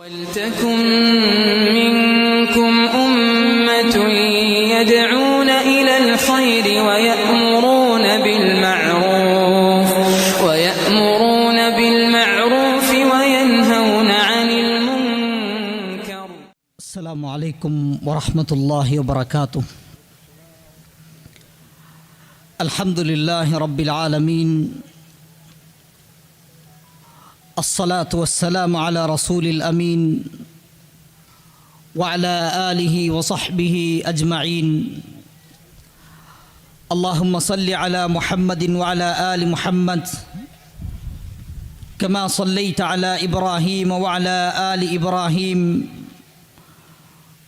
وَلْتَكُنْ مِنْكُمْ أُمَّةٌ يَدْعُونَ إِلَى الْخَيْرِ وَيَأْمُرُونَ بِالْمَعْرُوفِ وَيَنْهَوْنَ عَنِ الْمُنْكَرِ. السلام عليكم ورحمة الله وبركاته. الحمد لله رب العالمين، الصلاة والسلام على رسول الأمين وعلى آله وصحبه أجمعين. اللهم صل على محمد وعلى آل محمد كما صليت على إبراهيم وعلى آل إبراهيم،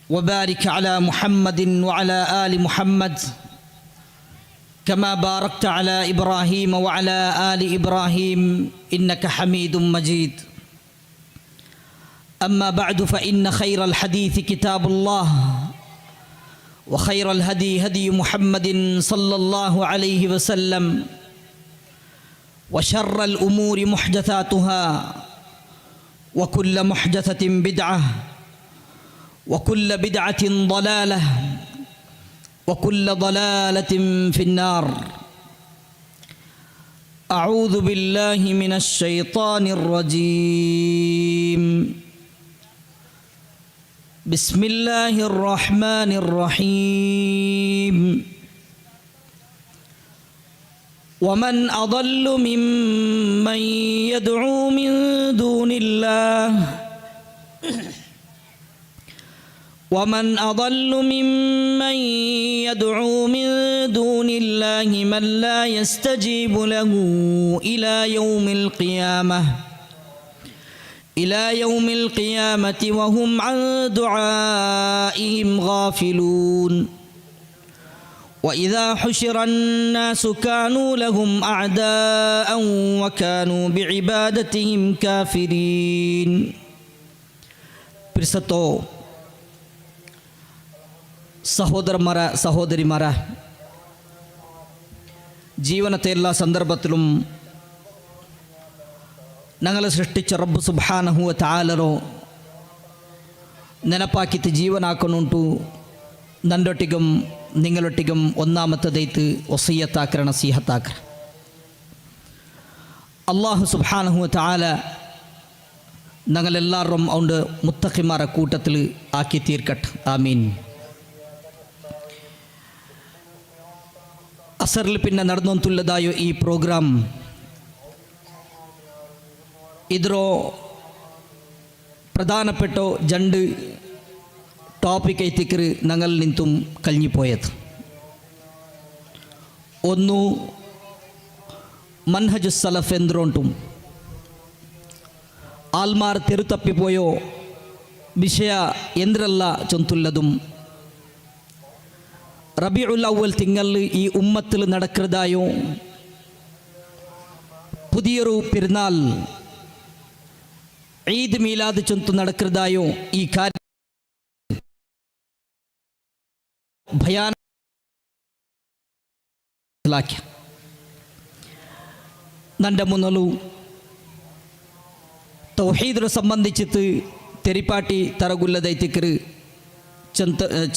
وبارك على محمد وعلى آل محمد كما باركت على إبراهيم وعلى آل إبراهيم إنك حميد مجيد. أما بعد، فإن خير الحديث كتاب الله، وخير الهدي هدي محمد صلى الله عليه وسلم، وشر الأمور محدثاتها، وكل محدثة بدعة، وكل بدعة ضلالة، وكل ضلالة في النار. أعوذ بالله من الشيطان الرجيم. بسم الله الرحمن الرحيم. ومن أضل ممن يدعو من دون الله ومن أضل ممن يدعو من دون الله من لا يستجيب له إلى يوم القيامة وهم عن دعائهم غافلون. وإذا حشر الناس كانوا لهم أعداء وكانوا بعبادتهم كافرين. സഹോദരന്മാരെ, സഹോദരിമാരെ, ജീവനത്തെ എല്ലാ ಸಂದರ್ಭത്തിലും ഞങ്ങളെ സൃഷ്ടിച്ച റബ്ബ് സുബ്ഹാനഹു വ തആലರೋ ನೆನಪಾಕಿತ್ತು ಜೀವನಾಕನುಂಟು നണ്ടൊട്ടിക്കും നിങ്ങളൊട്ടിക്കും ഒന്നാമത്തതേത്ത് വസിയത്താക്കര നസീഹത്താക്കര. അല്ലാഹു സുബ്ഹാനഹു വ തആല ഞങ്ങളെല്ലാവരും അവൻ്റെ മുത്തഖിമാരെ കൂട്ടത്തിൽ ആക്കി തീർക്കട്ടെ. ആമീൻ. അസറിൽ പിന്നെ നടന്നുകൊണ്ടുള്ളതായ ഈ പ്രോഗ്രാം ഇതിರೋ പ്രധാനപ്പെട്ട രണ്ട് ടോപ്പിക് ಐತಿಕ್ರು ഞങ്ങൾ നിന്നും കഴിഞ്ഞുപോയത്. ഒന്ന് മൻഹജു സലഫ് എന്തുകൊണ്ടും ആൽമാർ തെരുത്തപ്പിപ്പോയോ വിഷയ എന്തിരല്ല ചൊന്തുള്ളതും റബീഉൽ അവ്വൽ തിങ്കളിൽ ഈ ഉമ്മത്തിൽ നടക്കുന്നതായോ പുതിയൊരു പെരുന്നാൾ ഈദ് മീലാദ് ചൊന്തു നടക്കുന്നതായോ ഈ കാര്യം ಭಯಾನಕ ನನ್ನ ಮುನ್ನಲು ತೌಹೀದ್ರ ಸಂಬಂಧಿಸಿತು ತೆರಿಪಾಟಿ ತರಗುಲ್ಲದೈತಿಕ್ರು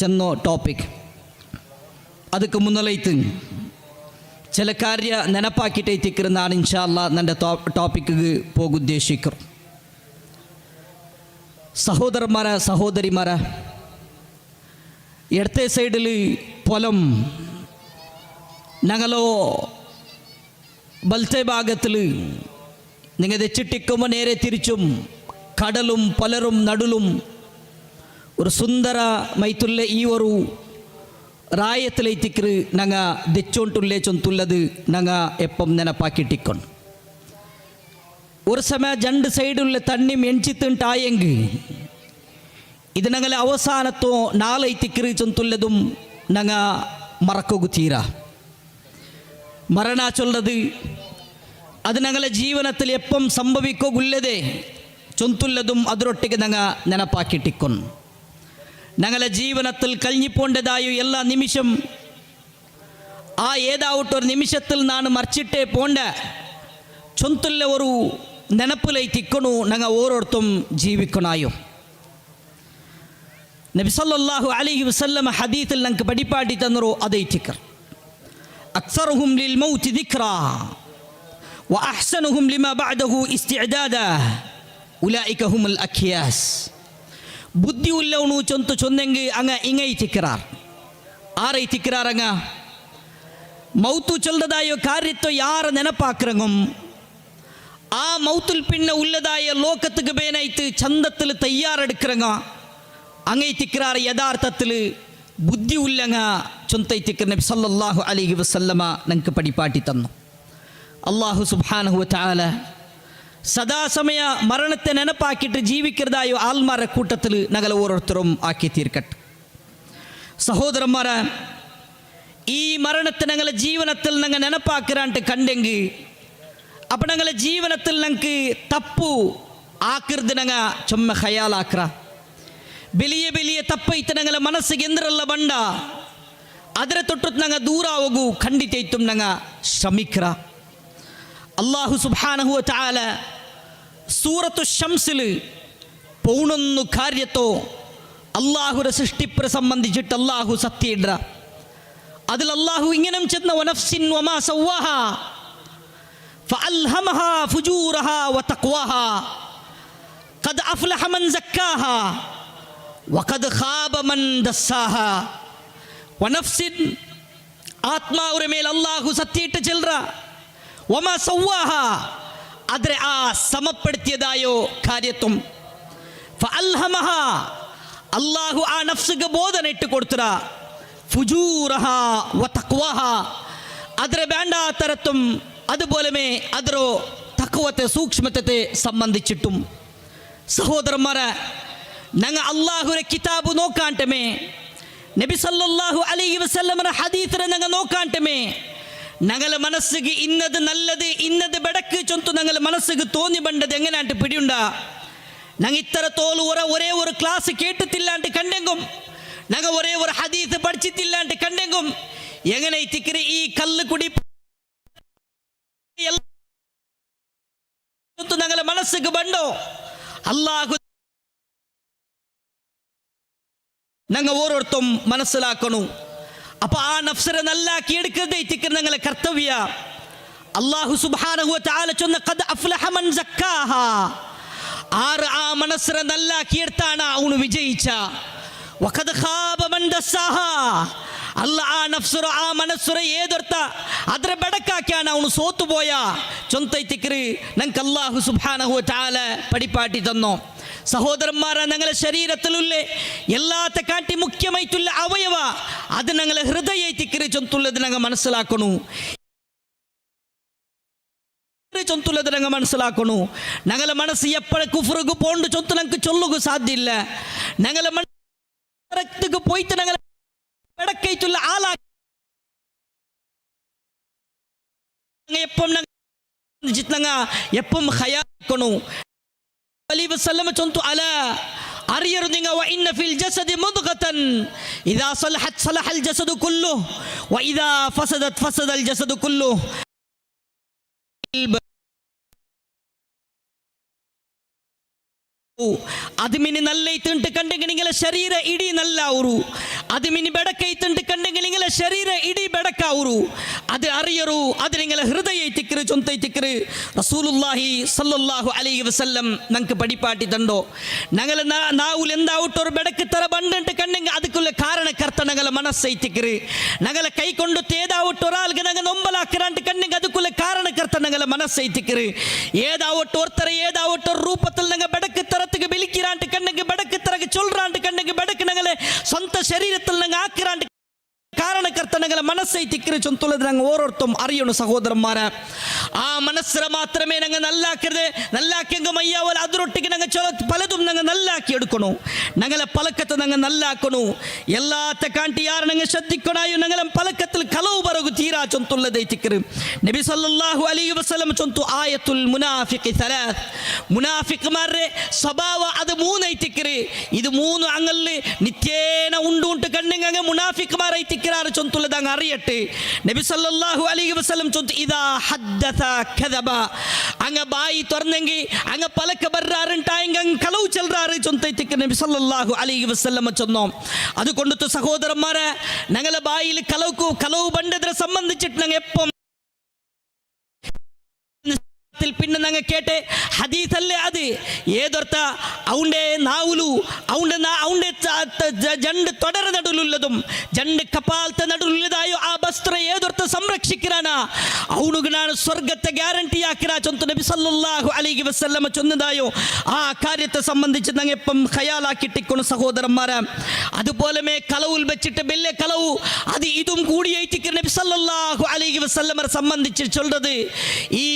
ಚೆನ್ನೋ ಟಾಪಿಕ್. ಅದಕ್ಕೆ ಮುನ್ನಲೈತು ചില ಕಾರ್ಯ ನೆನಪಾಕಿಟ್ಟೈತಿಕ್ರು ನಾನು ಇನ್ಶಾ ಅಲ್ಲಾ ನನ್ನ ಟಾಪಿಕ್ಗೆ ಹೋಗುದ್ದೇಶಿಕರು. സഹോദരന്മാരെ, സഹോദരിമാരെ, ഇടത്തെ സൈഡിൽ പൊലം, ഞങ്ങളോ ബലത്തെ ഭാഗത്തിൽ നിങ്ങൾ തെച്ചിട്ടിക്കുമ്പോൾ നേരെ തിരിച്ചും കടലും പലരും നടുലും ഒരു സുന്ദര മൈത്തുള്ള ഈ ഒരു റായത്തിലേത്തിക്ರು ഞങ്ങ ദെച്ചോണ്ടുള്ളേ ചൊന്തുള്ളത് ഞങ്ങ എപ്പം ನೆನಪಾക്കിಟ್ಟಿಕ್ಕೊಂಡು. ഒരു സമയം രണ്ട് സൈഡുള്ള തണ്ണി മെഞ്ചിത്തുണ്ടായെങ്കിൽ ഇത് ഞങ്ങളെ അവസാനത്തോ നാളൈത്തിക്ರು ചൊന്തുള്ളതും ഞങ്ങ മറക്കുക തീര. മരണ ചൊല്ലത് അത് ഞങ്ങളെ ജീവനത്തിൽ എപ്പം സംഭവിക്കുകയുള്ളതേ ചൊന്തുള്ളതും അതിരൊಟ್ಟಿಗೆ ഞങ്ങ ನೆನಪಾക്കിಟ್ಟಿಕ್ಕೊಂಡು. ഞങ്ങളെ ജീവനത്തിൽ കഴിഞ്ഞിപ്പോണ്ടതായ എല്ലാ നിമിഷം ആ ഏതാവട്ടൊരു നിമിഷത്തിൽ നാണ് മറിച്ചിട്ടേ പോണ്ട ചൊന്തുള്ള ഒരു ನೆನಪುಲೈತಿಕ್ಕನು ನಂಗೆ ಓರೋರ್ತಂ ಜೀವಿಕನಾಯು. നബി സല്ലല്ലാഹു അലൈഹി വസല്ലം ഹദീസിൽ നമുക്ക് പഠിപ്പാട്ടി തന്നറോ അതേ തിക്ർ അക്സറുഹും ലിൽ മൗതി ദിക്റാ വഅഹ്സനുഹും ലിമാ ബഅദഹു ഇസ്തിഅദാദാ ഉലൈക ഹുമുൽ അഖിയാസ്. ബുദ്ധി ഉള്ളവണു ചൊന്തു ചൊന്നെങ്ക് അങ്ങ് ഇങ്ങൈ തിക്റാർ. ആറൈ തിക്റാർ അങ്ങ മൗത്തു ചൊല്ലതായോ കാര്യത്തോ യാർ നെനപ്പാക്കിറങ്ങും ആ മൗത്തുൽ പിന്നെ ഉള്ളതായ ലോകത്തുക്ക് പേനായിട്ട് ചന്തത്തിൽ തയ്യാറെടുക്കിറങ്ങ അങ്ങൈ തിക്റാർ യഥാർത്ഥത്തിൽ ബുദ്ധി ഉല്ലങ്ങ ചൊന്തൈ തിക്ർ നബി സല്ലല്ലാഹു അലൈഹി വസല്ലമ നമുക്ക് പഠിപ്പാട്ടി തന്നു. അല്ലാഹു സുബ്ഹാനഹു വ തആല സദാസമയ മരണത്തെ നെനപ്പാക്കിയിട്ട് ജീവിക്കുന്നതായോ ആൽമാരെ കൂട്ടത്തിൽ ഞങ്ങൾ ഓരോരുത്തരും ആക്കി തീർക്കട്ടെ. സഹോദരന്മാരെ, ഈ മരണത്തെ ഞങ്ങളെ ജീവനത്തിൽ ഞങ്ങൾ നെനപ്പാക്കിറാണ്ട് കണ്ടെങ്കിൽ അപ്പം ഞങ്ങളെ ജീവനത്തിൽ ഞങ്ങൾക്ക് തപ്പു ആക്കിർത് ഞങ്ങ ചൊമ്മ ഖയാലാക്ര വലിയ വലിയ തപ്പൈത്ത് ഞങ്ങളെ മനസ്സിಗೆ ಎಂದ್ರಲ್ಲ ಬಂಡ ಅದರ ತೊಟ್ಟು ഞങ്ങ ದೂರ ಹೋಗು ಖಂಡಿತೈತುം ഞങ്ങ ശ്രമിക്ര. അല്ലാഹു സുബ്ഹാനഹു വ തആല സൂറത്തു ശംസിൽ പൗണൊന്നു കാര്യത്തോ അള്ളാഹുടെ സൃഷ്ടിപ്പെ സംബന്ധിച്ചിട്ട് അള്ളാഹു സത്യേഡ്ര. അതിൽ അള്ളാഹു ഇങ്ങനെ ചെന്ന വനഫ്സിൻ വമാ സവ്വാഹാ ഫഅൽഹമഹാ ഫുജൂറഹാ വതഖ്വാഹാ ഖദ് അഫ്ലഹ മൻ സക്കാഹാ വഖദ് ഖാബ മൻ ദസ്സാഹാ. വനഫ്സിൻ ആത്മാവുടെ മേൽ അള്ളാഹു സത്യയിട്ട് ചെല്ലുക. വമാ സവ്വാഹാ ಆದರೆ ಆ ಸಮപ്പെടുത്തിയതായോ കാര്യത്വം ഫഅൽഹമഹാ അല്ലാഹു ആ നഫ്സിಗೆ ಬೋಧನೆ ಇಟ್ಟು ಕೊಡ್ತರ ഫുജൂറഹാ വതഖ്വാഹാ ಅದರ വേണ്ടാത്തരത്വം അതുപോലെ ಅದರ തഖ്വത്തെ സൂക്ഷ്മത്തെ സംബന്ധിച്ചിട്ടും. സഹോദരന്മാരെ, ഞങ്ങൾ അള്ളാഹുരെ കിതാബ് നോക്കാണ്ടമേ നബി സല്ലല്ലാഹു അലൈഹി വസല്ലമರ ഹദീസിനെ ഞങ്ങൾ നോക്കാണ്ടമേ ഞങ്ങളെ മനസ്സിಗೆ ഇന്നത് നല്ലത് ഇന്നത് ബെടക്ക് ചൊന്തു ഞങ്ങളെ മനസ്സിಗೆ തോന്നി ബണ്ടത് എങ്ങനെയാണ്ട് പിടിയുണ്ട. ഞങ്ങൾ ഇത്തര തോല് ഒരേ ഒരു ക്ലാസ് കേട്ടിട്ടില്ലാണ്ട് കണ്ടെങ്കും ഞങ്ങൾ ഒരേ ഒരു ഹദീസ് പഠിച്ചിട്ടില്ലാണ്ട് കണ്ടെങ്കും എങ്ങനെ തിക്കറി ഈ കല്ല് കുടി ഞങ്ങളെ മനസ്സിಗೆ ബണ്ടോ അല്ലാഹു ഞങ്ങൾ ഓരോരുത്തും മനസ്സിലാക്കണു. അപ്പൊ ആ നഫ്സിനെ നല്ലാക്കി എടുക്കുന്നതേ തിക്കർ ഞങ്ങളെ കർത്തവ്യ. അല്ലാഹു സുബ്ഹാനഹു വ തആല ചൊന്ന ഖദ് അഫ്ലഹ മൻ സക്കാഹാ. ആർ ആ മനസ്സിനെ നല്ലാക്കി എടുത്താണ് അവന് വിജയിച്ച. വഖദ് ഖാബ മൻ ദസ്സാഹാ. അല്ല ആ നഫ്സുര ആ മനസ്സുര ഏതൊർത്ത ಅದರ ಬೆಡಕಾಕ್ಯಾನ ಅವನು ಸೋತು പോയ ചൊന്തൈ തിക്കറ് ഞങ്ങൾക്ക് അല്ലാഹു സുബ്ഹാനഹു വ തആല പഠിപ്പാട്ടി തന്നോ. സഹോദരന്മാരെ, ഞങ്ങളെ ശരീരത്തിലുള്ളേ എല്ലാത്ത കാട്ടി മുഖ്യമായിട്ടുള്ള അവയവ അത് ഞങ്ങളെ ഹൃദയ തിക്കറി ചൊന്തുള്ളത് ഞങ്ങൾ മനസ്സിലാക്കണു. ചൊന്തുള്ളത് ഞങ്ങൾ മനസ്സിലാക്കണു. ഞങ്ങളെ മനസ്സ് എപ്പോഴും കുഫ്റുക്ക് പോണ്ട് ചൊന്തു ഞങ്ങൾക്ക് ചൊല്ലുക സാധ്യമില്ല. ഞങ്ങളെ മനസ്സ് പോയിട്ട് ഞങ്ങളെ ಬೆಡಕೈತುಲ್ಲ ಆಲಾ എപ്പം ഖയാക്കണു. അലൈഹി വസല്ലം ചൊന്തു അല അറിയരു നിങ്ങ വ ഇന്ന ഫിൽ ജസദി മുദ്ഗതൻ ഇദാ സലഹത് സലഹൽ ജസദു കുല്ലു വ ഇദാ ഫസദത് ഫസദൽ ജസദു കുല്ലു. അതിമിനി നല്ലൈത്തുണ്ട് കണ്ടെങ്കിൽ നിങ്ങളെ ശരീര ഇടി നല്ലാവൂರು. അതിമിനി ಬೆಡಕೈತುಂಟು ಕಂಡೆങ്കിൽ നിങ്ങളെ ശരീര ഇടി ಬೆಡಕಾവൂರು. അത് അറിയರು. അത് നിങ്ങളെ ഹൃദയ തിക്കറ് ചൊന്തൈ തിക്കറ് റസൂലുള്ളാഹി സല്ലല്ലാഹു അലൈഹി വസല്ലം ഞങ്ങൾക്ക് പഠിപ്പാട്ടി തണ്ടോ. ഞങ്ങളെ നാവുൽ എന്താവട്ടൊരു ಬೆಡക്ക് ತರ ಬಂದಂಟು ಕಂಡೆങ്കിൽ ಅದಕ್ಕುള്ള ಕಾರಣಕರ್ತ ഞങ്ങളെ മനസ്സൈ തിക്കറ്. ഞങ്ങളെ കൈ കൊണ്ട് തേതാവട്ട് ഒരാൾക്ക് ഞങ്ങൾ നൊമ്പലാക്കിറാണ്ട് കണ്ടെങ്കിൽ ಅದಕ್ಕುള്ള കാരണಕರ್ತ ഞങ്ങളെ മനസ്സൈ തിക്കറ്. ഏതാവട്ട് ഓർത്തര ഏതാവട്ട് ഒരു രൂപത്തിൽ ഞങ്ങൾ ಬೆಡക്ക് തരത്തുക്ക് ബലിക്കിറാണ്ട് കണ്ടെങ്കിൽ ಬೆಡക്ക് തരക്ക് ചൊല്ലാണ്ട് കണ്ടെങ്കിൽ ಬೆಡക്ക് ഞങ്ങളെ സ്വന്തം ശരീരത്തിൽ ഞങ്ങൾ ആക്കിറാണ്ട് ಕಾರಣಕರ್ತ ഞങ്ങളെ മനസ്സൈ തിക്കറ് ചൊന്തുള്ളത് ഞങ്ങൾ ഓരോരുത്തും അറിയണം. സഹോദരന്മാരെ, ആ മനസ്സിനെ മാത്രമേ ഞങ്ങൾ നല്ലാക്കരുത്. നല്ലാക്കിയെങ്കിൽ മയ്യാവൽ അതിരൊട്ടിക്ക് ഞങ്ങൾ പലതും ഞങ്ങൾ നല്ലാക്കി എടുക്കണു. ഞങ്ങളെ പലക്കത്ത് ഞങ്ങൾ നല്ലാക്കണു. എല്ലാത്ത കാണ്ടി ಯಾರು ഞങ്ങൾ ശ്രദ്ധിക്കണായോ ഞങ്ങളെ പലക്കത്തിൽ കലവ് ബറഗു തീരാ ചൊന്തുള്ളത് തിക്കറ്. നബി സല്ലല്ലാഹു അലൈഹി വസല്ലം ചൊന്തു ആയത്തുൽ മുനാഫിഖി സലാസ്. മുനാഫിഖ്മാരുടെ സ്വഭാവ അത് മൂന്നൈ തിക്കറ്. ഇത് മൂന്ന് അങ്ങല് നിത്യേന ഉണ്ടുണ്ട് കണ്ണെങ്ക അങ്ങ് മുനാഫിഖ്മാരൈ തിക്കറാറ് ചൊന്തുള്ളത് അങ്ങ് അറിയട്ടെ. നബി സല്ലല്ലാഹു അലൈഹി വസല്ലം ചൊന്തു ഇദാ ഹദ്ദസ കദബ. അങ്ങ് ബായി തുറന്നെങ്കിൽ അങ്ങ് പലക്ക ബർറാറുണ്ടായെങ്കിൽ അങ്ങ് കലവ് ചെല്ലാറ് ചൊന്ത ചൊന്തൈത്തിക്ക് നബി സല്ലല്ലാഹു അലൈഹി വസല്ലമ ചൊന്നോ. അതുകൊണ്ടു സഹോദരന്മാരെ, ഞങ്ങളെ ബായിൽ കലവ് ബണ്ടതിനെ സംബന്ധിച്ചിട്ട് ഞങ്ങൾ എപ്പം പിന്നെ ഞങ്ങൾ കേട്ടെ ഹദീസല്ലേ അത് ഏതൊർത്ത അവൻ്റെ നാവുലു അവൻ്റെ ജണ്ട് തൊടര നടുലുള്ളതും ജണ്ട് കപാലത്തെ നടുലുള്ളതായോ ആ വസ്ത്ര ഏതൊർത്ത സംരക്ഷിക്കാനാ അവനുക്ക് ನಾನು ಸ್ವರ್ಗത്തെ ಗ್ಯಾರಂಟಿ ಹಾಕಿರ ಚೊಂತು ನಬಿ ಸಲ್ಲಲ್ಲಾಹು ಅಲೈಹಿ ವಸಲ್ಲಮ ചൊന്നതായോ ആ കാര്യത്തെ സംബന്ധിച്ച് ഞങ്ങൾ എപ്പം ഖയാലാക്കിട്ടിക്കണം സഹോദരന്മാരെ. അതുപോലെ കളവിൽ വെച്ചിട്ട് വലിയ കളവ് അത് ഇതും കൂടി ഏറ്റിക്ക് നബി സല്ലല്ലാഹു അലൈഹി വസല്ലമയെ സംബന്ധിച്ച് ചൊല്ലത് ഈ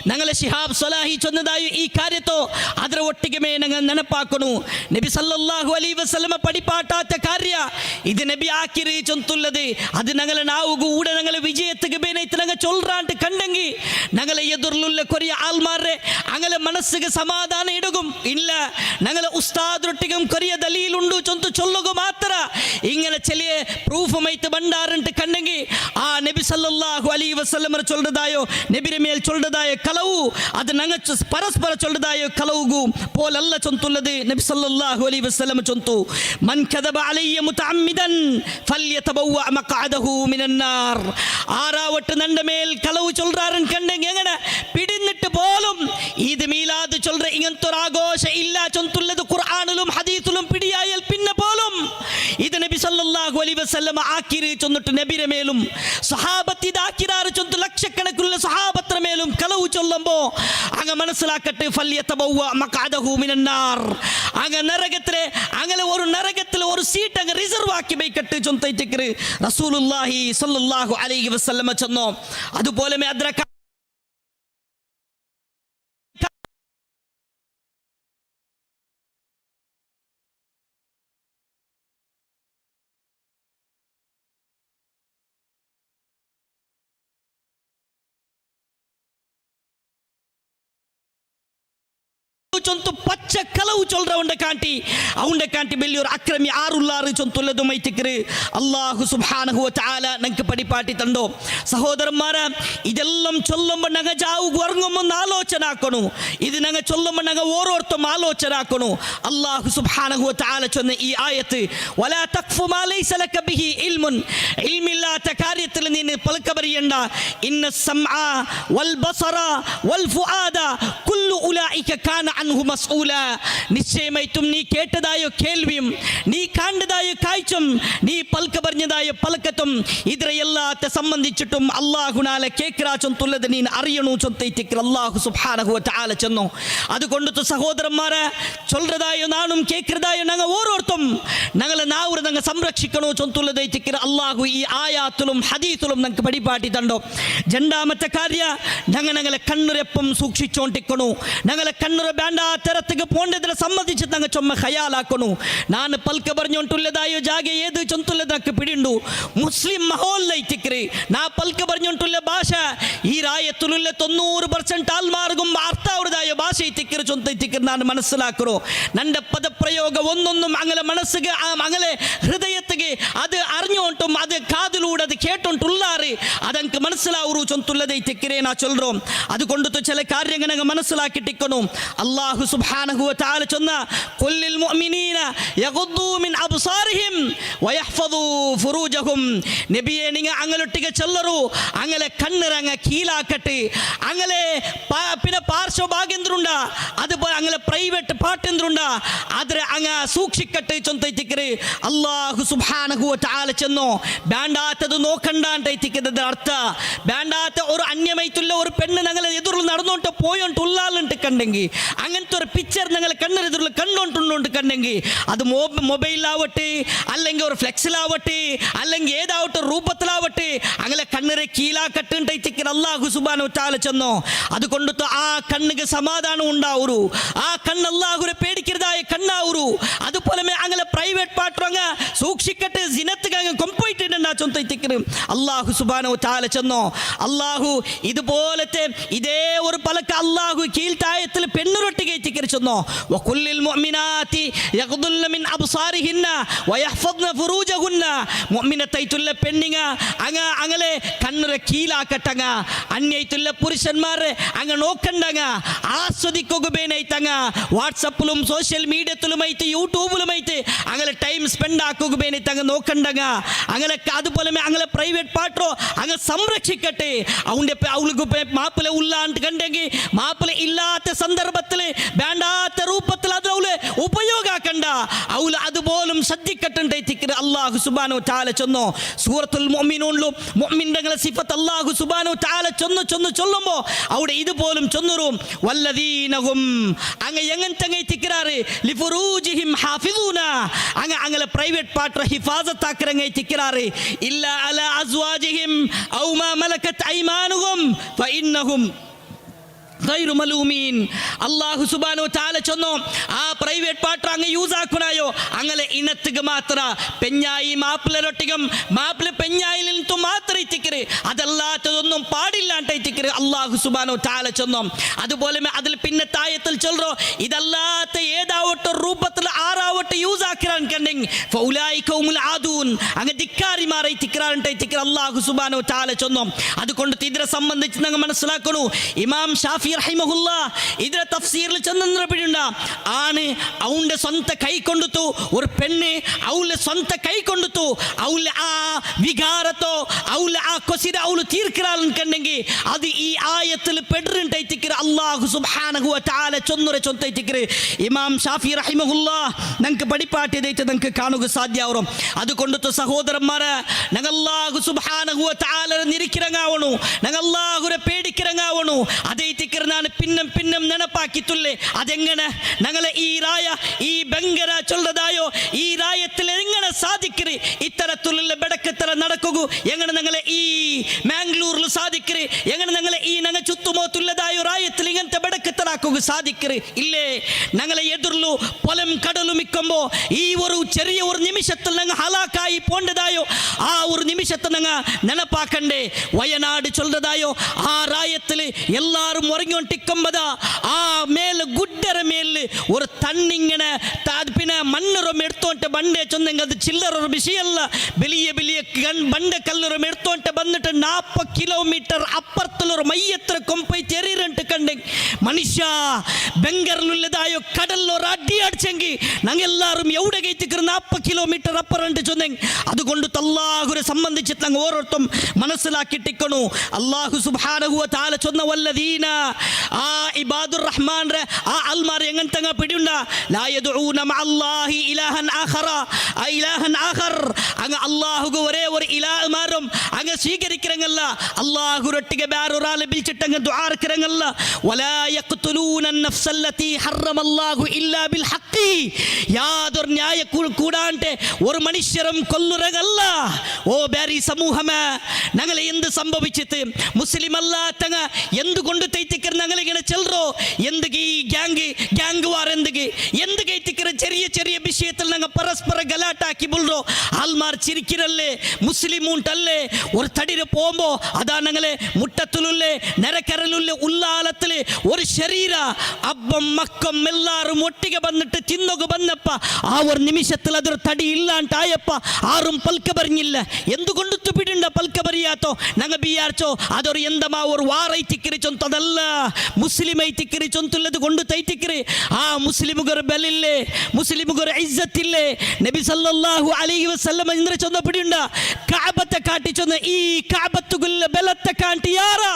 ഞങ്ങളെ ಶಿಹಾಬ್ ಸೊಲಾಹಿ ಚೊನ್ನದಾಯು ಈ ಕಾರ್ಯತೋ ಅದರ ಒಟ್ಟಿಗೆ ನಂಗೆ ನೆನಪಾಕನು ನಬಿ ಸಲ್ಲಲ್ಲಾಹು ಅಲೈಹಿ ವಸಲ್ಲಮ ಪಡಿಪಾಟಾತ ಕಾರ್ಯ ಇದು ನಬಿ ಆಕಿರಿ ಚೊಂತುಲ್ಲದೆ ಅದು ഞങ്ങളെ നാവുകു ഊടെ ഞങ്ങളെ വിജയത്തുക്ക് ബേനൈത്ത് ഞങ്ങൾ ചൊല്ലാണ്ട് കണ്ടെങ്കി ഞങ്ങളെ എതിർലുള്ള കൊറിയ ആൾമാരെ ഞങ്ങളെ മനസ്സിಗೆ സമാധാന ഇടുകും ഇല്ല ഞങ്ങളെ ഉസ്താദൊട്ടികും കൊറിയ ദലീലുണ്ടു ചൊന്തു ചൊല്ലുക മാത്ര ഇങ്ങനെ ചെറിയ പ്രൂഫുമൈത്ത് ബണ്ടാറുണ്ട് കണ്ടെങ്കി ആ നബി സല്ലല്ലാഹു അലൈഹി വസല്ലമ ചൊല്ലതായോ നബിയുടെ മേൽ ചൊല്ലതായ കളവു ಅದು ನಂಗೆ ಪರಸ್ಪರ ಚೊಲ್ಲದಾಯ ಕಲವುಗು ಪೋಲಲ್ಲ ಚೊಂತುಲ್ಲದೆ ನಬಿ ಸಲ್ಲಲ್ಲಾಹು ಅಲೈಹಿ ವಸಲ್ಲಮ ಚೊಂತು ಮನ್ ಕದಬ ಅಲಯ್ಯ ಮುತಅಮ್ಮಿದನ್ ಫಲ್ಯತಬವ್ವ ಮഖഅದಹು മിനൻ നാർ. ആറാവട്ട് നന്റെ മേൽ കളവ് ചൊല്ലാറൻ കണ്ടെങ്കിൽ എങ്ങനെ പിടിന്നിട്ട് പോലും ഈദ് മീലാദ് ചൊല്ല ഇങ്ങനത്തൊരാഘോഷ ഇല്ല ചൊന്തുള്ളത് ഖുർആനിലും ഹദീസിലും പിടിയായാൽ പിന്നെ പോലും ഇത് നബി സല്ലല്ലാഹു അലൈഹി വസല്ലമ ആക്കിരി ചൊന്നിട്ട് നബിയുടെ മേലും സഹാബത്ത് ഇതാക്കിരാറ് ചൊന്തു ലക്ഷക്കണക്കുള്ള സഹാബത്ര മേലും കളവ് ചൊല്ലുമ്പോ അങ്ങ് മനസ്സിലാക്കട്ടെ ഫല്യതബവ്വ മഖഅദഹു മിനൻ നാർ. അങ്ങ് നരകത്തിലെ അങ്ങനെ ഒരു നരകത്തിലെ ഒരു സീറ്റ് അങ്ങ് റിസർവ് ആക്കി വയ്ക്കട്ടെ ചൊന്തൈറ്റിക്ക് റസൂലുള്ളാഹി സല്ലല്ലാഹു അലൈഹി വസല്ലമ ചൊന്നോ. അതുപോലെ അദ്ര ചൊന്തു പച്ച കളവ് ചൊല്ലവന്റെ കാട്ടി അവന്റെ കാട്ടി വലിയൊരു അക്രമി ആറുള്ളാറ് ചൊന്തുള്ളതും മൈറ്റിക്കറ് അല്ലാഹു സുബ്ഹാനഹു വ തആല നമുക്ക് പടിപ്പാട്ടി തണ്ടോ. സഹോദരന്മാരെ, ഇതെല്ലാം ചൊല്ലുമ്പോൾ ഞങ്ങൾ ജാവുക ഉറങ്ങുമ്പോൾ ആലോചന ആക്കണു. ഇത് ഞങ്ങൾ ചൊല്ലുമ്പോൾ ഞങ്ങൾ ഓരോരുത്തരും ആലോചന ആക്കണു. അല്ലാഹു സുബ്ഹാനഹു വ തആല ചൊന്ന ഈ ആയത്ത് വലാ തഖ്ഫു മാ ലൈസ ലക ബിഹി ഇൽമുൻ, ഇൽമില്ലാത്ത കാര്യത്തിൽ നീ പലക പറയണ്ട. ഇന്ന സമഅ വൽ ബസറ വൽ ഫുആദ കുല്ലു ഉലൈക കാന അൻഹു മസ്ഊല. നിശ്ചയമായിട്ടും നീ കേട്ടതായോ കേൾവിയും നീ കണ്ടതായോ കാഴ്ചയും നീ പൽക്ക പറഞ്ഞതായോ പലക്കത്തും ഇതിനെ എല്ലാത്തെ സംബന്ധിച്ചിട്ടും അല്ലാഹുനാലെ കേൾക്കറാ ചൊന്തുള്ളത് നീ അറിയണു ചൊന്തൈറ്റിക്ക് അല്ലാഹു സുബ്ഹാനഹു വ തആല ചെന്നു. അതുകൊണ്ട് സഹോദരന്മാരെ, ചൊല്ലതായോ നാനും കേൾക്കതായോ ഞങ്ങൾ ഓരോരുത്തരും ഞങ്ങളെ നാവുരെ ഞങ്ങൾ സംരക്ഷിക്കണോ ചൊന്തുള്ളതൈറ്റിക്ക് അല്ലാഹു ഈ ആയാത്തിലും ഹദീസിലും ഞങ്ങൾക്ക് പടിപാട്ടി തണ്ടോ. രണ്ടാമത്തെ കാര്യ ഞങ്ങളെ കണ്ണുരെപ്പം സൂക്ഷിച്ചോണ്ടിക്കണു. ഞങ്ങളെ കണ്ണുര ಬೇಂಡ ತೆರತ್ತಿಗೆ ಪೋಂಡದ್ರ ಸಂಬಂಧಿಸಿ ನಂಗೆ ಚೊಮ್ಮ ಖಯಾಲಾಕನು. ನಾನು ಪಲ್ಕ ಬರ್ഞ്ഞೊಂಟುಲ್ಲದಾಯೋ ಜಾಗೆ ಏದು ಚೊಂತುಲ್ಲದಕ್ಕೆ ಪಿಡಿಂಡು ಮುಸ್ಲಿಂ ಮಹೋಲ್ ಐತಿಕ್ರಿ ನಾ ಪಲ್ಕ ಬರ್ഞ്ഞೊಂಟುಲ್ಲ ಭಾಷೆ ಈ ರಾಯತ್ತುಲ್ಲ 90% ಆಲ್ಮಾರ್ಗುಂ ಅರ್ಥ ಅವರದಾಯೋ ಭಾಷೆ ಐತಿಕ್ಕಿರು ಚೊಂತ ಐತಿಕ್ಕಿರು ನಾನು ಮನಸ್ಸಿಲಾಕರು. ನನ್ನ ಪದ ಪ್ರಯೋಗ ಒಂದೊಂದು ಅಂಗಲ ಮನಸ್ಸಿಗೆ ಅಂಗಲೆ ಹೃದಯತ್ತಿಗೆ ಅದು അറിഞ്ഞോണ്ടും അത് കാതിലൂടെ അത് കേട്ടോണ്ടുള്ളാറ് അതെനിക്ക് മനസ്സിലാവൂ ചൊന്തുള്ളതൈത്തിക്കിരേ നാ ചൊല്ലോ. അതുകൊണ്ടു ചില കാര്യങ്ങൾ ഞങ്ങൾ മനസ്സിലാക്കിട്ടിക്കണു. അല്ലാഹു സുബ്ഹാനഹു വ തആല ചൊന്ന ഖുല്ലിൽ മുഅ്മിനീന യഗ്ദൂ മിൻ അബ്സാരിഹിം വയഹ്ഫദൂ ഫുറൂജഹും. നബിയെ നിങ്ങൾ അങ്ങലൊട്ടിಗೆ ചൊല്ലರು അങ്ങനെ കണ്ണിറങ്ങ കീലാക്കട്ടെ. അങ്ങനെ പിന്നെ പാർശ്വഭാഗ്യന്തുണ്ട അതുപോലെ അങ്ങനെ പ്രൈവറ്റ് പാട്ടെന്തുണ്ട ಆದರೆ അങ്ങ സൂക്ഷിക്കട്ടെ ചൊന്തൈത്തിക്കിര് അല്ലാഹു സുബ്ഹാനഹു വ തആല ചെന്നോ. വേണ്ടാത്തത് നോക്കണ്ട ಅಂತೈತಿಕ್ಕದ ಅರ್ಥ. വേണ്ടാത്ത ഒരു അന്യമൈത്തുള്ള ഒരു പെണ്ണ് ഞങ്ങളെ എതിർന്ന് നടന്നോണ്ട് പോയോണ്ട് ഉള്ളാലുണ്ട് കണ്ടെങ്കിൽ അങ്ങനത്തെ ഒരു പിക്ചർ ഞങ്ങൾ കണ്ണെതിരുള്ള കണ്ടോണ്ടുണ്ടോണ്ട് കണ്ടെങ്കിൽ അത് മൊബൈലാവട്ടെ അല്ലെങ്കിൽ ഒരു ഫ്ലെക്സിലാവട്ടെ അല്ലെങ്കിൽ ഏതാവട്ടെ രൂപത്തിലാവട്ടെ അങ്ങനെ കണ്ണിറെ കീലാക്കട്ടുണ്ടൈത്തിക്ക് അല്ലാഹു സുബ്ഹാനഹു വ തആല ചെന്നോ. അതുകൊണ്ട് ആ കണ്ണിಗೆ സമാധാനം ഉണ്ടാവൂ. ആ കണ്ണ് അല്ലാഹുരെ പേടിക്കരുതായ കണ്ണാവൂ. അതുപോലെ അങ്ങനെ പ്രൈവറ്റ് പാട്ട് അങ്ങ് സൂക്ഷിക്കട്ടെ. ജിനത്തുക്ക് അങ്ങ് കൊമ്പോയിട്ടുണ്ട് ചൊന്തൈത്തിക്കറ് അല്ലാഹു സുബ്ഹാനഹു വ തആല ചെന്നോ അല്ലാഹു ഇതുപോലത്തെ ഇതേ ഒരു പലക്ക് അല്ലാഹു കീഴ്ത്തായത്തിൽ പെണ്ണുരൊട്ടിಗೆ തിക്കറ് ചെന്നോ വഖുല്ലിൽ മുഅ്മിനാതി യഗ്ദുല്ല മിൻ അബ്സാരിഹിന്ന വയഹ്ഫദ്ന ഫുറൂജഹുന്ന മുഅ്മിനത്തൈത്തുള്ള പെണ്ണിങ്ങ അങ്ങനെ കണ്ണുര കീലാക്കട്ടങ്ങ അന്യൈത്തുള്ള പുരുഷന്മാരെ അങ്ങ് നോക്കണ്ടങ്ങ ആസ്വദിക്കുകಬೇನೈತങ്ങ വാട്സപ്പിലും സോഷ്യൽ മീഡിയത്തിലുമൈത്ത് യൂട്യൂബിലുമൈത്ത് അങ്ങനെ ടൈം സ്പെൻഡ് ആക്കുകಬೇനೈತങ്ങ നോക്കണ്ടങ്ങ അങ്ങനെ അതുപോലെ അങ്ങനെ പ്രൈവേറ്റ് പാർട്ടോ അങ്ങ് സംരക്ഷിക്കട്ടെ അവൾക്ക് മാപ്പിള ഉള്ള കണ്ടെങ്കിൽ മാപ്പിള ഇല്ലാത്ത സന്ദർഭത്തിൽ വേണ്ടാത്ത രൂപത്തിൽ അത് അവള് ഉപയോഗ ആക്കണ്ട അവള് അതുപോലും ശ്രദ്ധിക്കട്ടെ അല്ലാഹു സുബ്ഹാനഹു വ തആല ചൊന്നോ സൂറത്തുൽ മുഅ്മിനൂനിലും മുഅ്മിനീങ്ങളുടെ സിഫത്ത് അല്ലാഹു സുബ്ഹാനഹു വ തആല ചൊല്ലുമ്പോ അവിടെ ഇതുപോലും ചൊന്നുറും വല്ലദീനഹും അങ്ങ് എങ്ങനത്തെ തിക്കറാറ് ലിഫുറൂജിഹിം ഹാഫിദൂന അങ്ങനെ പ്രൈവേറ്റ് പാർട്ട് ഹിഫാസത്ത് ആക്കറങ്ങ തിക്കറാറ് ഇല്ല അല അസ്വാജിഹിം ഔ മാ മലക്കത് ഐമാനുഹും ഫഇന്നഹും ഗൈറു മലൂമീൻ അല്ലാഹു സുബ്ഹാനഹു വ തആല ചൊന്നോ ആ പ്രൈവേറ്റ് പാർട്ട് അങ്ങ് യൂസ് ആക്കുനായോ അങ്ങനെ ഇനത്തുക മാത്ര പെഞ്ഞായി മാപ്പിളരൊട്ടികം മാപ്പിള പെഞ്ഞായിൽ നിന്നു മാത്രം ഇത്തിക്കറ് അതല്ലാത്തതൊന്നും പാടില്ല ഇത്തിക്കറ് അല്ലാഹു സുബ്ഹാനഹു വ തആല ചൊന്നോ അതുപോലെ അതിൽ പിന്നെ തായത്തിൽ ചൊല്ലോ ഇതല്ലാത്ത ഏതാവട്ടെ രൂപത്തിൽ ആറാവട്ടെ യൂസ് ആക്കിറാൻ കണ്ടെങ്കിൽ ഫൗലായിക ഹുമുൽ ആദൂൻ അങ്ങ് ധിക്കാരിമാരെ ഇത്തിക്കറാൻ അല്ലാഹു സുബ്ഹാനഹു വ തആല ചൊന്നോ അതുകൊണ്ട് ഇതിനെ സംബന്ധിച്ച് നിങ്ങൾ മനസ്സിലാക്കണു ഇമാം ഷാഫി റഹിമഹുല്ലാ ഇതിലെ തഫ്സീറിൽ ചെന്നിട്ടുണ്ട് ആണ് അവന്റെ സ്വന്തം കൈ കൊണ്ടുത്തു ഒരു പെണ്ണ് അവളുടെ സ്വന്തം കൈ കൊണ്ടുത്തു അവളുടെ ആ വികാരത്തോ അവളുടെ ആ കൊസിര അവള് തീർക്കറാണെന്നുണ്ടെങ്കിൽ അത് ഈ ആയത്തിൽ പെടുന്നുണ്ടായിത്തിക്കറ് അല്ലാഹു സുബ്ഹാനഹു വ തആല ചൊന്നൈത്തിക്കറ് ഇമാം ഷാഫി റഹിമഹുല്ലാ ഞങ്ങൾക്ക് പഠിപ്പാട്ടിയതായിട്ട് ഞങ്ങൾക്ക് കാണുക സാധ്യമാവും അതുകൊണ്ടത്തെ സഹോദരന്മാരെ ഞങ്ങൾ അല്ലാഹു സുബ്ഹാനഹു വ തആല നിരിക്കിറങ്ങാവണു ഞങ്ങൾ അല്ലാഹുരെ പേടിക്കിറങ്ങാവണു അതേ ഞാൻ പിന്നം നെനപ്പാക്കിത്തുള്ളേ അതെങ്ങനെ ഞങ്ങളെ ഈ റായ ഈ ബംഗര ചൊല്ലതായോ ഈ റായത്തിൽ എങ്ങനെ സാധിക്കറ് ഇത്തരത്തിലുള്ള ബെടക്കത്തര നടക്കൂ എങ്ങനെ ഞങ്ങളെ ഈ മാംഗ്ലൂരിൽ സാധിക്കറ് എങ്ങനെ ഞങ്ങളെ ഈ ഞങ്ങൾ ചുറ്റുമോത്തുള്ളതായോ റായത്തിൽ ഇങ്ങനത്തെ ബെടക്കത്തരാക്കുക സാധിക്കറ് ഇല്ലേ ഞങ്ങളെ എതിർലു പൊലം കടലും ഇക്കുമ്പോ ഈ ഒരു ചെറിയ ഒരു നിമിഷത്തിൽ ഞങ്ങൾ ഹലാക്കായി പോണ്ടതായോ ആ ഒരു നിമിഷത്തെ ഞങ്ങൾ നെനപ്പാക്കണ്ടേ വയനാട് ചൊല്ലതായോ ആ റായത്തിൽ എല്ലാരും ഉറങ്ങിക്കൊണ്ടിരിക്കുമ്പതാ ആ മേല് ഗുഡ്ഡര മേല് ഒരു തണ്ണിങ്ങനെ പിന്നെ മണ്ണുറം എടുത്തോണ്ട് ബണ്ടേ ചൊന്നെങ്കിൽ അത് ചില്ലറ വിഷയമല്ല വലിയ വലിയ ബണ്ട കല്ലുറം എടുത്തോണ്ട് വന്നിട്ട് 40 കിലോമീറ്റർ അപ്പുറത്തുള്ളൊരു മയ്യത്ര കൊമ്പൈ തെറിയിട്ട് കണ്ടെ മനുഷ്യ ബംഗറിലുള്ളതായോ കടലിലൊരു അടി അടിച്ചെങ്കിൽ ഞങ്ങൾ എല്ലാവരും എവിടെ കയറ്റിക്കറ് 40 കിലോമീറ്റർ അപ്പുറം ചൊന്നെങ്കിൽ അതുകൊണ്ട് അല്ലാഹുവിനെ സംബന്ധിച്ചിട്ട് ഞങ്ങൾ ഓരോരുത്തരും മനസ്സിലാക്കിട്ടിക്കണു അല്ലാഹു സുബ്ഹാനഹു വ തആല ചൊന്ന വല്ലദീന ആ ഇബാദുർ റഹ്മാൻ ആ അൽമാർ എങ്ങനത്തെ പിടിയുണ്ട ലാ യദഊന മഅല്ലാഹി ഇലാഹൻ ആഖർ അങ്ങ് അല്ലാഹുക്ക് ഒരേ ഒരു ഇലാഹ് മാറും അങ്ങ് സ്വീകരിക്കറങ്ങല്ല അല്ലാഹുരൊട്ടിಗೆ വേറൊരാളെ വിളിച്ചിട്ടങ്ങ് ദുആ ഇറക്കറങ്ങല്ല വലാ യഖ്തുലൂന അൻ-നഫ്സല്ലതി ഹറമല്ലാഹു ഇല്ലാ ബിൽ ഹഖ് യാതൊരു ന്യായ കൂടാണ്ട് ഒരു മനുഷ്യരും കൊല്ലുറങ്ങല്ല ഓ ബേരി സമൂഹമേ ഞങ്ങളെ എന്ത് സംഭവിച്ചിട്ട് മുസ്ലിം അല്ലാത്തങ്ങ എന്തുകൊണ്ട് തൈത്തിക്കർ ഞങ്ങളിങ്ങനെ ചെല്ലറോ എന്തുകി ഗ്യാങ് വാർ എന്തുകി തിക്കർ ചെറിയ ചെറിയ വിഷയത്തിൽ ഞങ്ങൾ പരസ്പര ഗലാട്ടാക്കി ബുള്ളോ ആൽമാർ ചിരിക്കിരല്ലേ മുസ്ലിം ഉണ്ടല്ലേ ഒരു തടിര് പോകുമ്പോ അതാ ഞങ്ങളെ മുട്ടത്തിലുള്ളേ നരക്കരലുള്ള ഉള്ളാലത്തില് ഒരു ശരീര അബ്ബം മക്കം എല്ലാരും ഒട്ടിಗೆ വന്നിട്ട് തിന്നുക വന്നപ്പ ആ ഒരു നിമിഷത്തിൽ അതൊരു തടി ഇല്ലാണ്ടായപ്പ ആരും പൽക്ക പറഞ്ഞില്ല എന്തുകൊണ്ട് പിടിണ്ട പൽക്ക പറയാത്തോ ഞങ്ങൾ ബിയാർച്ചോ അതൊരു എന്തമാ ഒരു വാറൈ തിക്കിരി ചൊന്തದಲ್ಲ ಮುಸ್ಲಿಂ ಐತಿಕ್ಕಿರಿ ಚೊಂತುಲ್ಲದು ಕೊಂಡು ತೈತಿಕ್ಕಿರಿ ಆ ಮುಸ್ಲಿಮುಗರ ಬೆಲಿಲ್ಲೇ ಮುಸ್ಲಿಮುಗರ ಇಜ್ಜತ್ ಇಲ್ಲೇ ನಬಿ ಸಲ್ಲಲ್ಲಾಹು ಅಲೈಹಿ ವಸಲ್ಲಂ ಇಂದ್ರ ಚೊಂದ പിടിയുണ്ട കാബത്തെ കാട്ടി ചൊന്ന ഈ കാബത്തുകുല്ല ബലത്തെ കാട്ടി യാറാ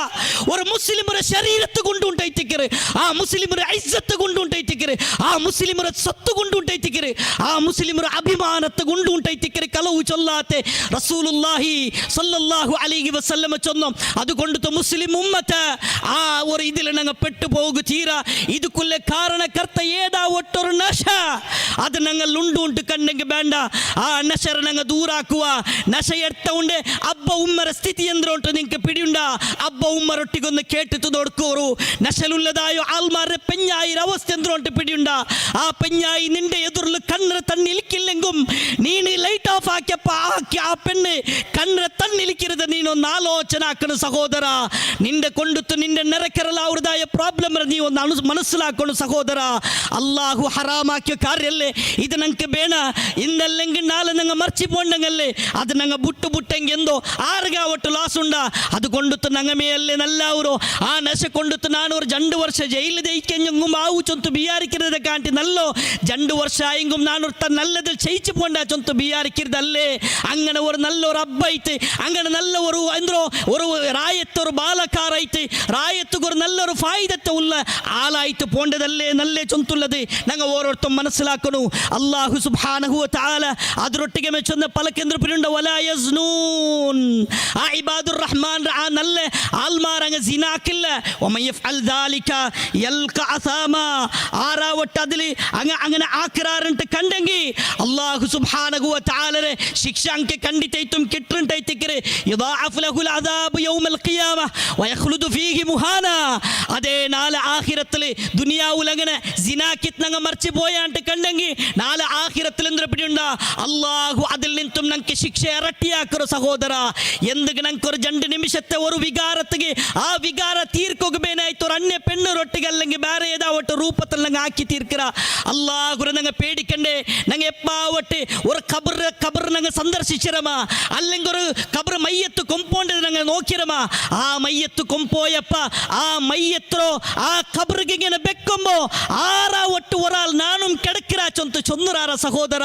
ഒരു മുസ്ലിമര ശരീരത്തെ കൊണ്ടുണ്ടൈത്തിക്കറ് ആ മുസ്ലിമര ഇജ്ജത്ത് കൊണ്ടുണ്ടൈത്തിക്കറ് ആ മുസ്ലിമര സത്ത് കൊണ്ടുണ്ടൈത്തിക്കറ് ആ മുസ്ലിമര അഭിമാനത്തെ കൊണ്ടുണ്ടൈത്തിക്കറ് കലവു ചൊല്ലാത്തെ റസൂലുള്ളാഹി സല്ലല്ലാഹു അലൈഹി വസല്ലം ചൊന്നു അതുകൊണ്ട് മുസ്ലിം ഉമ്മത്ത് ആ ഒരു ഇതിൽ ഞങ്ങൾ പെട്ടുപോകു തീര ഇതുക്കുള്ള കാരണക്കർത്ത ഏതാ ഒട്ടൊരു നശ അത് ഞങ്ങൾ ഉണ്ടുണ്ട് കണ്ടെങ്കിൽ വേണ്ട ആ നശര ഞങ്ങൾ ദൂരാക്കുക നശ എടുത്തോണ്ട് അബ്ബ ഉമ്മര സ്ഥിതി എന്തുകൊണ്ട് നിങ്ങൾക്ക് പിടിയുണ്ട അബ്ബ ഉമ്മരൊട്ടിക്കൊന്ന് കേട്ടിട്ട് നോക്കോറു നശലുള്ളതായോ ആൾമാരുടെ പെഞ്ഞായി അവസ്ഥ എന്തുകൊണ്ട് പിടിയുണ്ട ആ പെഞ്ഞായി നിന്റെ എതിർല് കണ്ണറ തന്നിലിക്കില്ലെങ്കും നീന് ലൈറ്റ് ഓഫ് ആക്കിയപ്പോ ആ പെണ്ണ് കണ്ണിനെ തന്നിലിക്കരുത് നീനൊന്ന് ആലോചന ആക്കണം സഹോദര. നിന്റെ കൊണ്ടുത്ത് നിന്റെ നിറക്കരലാവൃതായ പ്രോബ്ലം നീ ഒന്ന് മനസ്സിലാക്കണം സഹോദര. അള്ളാഹു ഹറാമാക്കിയ കാര്യല്ലേ ഇത് ഞങ്ങൾക്ക് ಬೇಡ. ഇന്നല്ലെങ്കിൽ നാളെ ഞങ്ങൾ മറിച്ചു പോണ്ടെങ്കല്ലേ അത് ഞങ്ങൾ ബുട്ടെങ്കിൽ എന്തോ ആറുകാവട്ട് ಲಾಸ್ ಉಂಡ. ಅದು ಕೊಂಡುತ್ತು ನಂಗ ಮೇಲೇ ನಲ್ಲವರು ಆ ನಶೆ ಕೊಂಡುತ್ತು ನಾನು 2 ವರ್ಷ ಜೈಲು ದೈಕೆಂಗುം ആവു ചൊന്തു ബിയാരിക്കരുത് കാട്ടി നല്ലോ 2 വർഷം ആയെങ്കും ನಾನು നല്ലതിൽ ചെയ്യിച്ചു പോണ്ട ചൊന്തു ബിയാരിക്കരുതല്ലേ. അങ്ങനെ ഒരു നല്ലൊരു അബ്ബൈത്ത് അങ്ങനെ നല്ല ഒരു റായത്തൊരു ബാലക്കാരായിട്ട് റായത്തുക്ക് ഒരു നല്ലൊരു ഫായിദത്തെ ഉള്ള ആളായിട്ട് പോണ്ടതല്ലേ നല്ലേ ചൊന്തുള്ളത് ഞങ്ങൾ ഓരോരുത്തരും മനസ്സിലാക്കണു. അല്ലാഹു സുബ്ഹാനഹു വ തആല ಅದರೊಟ್ಟಿಗೆ ಮೆಚ್ಚೊಂದ ಪಲಕೆಂದ್ರಪಿರುಂಡ ವಲಾ ಯಜ್ನೂನ್ ಆ ಇಬಾದುರ್ ರಹಮಾನ್ ಆ ನಲ್ಲ ಆಲ್ಮಾರಂಗ ಜಿನಾಕಿಲ್ಲ ವಮನ್ ಯಫ್ಅಲ್ ذلك ಯಲ್qa ಅಸಾಮಾ ಆರಾ ಒಟ್ಟದಲಿ അങ്ങനെ ആക്രാരണ്ട് കണ്ടെങ്കി അല്ലാഹു സുബ്ഹാനഹു വ തആല ശിക്ഷാങ്കെ കണ്ടിട്ടൈത്തും കിട്ടണ്ടൈത്തിക്കരെ യദാഅഫ് ലഹുൽ അദാബ് യൗമൽ ഖിയാമ വയഖ്ലുദു ഫീഹി മുഹാന. അതേ നാളെ ആഖിറത്തിൽ ദുനിയാവുൽ അങ്ങനെ ജിനാക്കിത്ത് ഞങ്ങൾ മറിച്ച് പോയാണ്ട് കണ്ടെങ്കി നാളെ ആഖിറത്തിൽ എന്തിരപ്പിടിയുണ്ട അല്ലാഹു അതിൽ നിന്നും ഞങ്ങൾക്ക് ശിക്ഷ ഇരട്ടിയാക്കറോ സഹോദര. എന്തിಗೆ ഞങ്ങൾക്ക് ഒരു 2 ನಿಮಿಷത്തെ ഒരു വികാരത്തിಗೆ ആ വികാര തീർക്കുകಬೇನಾಯ್ತು ഒരു അന്യ പെണ്ണൊരൊಟ್ಟಿಗೆ അല്ലെങ്കിൽ ಬೇರೆ ഏതാവട്ടെ ರೂಪത്തിൽ ഞങ്ങൾ ആക്കി തീർക്കറ. അല്ലാഹു ഞങ്ങൾ പേടിക്കണ്ടേ. ഞങ്ങൾ എപ്പാവട്ടെ ഒരു ഖബർ ഞങ്ങൾ സന്ദർശിച്ചിരമ അല്ലെങ്കിൽ ഒരു ഖബർ മയ്യത്ത് കൊമ്പോണ്ടത് ഞങ്ങൾ നോക്കിരമ. ആ മയ്യത്ത് കൊമ്പോയപ്പ ആ മയ്യത്രോ ആ ഖബറിಗೆ ഇങ്ങനെ വെക്കുമ്പോ ആറാ ഒട്ട് ഒരാൾ നാനും കിടക്കിരാ ചൊന്നുറാറ സഹോദര.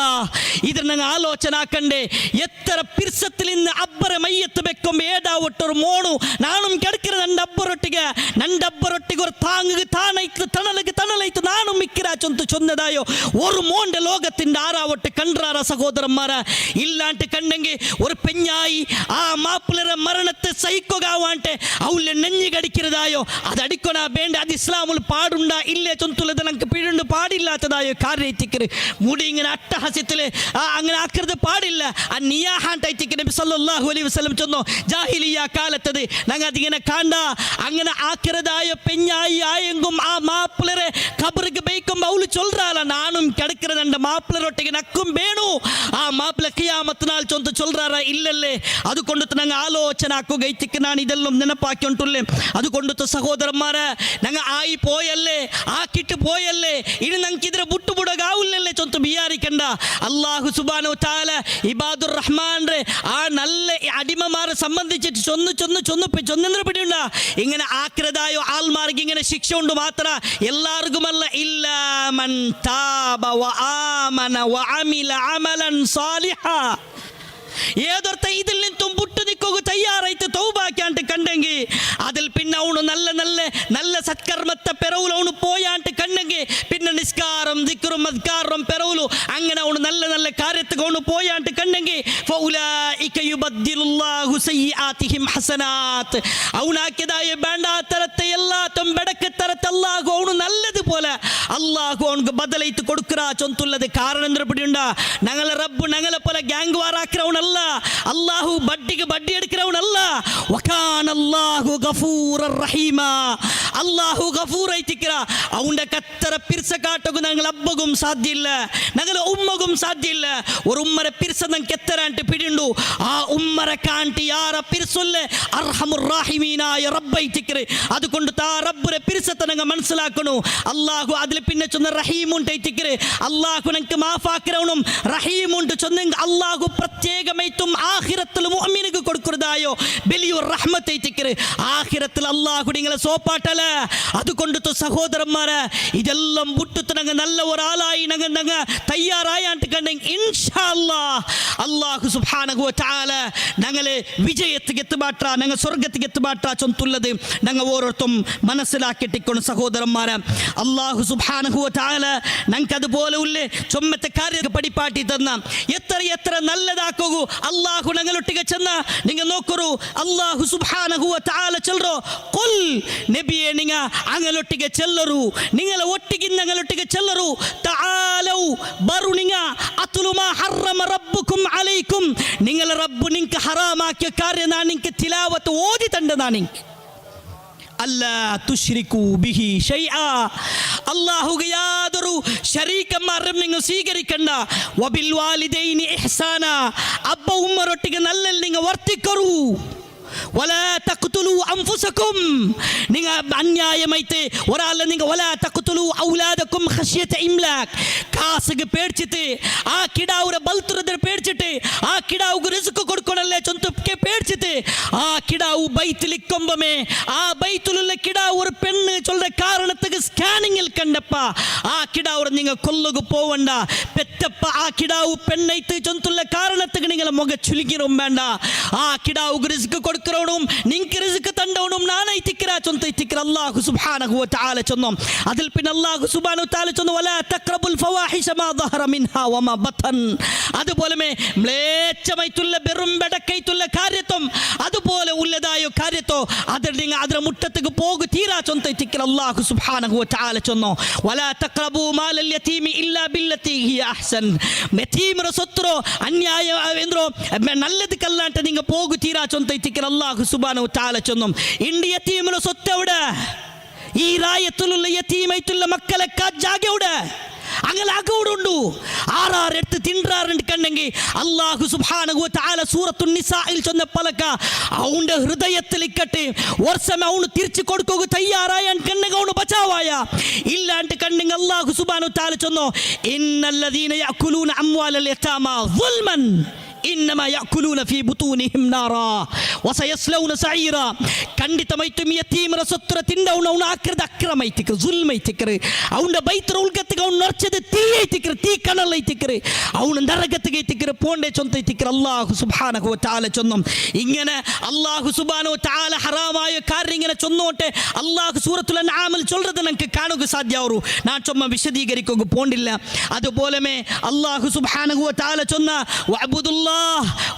ഇതിന് ഞങ്ങൾ ആലോചന ആക്കണ്ടേ. എത്ര പിർസത്തിൽ നിന്ന് അബ്ബറെ മയ്യത്ത് വെക്കുമ്പോ ഏതാ ഒട്ടൊരു മോണു നാനും കിടക്കിற ನನ್ನ ಅಬ್ಬರೊಟ್ಟಿಗೆ ഒരു താങ്ങ് താണൈത്ത് തണലൈത്ത് നാനും മിക്കിരാ ചൊന്നതായോ ഒരു മോന്റെ ലോകത്തിന്റെ ആറാവട്ട് കണ്ടാറ സഹോദരന്മാര. ഇല്ലാണ്ട് കണ്ടെങ്കിൽ ഒരു പെഞ്ഞായി ആ മാപ്പിളര മരണത്തെ സഹിക്കുകവാണ്ടെ അവളെ നെഞ്ഞികടിക്കുന്നതായോ അത് അടിക്കണ വേണ്ട. അത് ഇസ്ലാമിൽ പാടുണ്ട ഇല്ലേ ചൊന്തുള്ളത് ഞങ്ങൾക്ക് പിഴുണ്ട് പാടില്ലാത്തതായോ കാര്യത്തിക്കര് മുടി ഇങ്ങനെ അട്ടഹാസ്യത്തില് അങ്ങനെ ആക്കരുത് പാടില്ല. ആ നിയാഹാണ്ടൈത്തിക്ക് നബി സല്ലല്ലാഹു അലൈഹി വസല്ലം ചൊന്നു ജാഹിലിയ കാലത്തത് ഞങ്ങൾ അതിങ്ങനെ കാണ്ട അങ്ങനെ ആക്കരുതായ പെഞ്ഞായി ആയെങ്കും ആ മാപ്പിളരെ ഖബറിക്ക് ബൈക്കുമ്പോ അവള് ചൊല്റാല നാനും കിടக்கிறదంಡ മാപ്പിളരൊಟ್ಟಿಗೆ നക്കും ಬೇಣು ಆ ಮಾಪ್ಲ ಕಿಯಾಮತ್ ನಾൾ ಚೊಂತ ಚೊಲ್ರಾರ ಇಲ್ಲಲ್ಲೇ. ಅದು ಕೊಂಡುತ್ತು ನಂಗೆ ಆಲೋಚನೆ ಹಾಕುಗ ಐತಿಕ್ಕೆ ನಾನು ಇದೆಲ್ಲ ನೆನಪಾಕಿ ಉಂಟುಲ್ಲೆ. ಅದು ಕೊಂಡುತ್ತು ಸಹೋದರಮ್ಮಾರ ನಂಗೆ ಆಯಿ പോയല്ലേ ആ കിട്ട് പോയല്ലേ ഇനി ഞങ്ങൾക്കിതിരെ ബുട്ടുബുടകാവില്ലല്ലേ ചൊന്തു ബിയാരി കണ്ട. അല്ലാഹു സുബ്ഹാനഹു വ തആല ഇബാദുർ റഹ്മാൻ ആ നല്ല അടിമമാരെ സംബന്ധിച്ചിട്ട് ചൊന്നെന്ദ്ര പിടിയുണ്ട ഇങ്ങനെ ആക്രതായോ ആൾമാർക്ക് ഇങ്ങനെ ശിക്ഷ ഉണ്ട് മാത്ര എല്ലാവർക്കുമല്ല. ഇല്ലാ മൻ താബ വ ആമന വ അമില അമലൻ സാലിഹ. ഏതൊരുത്ത ഇതിൽ നിന്നും ബുട്ടു നിൽക്കുക തയ്യാറായിട്ട് തൗബാക്കിയാണ്ട് കണ്ടെങ്കിൽ അതിൽ പിന്നെ അവನು നല്ല സത്കർമ്മത്തെ പെറവുలు അവನು പോയാണ്ട് കണ്ടെങ്കിൽ പിന്നെ നിസ്കാരം ദിക്റും അദ്കാറും പെറവുలు അങ്ങനെ അവನು നല്ല കാര്യത്തിൽ അവನು പോയാണ്ട് കണ്ടെങ്കിൽ ഫൗലൈക യുബദ്ദിലുല്ലാഹു സയ്യിആതിഹിം ഹസനാത്ത്. അവനാക്കിയതായ വേണ്ടാത്തരത്തെ എല്ലാത്തും ബെടക്കത്തരത്തെ അല്ലാഹു അവನು നല്ലതുപോലെ അല്ലാഹു അവനക്ക് ബദലൈത്ത് കൊടുക്കറാ ചൊന്തുള്ളത്. കാരണം എന്തിരപ്പിടിയുണ്ട ഞങ്ങളെ റബ്ബ് ഞങ്ങളെ പോലെ ഗ്യാങ് വാറാക്കിറവണല്ല. അല്ലാഹു ബഡ്ഡിക്ക് ബഡ്ഡി എടുக்கிறവനല്ല. വകാന അല്ലാഹു ഗഫൂറർ റഹീമ. അല്ലാഹു ഗഫൂർ ആയിട്ടിക്കറ അവന്റെ കത്തര പിർസ കാട്ടുക ഞങ്ങൾ അബ്ബകും സാധ്യല്ല ഞങ്ങളെ ഉമ്മകും സാധ്യല്ല. ഒരു ഉമ്മരെ പിർസ ഞങ്ങൾക്ക് എത്തരാണ്ട് പിടിയുണ്ടു. ആ ഉമ്മരെ കാണ്ടി യാര പിർസുല്ലേ അർഹമുർ റഹീമീനായ റബ്ബൈറ്റിക്കറ്. അതുകൊണ്ട് ആ റബ്ബുരെ പിർസത്തെ ഞങ്ങൾ മനസ്സിലാക്കണു. അല്ലാഹു അതിൽ പിന്നെ ചൊന്ന റഹീമുണ്ടൈറ്റിക്കറ്. അല്ലാഹു ഞങ്ങൾക്ക് മാഫാക്കിറവണും റഹീമുണ്ട് ചൊന്നെങ്കിൽ അല്ലാഹു പ്രത്യേകമായിട്ടും ആഖിറത്തിൽ മുഅ്മിനക്ക് കൊടുക്കുന്നതായോ വലിയൊരു റഹ്മത്ത് ഐറ്റിക്കറ്. ആഖിറത്തിൽ അല്ലാഹു നിങ്ങളെ സോപ്പാട്ടല. അതുകൊണ്ട് സഹോദരന്മാരെ ഇതെല്ലാം വിട്ടിട്ട് ഞങ്ങൾ നല്ല ഒരാളായി ഞങ്ങൾ തയ്യാറായിട്ട് കണ്ടെങ്കിൽ ഇൻഷാ അല്ലാഹ് അല്ലാഹു സുബ്ഹാനഹു വ തആല ഞങ്ങളെ വിജയത്തിക്ക് എത്തുമാട്ട ഞങ്ങൾ സ്വർഗത്തിക്ക് എത്തുമാട്ട ചൊന്തുള്ളത് ഞങ്ങൾ ഓരോരുത്തരും മനസ്സിലാക്കിയിട്ടിക്കണം സഹോദരന്മാരെ. അല്ലാഹു സുബ്ഹാനഹു വ തആല ഞങ്ങൾക്ക് അതുപോലെ ഉള്ളേ ചൊമ്മത്തെ കാര്യ പഠിപ്പാട്ടി തന്ന എത്ര നല്ലതാക്കൂ അല്ലാഹു ഞങ്ങളൊട്ടിಗೆ ചെന്ന നിങ്ങൾ നോക്കൂ. അല്ലാഹു സുബ്ഹാനഹു വ തആല ചൊല്ലോ ഖുൽ നബിയെ നിങ്ങൾ അങ്ങലൊട്ടിಗೆ ചെല്ലರು നിങ്ങളെ ഒട്ടിಗೆ ഞങ്ങളൊട്ടിಗೆ ചെല്ലರು തആലൗ ബറു നിങ്ങൾ അത്ലു മാ ഹറമ റബ്ബുക്കും അലൈക്കും. നിങ്ങളെ റബ്ബ് നിങ്ങൾക്ക് ഹറാമാക്കിയ കാര്യം ഞാൻ നിങ്ങൾക്ക് തിലാവത്ത് ഓതി തണ്ടതാണ്. അല്ലാ തുശ്രികൂ ബിഹി ഷൈആ, അല്ലാഹുവിന് യാതൊരു ശരീകന്മാരും നിങ്ങൾ സ്വീകരിക്കണ്ട. വബിൽ വാലിദൈനി ഇഹ്സാന, അബ്ബ ഉമ്മറൊട്ടിಗೆ നല്ലൽ നിങ്ങൾ വർത്തിക്കरू. വലാ തഖ്തുലൂ അൻഫുസകും, നിങ്ങൾ അന്യായമായിട്ട് ഒരാളെ നിങ്ങൾ വലാ തഖ്തുലൂ ഔലാദകും ഖശ്യത ഇംലാക്, കാസിಗೆ പേടിച്ചിട്ട് ആ കിടാവുരെ ബൽത്തുരദ പേടിച്ചിട്ട് ആ കിടാവുಗೆ റിസ്ക് കൊടുക്കണല്ലേ ചൊന്തಕ್ಕೆ പേടിച്ചിട്ട് ആ കിടാവു ബൈത്തിലിക്കൊമ്പമേ ആ ബൈത്തിലുള്ള കിടാവ് ഒരു പെണ്ണ് ചൊല്ലുന്ന കാരണத்துக்கு സ്കാനിങ്ങിൽ കണ്ടപ്പ ആ കിടാവുരെ നിങ്ങൾ കൊല്ലുക പോവണ്ട. പെറ്റപ്പ ആ കിടാവു പെണ്ണൈത്ത് ചൊന്തുള്ള കാരണத்துக்கு നിങ്ങൾ മുഖ ചുലുകിരും വേണ്ട. ആ കിടാവുಗೆ റിസ്ക് കൊടുക്കറോണും നിങ്ങൾക്ക് റിസ്ക് തണ്ടോണും നാനൈത്തിക്കര ചൊന്തൈത്തിക്കര അല്ലാഹു സുബ്ഹാനഹു വ തആല ചൊന്നും. അതിൽ പിന്നെ അല്ലാഹു സുബ്ഹാനഹു വ തആല ചൊന്നു വലാ തഖ്റബുൽ ഫവാഹിഷ മാ ദഹറ മിൻഹാ വമാ ബതൻ. അതുപോലെ മ്ലേച്ഛമായിട്ടുള്ള വെറും ബടക്കൈത്തുള്ള കാര്യത്വം അതുപോലെ ഉള്ളതായ കാര്യത്തോ അതിൽ നിങ്ങൾ ಅದರ മുട്ടത്തേക്ക് പോകു തീരാ ചൊന്തൈത്തിക്കര അല്ലാഹു സുബ്ഹാനഹു വ തആല ചൊന്നു. വലാ തഖ്റബു മാലൽ യതീമി ഇല്ലാ ബില്ലതി ഹിയ അഹ്സൻ. യതീമರ ಸೊತ್ತರೋ ಅನ್ಯಾಯ ಎಂದ್ರೋ ನಲ್ಲದಕ್ಕಲ್ಲ ಅಂತ ನೀವು ಹೋಗು ತೀರಾ ಚೊಂತೈತಿಕ್ಕರ ಅಲ್ಲಾಹು ಸುಬ್ಹಾನಹು ವ ತಆല ಚೊನ್ನಂ. ಇಂಡಿ ಯತೀಮರ ಸೊತ್ತವಡ ഈ റായത്തുള്ള യതീമൈത്തുള്ള മക്കളൊക്കെ ജാഗയുടെ അങ്ങനെ അകോടുണ്ടു ആറാരെടുത്ത് തിണ്ടാറുണ്ട് കണ്ടെങ്കിൽ അല്ലാഹു സുബ്ഹാനഹു വ തആല സൂറത്തുൻ നിസായിൽ ചൊന്ന പലക അവന്റെ ഹൃദയത്തിലിക്കട്ടെ വർഷം അവന് തിരിച്ചു കൊടുക്കുക തയ്യാറായ കണ്ടെങ്കിൽ അവന് ബച്ചാവായ ഇല്ല ಅಂತ കണ്ടെങ്കിൽ അല്ലാഹു സുബ്ഹാനഹു വ തആല ചൊന്നു ഇന്നല്ലദീന യഅകുലൂന അംവാലൽ യതാമ ളുൽമൻ ഇന്നമാ യഅകുലൂന ഫീ ബുതൂനിഹിം നാറാ വസയസ്ലൗന സഈറാ. ಖಂಡಿತಮೈತುം ಯತೀಮರ ಸೊತ್ರ ತಿಂದವನು ಅವನು ಆಕ್ರದ ಅಕ್ರಮ ಐತಿಕ್ರು ಜುಲ್ಮ ಐತಿಕ್ರು ಅವನ ಬೈತರ ಉಳ್ಗತ್ತಿಗೆ ಅವ್ನು ನರ್ಚದ തീ ಐತಿಕ್ರು തീ ಕಣಲ್ ಐತಿಕ್ರು ಅವನ ನರಗತ್ತಿಗೆ ಐತಿಕ್ರು ಪೋಂಡೆ ಚೊಂತ ಐತಿಕ್ರು അല്ലാഹു സുബ്ഹാനഹു വ തആല ചൊന്നും. ഇങ്ങനെ അല്ലാഹു സുബ്ഹാനഹു വ തആല ഹറാമായ കാര്യം ഇങ്ങനെ ചൊന്നോട്ടെ അല്ലാഹു സൂറത്തുൽ അൻആമിൽ ചൊല്ലുന്നത് നമുക്ക് കാണുക സാധ്യ. ಅವರು ನಾನು ചൊമ്മ വിശദീകരിക്കുക പോണ്ടില്ല. അതുപോലെ അല്ലാഹു സുബ്ഹാനഹു വ തആല ചൊന്ന വഅബ്ദുല്ലാഹ്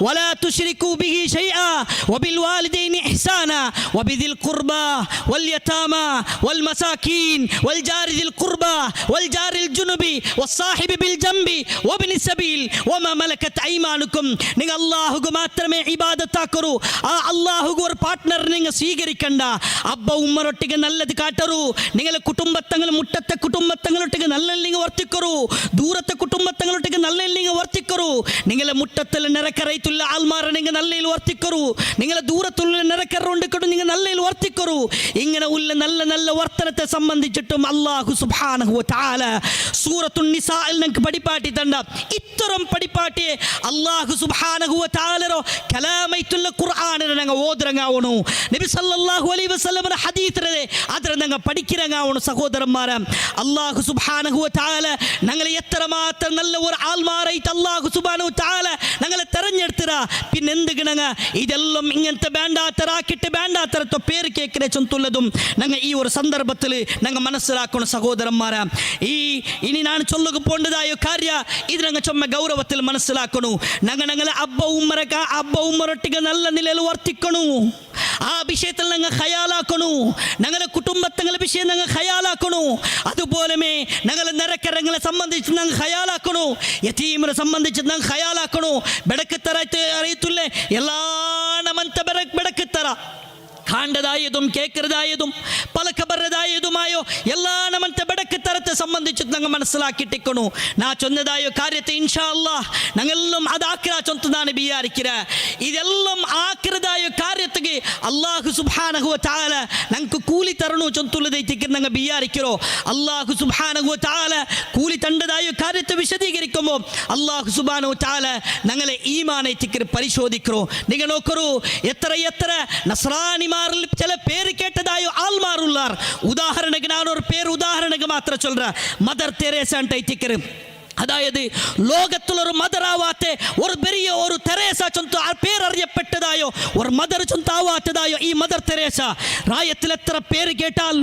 വലാ തുശ്രികൂ ബിഹി ഷൈആ വബിൽ വാലിദൈനി ഇഹ്സാന وبذي القربى واليتامى والمساكين والجار ذي القربى والجار الجنب والصاحب بالجنب وابن السبيل وما ملكت ايمانكم. നിങ്ങൾ അല്ലാഹുവിനെ മാത്രമേ ഇബാദത്ത് ആക്കൂ. ആ അല്ലാഹുവിന് ഒരു പാർട്ട്ണർ നിങ്ങൾ സ്വീകരിക്കണ്ട. അബ്ബ ഉമ്മറൊട്ടിಗೆ നല്ലത് കാട്ടरू. നിങ്ങളെ കുടുംബത്തങ്ങൾ മുട്ടത്തെ കുടുംബത്തങ്ങളൊട്ടിಗೆ നല്ലത് നിങ്ങൾ വർത്തിക്കൂ. ദൂരത്തെ കുടുംബത്തങ്ങളൊട്ടിಗೆ നല്ലത് നിങ്ങൾ വർത്തിക്കൂ. നിങ്ങളെ മുട്ടത്തിൽ നരക്കറൈത്തുള്ള ആൾമാരെ നിങ്ങൾ നല്ലതിൽ വർത്തിക്കൂ. നിങ്ങളെ ദൂരത്തുള്ള നരക്കറുണ്ട് നിങ്ങൾ നല്ലതിൽ വർത്തിക്കൂ. ഇങ്ങനെ ഉള്ള നല്ല നല്ല വർത്തനത്തെ സംബന്ധിച്ചിട്ടും അല്ലാഹു സുബ്ഹാനഹു വ തആല സൂറത്തുൻ നിസായിൽ നമുക്ക് പടിപ്പാട്ടി തണ്ട. ഇത്തരം പടിപ്പാട്ടിയെ അല്ലാഹു സുബ്ഹാനഹു വ തആലರೋ കലാമൈത്തുള്ള ഖുർആനിനെ ഞങ്ങൾ ഓതുറങ്ങാവണു. നബി സല്ലല്ലാഹു അലൈഹി വസല്ലമയുടെ ഹദീസിനെ അതിനെ ഞങ്ങൾ പഠിക്കിറങ്ങാവണു. സഹോദരന്മാരെ, അല്ലാഹു സുബ്ഹാനഹു വ തആല ഞങ്ങളെ എത്രമാത്രം നല്ല ഒരു ആൾമാരായിട്ട് അല്ലാഹു സുബ്ഹാനഹു വ തആല ഞങ്ങളെ തെരഞ്ഞെടുത്തിറ. പിന്നെ എന്തിനാ ഇതെല്ലാം ഇങ്ങനത്തെ വേണ്ടാത്തരാക്കിട്ട് വേണ്ടാത്തരത്തോ പേര് കേൾക്കിற ചൊന്തുള്ളതും ഞങ്ങൾ ഈ ഒരു സന്ദർഭത്തിൽ ഞങ്ങൾ മനസ്സിലാക്കണം. സഹോദരന്മാരെ, ഇനി ഞാൻ ചൊല്ലുക പോണ്ടതായ കാര്യ ഇത് ഞങ്ങൾ ചൊമ്മ ഗൗരവത്തിൽ മനസ്സിലാക്കണു. ഞങ്ങളെ അബ്ബ ഉമ്മറൊട്ടിಗೆ നല്ല നിലയിൽ വർത്തിക്കണു. ആ വിഷയത്തിൽ ഞങ്ങൾ ഖയാലാക്കണു. ഞങ്ങളുടെ കുടുംബത്തങ്ങളുടെ വിഷയം ഞങ്ങൾ ഖയാലാക്കണു. അതുപോലെ ഞങ്ങളെ നരക്കരങ്ങളെ സംബന്ധിച്ച് ഞങ്ങൾ ഖയാലാക്കണു. യതീമിനെ സംബന്ധിച്ച് ഞങ്ങൾ ഖയാലാക്കണു. ಬೆಡಕತ್ತರ അറിയത്തില്ലേ എല്ലാ നമന്ത ಬೆಡಕತ್ತರ കാണ്ടതായതും കേൾക്കുന്നതായതും പലക്കബറതായതുമായോ എല്ലാ നമത്തെ ബടക്കത്തരത്തെ സംബന്ധിച്ച് ഞങ്ങൾ മനസ്സിലാക്കിട്ടിക്കണു. നാ ചൊന്നതായ കാര്യത്തെ ഇൻഷാ അല്ലാഹ് ഞങ്ങളെല്ലാം അതാക്കിറ ചൊന്നതാണ് വിചാരിക്കിற. ഇതെല്ലാം ആക്കിറതായ കാര്യത്തിക്ക് അല്ലാഹു സുബ്ഹാനഹു വ തആല ഞങ്ങൾക്ക് കൂലി തരണു ചൊന്നുള്ളതൈത്തിക്ക് ഞങ്ങൾ വിചാരിக்கிறോ. അല്ലാഹു സുബ്ഹാനഹു വ തആല കൂലി തണ്ടതായ കാര്യത്തെ വിശദീകരിക്കുമ്പോൾ അല്ലാഹു സുബ്ഹാനഹു വ തആല ഞങ്ങളെ ഈമാനൈത്തിക്ക് പരിശോധിக்கிறോ. നിങ്ങൾ നോക്കൂ, എത്ര എത്ര നസ്രാനി ചില പേര് കേട്ടതായോ ആൾമാറുള്ളാർ. ഉദാഹരണക്ക് ഞാനൊരു പേര് ഉദാഹരണക്ക് മാത്രം ചൊല്ലുற. Mother Teresa അണ്ടൈത്തിക്കറ്. അതായത് ലോകത്തിലൊരു മദറാവാത്ത ഒരു പെരിയ ഒരു തെരേസ ചൊന്ത പേരറിയപ്പെട്ടതായോ ഒരു മദർ ചൊന്താവാത്തതായോ ഈ മദർ തെരേസ. റായത്തിൽ എത്ര പേര് കേട്ടാൽ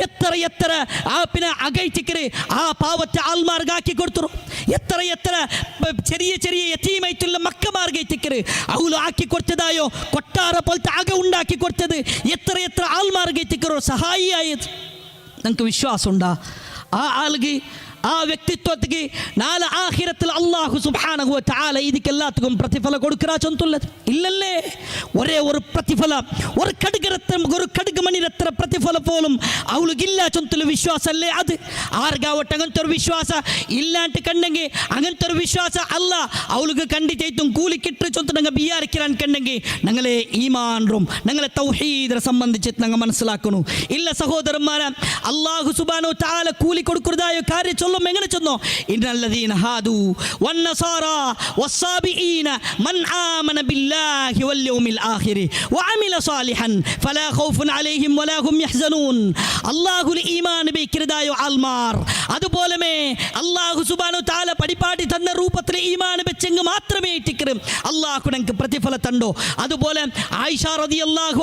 എത്ര എത്ര ആ പിന്നെ അകൈറ്റിക്കറ് ആ പാവത്തെ ആൾമാർഗാക്കി കൊടുത്തു. എത്ര എത്ര ചെറിയ ചെറിയ യതീമൈത്തുള്ള മക്കമാർഗൈറ്റിക്കറ് അവള് ആക്കി കൊടുത്തതായോ കൊട്ടാര പോലത്തെ അക ഉണ്ടാക്കി കൊടുത്തത് എത്ര എത്ര ആൾമാർഗൈറ്റിക്കറോ സഹായിയായത്. നമുക്ക് വിശ്വാസമുണ്ടാ ആ ആൾക്ക് ആ വ്യക്തിത്വത്തിക്ക് നാളെ ആഖിറത്തിൽ അല്ലാഹു സുബ്ഹാനഹു വ തആല ഇതിക്കെല്ലാത്തിനും പ്രതിഫലം കൊടുക്കറാ ചൊന്തുള്ളത് ഇല്ലല്ലേ? ഒരേ ഒരു പ്രതിഫലം, ഒരു കടുകുമണിരത്ര പ്രതിഫലം പോലും അവൾക്കില്ല ചൊന്തുള്ള വിശ്വാസല്ലേ അത്. ആർಗಾവട്ടെ അങ്ങനത്തെ ഒരു വിശ്വാಸ ഇല്ലാണ്ട് കണ്ടെങ്കിൽ അങ്ങനത്തെ ഒരു വിശ്വാಸ അല്ല അവൾക്ക് കണ്ടിട്ടും കൂലിക്കിട്ട് ചൊന്ത് ഞങ്ങൾ ബിയാരിക്കാൻ കണ്ടെങ്കിൽ ഞങ്ങളെ ഈമാനും ഞങ്ങളെ തൗഹീദിനെ സംബന്ധിച്ചിട്ട് ഞങ്ങൾ മനസ്സിലാക്കണു. ഇല്ല സഹോദരന്മാരെ, അല്ലാഹു സുബ്ഹാനഹു വ തആല കൂലി കൊടുക്കുന്നതായ കാര്യം ചൊല്ലും എങ്ങനെ ചൊന്നോ? ഇന്നല്ലദീന ഹാദു വന്നസാറ വസ്സാബിഈന മൻ ആമന ബില്ലാഹി വൽ യൗമിൽ ആഖിരി വഅമില സാലിഹൻ ഫലാ ഖൗഫുൻ അലൈഹിം വലാ ഹും യഹ്സനൂൻ. അല്ലാഹുവിൽ ഈമാൻ വെക്കുന്നതായ ആൾമാർ, അതുപോലെ അല്ലാഹു സുബ്ഹാനഹു വ തആല പടിപാടി തന്ന രൂപത്തിൽ ഈമാൻ വെച്ചെങ്കിൽ മാത്രമേ ഇട്ടിക്കരും അല്ലാഹു നമുക്ക് പ്രതിഫലം തണ്ടോ. അതുപോലെ ആയിഷ റളിയല്ലാഹു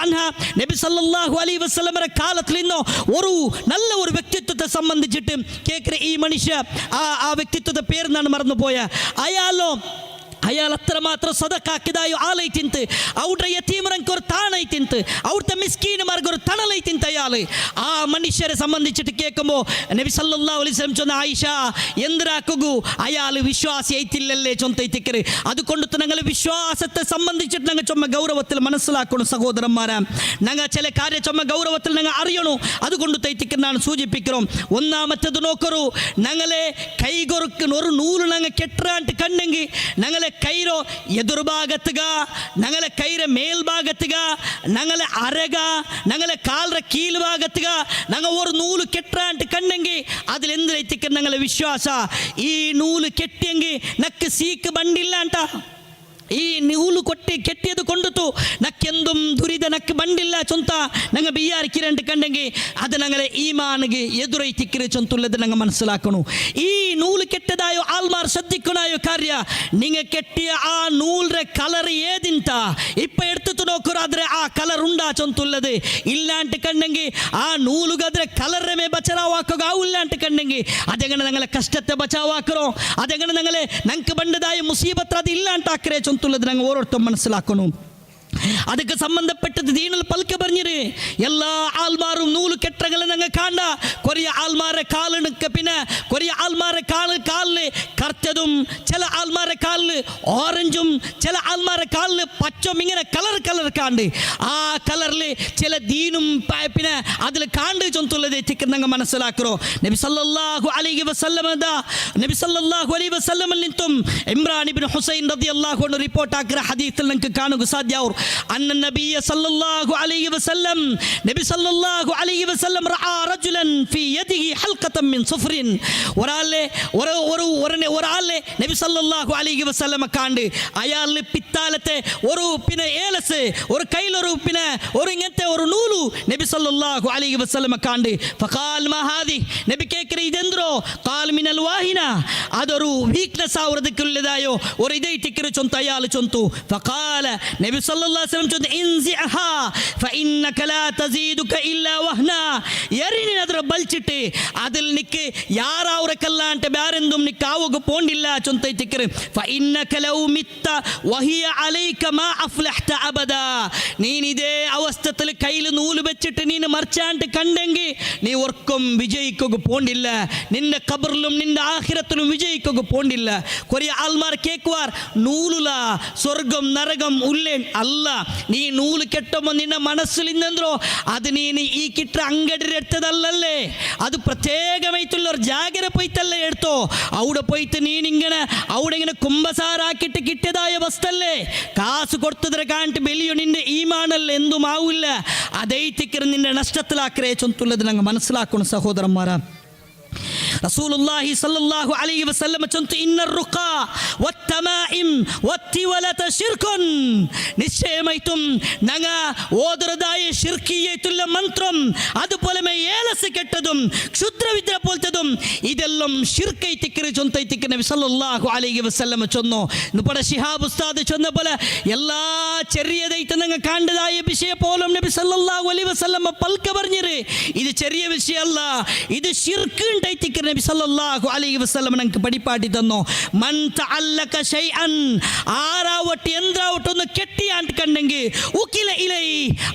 അൻഹ നബി സല്ലല്ലാഹു അലൈഹി വസല്ലമയുടെ കാലത്തിൽ നിന്നോ ഒരു നല്ല ഒരു വ്യക്തിത്വത്തെ സംബന്ധിച്ചിട്ട് കേൾക്കുന്ന ഈ മനുഷ്യ ആ വ്യക്തിത്വത്തെ പേരെന്നാണ് മറന്നുപോയ അയാൾ അത്രമാത്രം സദക്കാക്കിയതായോ ആലൈത്തിന്ത് ഔട്ര യതീമരങ്ങൾക്ക് ഒരു താണൈത്തിന്ത് ഔട്ത്തെ മിസ്കീനുമാർക്ക് ഒരു തണലൈത്തിന്ത് അയാൾ. ആ മനുഷ്യരെ സംബന്ധിച്ചിട്ട് കേൾക്കുമ്പോൾ നബി സല്ലല്ലാഹു അലൈഹി വസല്ലം ചൊന്ന ആയിഷ എന്തിനാക്കു അയാൾ വിശ്വാസി ആയിട്ടില്ലല്ലേ ചൊന്തൈത്തിക്കറ്. അതുകൊണ്ട് ഞങ്ങൾ വിശ്വാസത്തെ സംബന്ധിച്ചിട്ട് ഞങ്ങൾ ചൊമ്മ ഗൗരവത്തിൽ മനസ്സിലാക്കണം സഹോദരന്മാരെ. ഞങ്ങൾ ചില കാര്യം ചൊമ്മ ഗൗരവത്തിൽ ഞങ്ങൾ അറിയണു. അതുകൊണ്ട് തൈത്തിക്കറാണ് സൂചിപ്പിക്കണം. ഒന്നാമത്തേത് നോക്കറു, ഞങ്ങളെ കൈകൊറുക്കുന്ന ഒരു നൂല് ഞങ്ങൾ കെട്ടാണ്ട് കണ്ടെങ്കിൽ ഞങ്ങളെ കൈരോ എതിർഭാഗത്തുക, ഞങ്ങളെ കൈര മേൽഭാഗത്തുക, ഞങ്ങളെ അരക, ഞങ്ങളെ കാലറ കീഴ്ഭാഗത്തുക ഞങ്ങൾ ഒരു നൂല് കെട്ടാണ്ട് കണ്ടെങ്കിൽ അതിലെന്തിലെത്തിക്കുന്ന ഞങ്ങളെ വിശ്വാസ ഈ നൂല് കെട്ടിയെങ്കിൽ നക്ക് സീക്ക് ബണ്ടില്ല ಅಂಟ. ഈ നൂല് കെട്ടിയത് കൊണ്ടുത്തു നക്കെന്തും ദുരിത നക്ക് ബണ്ടില്ല ചൊന്ത ഞങ്ങൾ ബിയാരിക്കിരണ്ട് കണ്ടെങ്കിൽ അത് ഞങ്ങളെ ഈമാനിಗೆ എതിരൈത്തിക്കിര ചൊന്തുള്ളത് ഞങ്ങൾ മനസ്സിലാക്കണു. ഈ നൂല് കെട്ടതായോ ആൾമാർ ശ്രദ്ധിക്കണായോ ಕಾರ್ಯ, നിങ്ങൾ കെട്ടിയ ആ നൂലിന്റെ കളർ ഏതിಂತ ഇപ്പൊ എടുത്തു നോക്കറാದ್ರೆ ആ കളർ ഉണ്ടാ ചൊന്തുള്ളത് ഇല്ലാണ്ട് കണ്ടെങ്കിൽ ആ നൂലുಗಾದ್ರೆ ಕಲರಮೇ ಬಚಾವಾക്കുക ആവില്ലാണ്ട് കണ്ടെങ്കിൽ അതെങ്ങനെ ഞങ്ങളെ കഷ്ടത്തെ ബಚಾവാക്കറോ, അതെങ്ങനെ ഞങ്ങളെ ഞങ്ങൾക്ക് ಬಂದದಾಯ ಮುಸೀಬತ್ ಅದು ಇಲ್ಲಾಂಟಾಕ್ರೆ ചൊന്തുള്ളത് ഞങ്ങൾ ഓരോരുത്തരും മനസ്സിലാക്കണം. ಅದಕ್ಕೆ ಸಂಬಂಧಪಟ್ಟದ್ದು ದೀನಲ್ಲಿ ಪಲ್ಕ ಬರ್ഞ്ഞിര് എല്ലാ ആൾമാരും നൂല് കെട്ടകളെ ഞങ്ങൾ കാണ്ട കൊറിയ ആൾമാരെ കാലിനൊക്കെ പിന്നെ കൊറിയ ആൾമാരെ കാലിന് കറുത്തതും ചില ആൾമാരെ കാലിന് ഓറഞ്ചും ചില ആൾമാരെ കാലിന് പച്ചും ഇങ്ങനെ കളർ കാണ്ട് ആ കളറിൽ ചില ദീനും പിന്നെ അതിൽ കാണ്ട് ചൊന്തുള്ളത് എത്തിക്കുന്ന ഞങ്ങൾ മനസ്സിലാക്കറോ. നബി സല്ലല്ലാഹു അലൈഹി വസല്ലം നിന്നും ഇമ്രാൻ ഇബ്നു ഹുസൈൻ റളിയല്ലാഹു അൻഹു റിപ്പോർട്ട് ആക്കിയ ഹദീസിൽ നമുക്ക് കാണുക സാധ്യവും أن النبي صلى الله عليه وسلم نبي صلى الله عليه وسلم رأى رجلا في يده حلقة من صفر ഒരാളെ നബി സല്ലല്ലാഹു അലൈഹി വസല്ലം കണ്ട് അയാളിൽ പിത്താലത്തെ ഒരു പിന്നെ ഏലസ് ഒരു കയ്യിലൊരു പിന്നെ ഒരു ഇങ്ങനത്തെ ഒരു നൂലു നബി സല്ലല്ലാഹു അലൈഹി വസല്ലം കണ്ട് ഫഖാൽ മാ ഹാദി നബി കേക്കറെ ഇതെന്തോ ഖാൽ മിനൽ വാഹിന അതൊരു വീക്ക്നെസ് ആവറದಕ್ಕುള്ളದಾയോ ഒരു ഇതൈറ്റിക്കರು ചൊന്ത അയാൾ ചൊന്തു ഫഖാല നബി സല്ലല്ലാഹു അലൈഹി വസല്ലം ചൊന്തു ഇൻസിഅഹാ ഫഇന്നക ലാ തസീദുക ഇല്ലാ വഹ്നാ എറിനി ಅದರ ಬಲ್ಚಿട്ട് അതിൽ നിക്ക് ಯಾರಾವರಕಲ್ಲಾಂಟ ಬ್ಯಾರೆಂದುം ನಿಕ್ಕೆ ಆವಗ ಪೋಂಡಿಲ್ಲ ಚೊಂತೈತಿಕ್ಕರು ಫಇನ್ನಕ ಲೌ ಮಿತ್ತ ವಹಿಯ ಅಲೈಕ ಮಾ ಅಫ್ಲಹ್ತ ಅಬದಾ ನೀನಿದೇ ಅವಸ್ಥത്തിൽ കയ്യിൽ നൂല് വെച്ചിട്ട് നീನು മർച്ചാണ്ട് കണ്ടെങ്കിൽ നീ ഒർക്കും വിജയിക്കുക പോണ്ടില്ല, നിന്റെ ഖബറിലും നിന്റെ ആഖിറത്തിലും വിജയിക്കുക പോണ്ടില്ല. കൊറിയ ആൾമാർ കേക്കുവാർ നൂലുല സ്വർഗം നരകം ഉള്ളേ അല്ല. നീ നൂല് കെട്ടുമ്പോൾ നിന്റെ മനസ്സിൽ ഇന്നെന്തോ അത് നീನು ഈ കിട്ട ಅಂಗಡಿ എടുത്തതല്ലല്ലേ, അത് പ്രത്യേകമായിട്ടുള്ള ഒരു ജാഗര പോയിട്ടല്ലേ എടുത്തോ. അവിടെ പോയിട്ട് നീനിങ്ങനെ അവിടെ ഇങ്ങനെ കുംഭസാരാക്കിട്ട് കിട്ടിയതായ വസ്തല്ലേ, കാശ് കൊടുത്തതിനെ കാണിട്ട് ബലിയോ നിന്റെ ഈമാനല്ലേ എന്തും ആവില്ല. അതൈത്തിക്കർ നിന്റെ നഷ്ടത്തിലാക്കരേ ചൊന്തുള്ളത് ഞങ്ങൾ മനസ്സിലാക്കണം സഹോദരന്മാരാ. റസൂലുള്ളാഹി സ്വല്ലല്ലാഹു അലൈഹി വസല്ലം ചൊന്തു ഇന്നർ റുഖാ വത്തമാഇം വത്തിവലത ശിർകുൻ നിശ്ചയമായിട്ടും ഞങ്ങ ഓതുറതായ ശിർക്കിയായിട്ടുള്ള മന്ത്രം അതുപോലെ ഏലസ് കെട്ടതും ക്ഷുദ്രവിദ്യ പോലത്തതും ഇതെല്ലാം ശിർക്കൈത്തിക്കറി ചൊന്തൈത്തിക്കർ നബി സല്ലല്ലാഹു അലൈഹി വസല്ലം ചൊന്നു. നമ്മുടെ ശിഹാബ് ഉസ്താദ് ചൊന്ന പോലെ എല്ലാ ചെറിയതായിട്ട് ഞങ്ങൾ കണ്ടതായ വിഷയം പോലും നബി സല്ലല്ലാഹു അലൈഹി വസല്ലം പൽക്ക പറഞ്ഞിര് ഇത് ചെറിയ വിഷയമല്ല, ഇത് ശിർക്ക് ഉണ്ടായിത്തിക്കർ നബി സല്ലല്ലാഹു അലൈഹി വസല്ലം നമുക്ക് പഠിപ്പാട്ടി തന്നു. മൻ തഅല്ലക ഷൈഅൻ, ആരാവട്ടെ എന്താവട്ടെ ഒന്ന് ಕೆಟ್ಟಿಯಾಂಟ್ಕಂಡೆಂಗೆ ಉಕಿಲ ಇಲೈ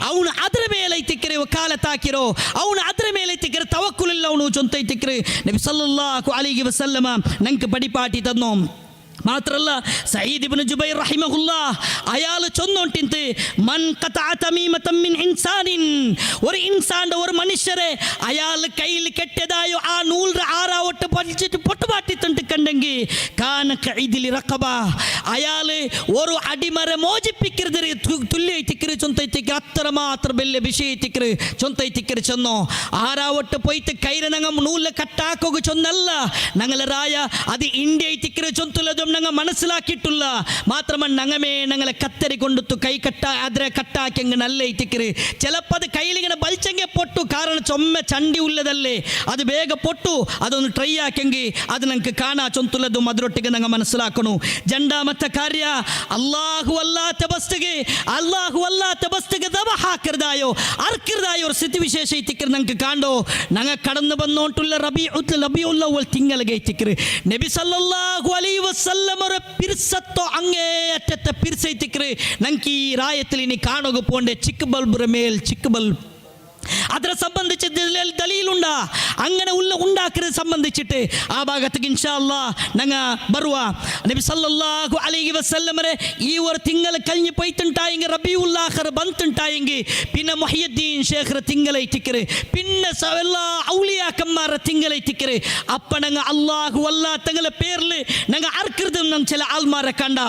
ಅವನು ಅದರ ಮೇಲೆ ಐತಿಕ್ರೆ ವಕಾಲತಾಕಿರೋ ಅವನು ಅದರ ಮೇಲೆ ಐತಿಕ್ರೆ ತವಕ್ಕುಲಿಲ್ಲ ಅವನು ಚೊಂತ ಐತಿಕ್ರೆ ನಬಿ ಸಲ್ಲಲ್ಲಾಹು ಅಲೈಹಿ ವಸಲ್ಲಮ ನಂಗೆ പഠിപ്പാട്ടി തന്നു. മാത്രല്ല സഈദ് ഇബ്നു ജുബൈർ റഹിമഹുല്ലാഹ് അയാൾ ചൊന്നോണ്ടിന്ത് മൻ ഖതഅ തമീമതൻ മിൻ ഇൻസാനിൻ, ഒരു ഇൻസാന്റെ ഒരു മനുഷ്യരെ അയാൾ കയ്യിൽ കെട്ടിയതായോ ആ നൂലിന്റെ ആറാവട്ട് പതിച്ചിട്ട് പൊട്ടുപാട്ടിത്തണ്ട് കണ്ടെങ്കിൽ കാന കഈദിൽ റഖബ, അയാൾ ഒരു അടിമരെ മോചിപ്പിക്കരുത് തുല്യത്തിക്കര് ചൊന്തൈത്തിക്കര് അത്രമാത്രം വലിയ വിഷയത്തിക്കര് ചൊന്തൈത്തിക്കര് ചെന്നോ. ആറാവട്ട് പോയിട്ട് കൈരെ ഞങ്ങൾ നൂലിൽ കട്ടാക്കുക ചൊന്നല്ല ഞങ്ങളെ റായ അത് ഇന്ത്യ തിക്കര് ചൊന്തുള്ളതും ഞങ്ങൾ മനസ്സിലാക്കിയിട്ടുള്ള മാത്രമല്ല ഞങ്ങമേ ഞങ്ങളെ കത്തരി കൊണ്ടുത്തു കൈ കട്ടാ അതിരെ കട്ടാക്കിയെങ്കിൽ നല്ല ഇത്തിക്കര് ചിലപ്പോൾ അത് കയ്യിലിങ്ങനെ ബലിച്ചെങ്കിൽ പൊട്ടു, കാരണം ചൊമ്മ ചണ്ടി ഉള്ളതല്ലേ അത് വേഗ പൊട്ടു. അതൊന്ന് ട്രൈ ആക്കെങ്കിൽ അത് ഞങ്ങൾക്ക് കാണാ ചൊന്തുള്ളതും അതിരൊಟ್ಟಿಗೆ ഞങ്ങൾ മനസ്സിലാക്കണു. രണ്ടാമത്തെ കാര്യ അല്ലാഹു അല്ലാത്ത വസ്തുಗೆ ദബ ಹಾಕಿರ್ದಾಯೋ ಅರ್ಕಿರ್ದಾಯೋ ഒരു സ്ഥിതിവിശേഷ ഇത്തിക്കര് ഞങ്ങൾക്ക് കാണ്ടോ. ഞങ്ങൾ കടന്നു വന്നോണ്ടുള്ള റബീഉൽ അവ്വൽ തിങ്കളಗೆ ഇത്തിക്കര് നബി സല്ലല്ലാഹു അലൈഹി വസല്ലം പിർസത്തോ അങ്ങേ അറ്റത്തെ പിർസൈത്തിക്കര് ഞങ്ങൾക്ക് ഈ രായത്തിൽ ഇനി കാണുക പോണ്ടേ ചിക്ക് ബൾബ് മേൽ ചിക്ക് ബൾബ് ಅದರ ಸಂಬಂಧಿಸಿದ ದಲೀಲುಂಡ അങ്ങനെ ഉണ്ടാക്കുന്നത് സംബന്ധിച്ചിട്ട് ആ ഭാഗത്തേക്ക് ഇൻഷാ അല്ലാഹ് ഞങ്ങ ബറുവ. നബി സല്ലല്ലാഹു അലൈഹി വസല്ലമരെ ഈ ഒരു തിങ്കൾ കഴിഞ്ഞു പോയിട്ടുണ്ടായെങ്കിൽ റബീഉൽ ആഖിർ ബന്തുണ്ടായെങ്കിൽ പിന്നെ മുഹിയുദ്ദീൻ ശേഖർ തിങ്കളൈത്തിക്കര് പിന്നെ എല്ലാ ഔലിയാക്കന്മാരെ തിങ്കളൈത്തിക്കര് അപ്പ ഞങ്ങ അല്ലാഹു അല്ലാത്തങ്ങളെ പേരിൽ ഞങ്ങ അർക്കരുത് ചില ആൾമാരെ കണ്ട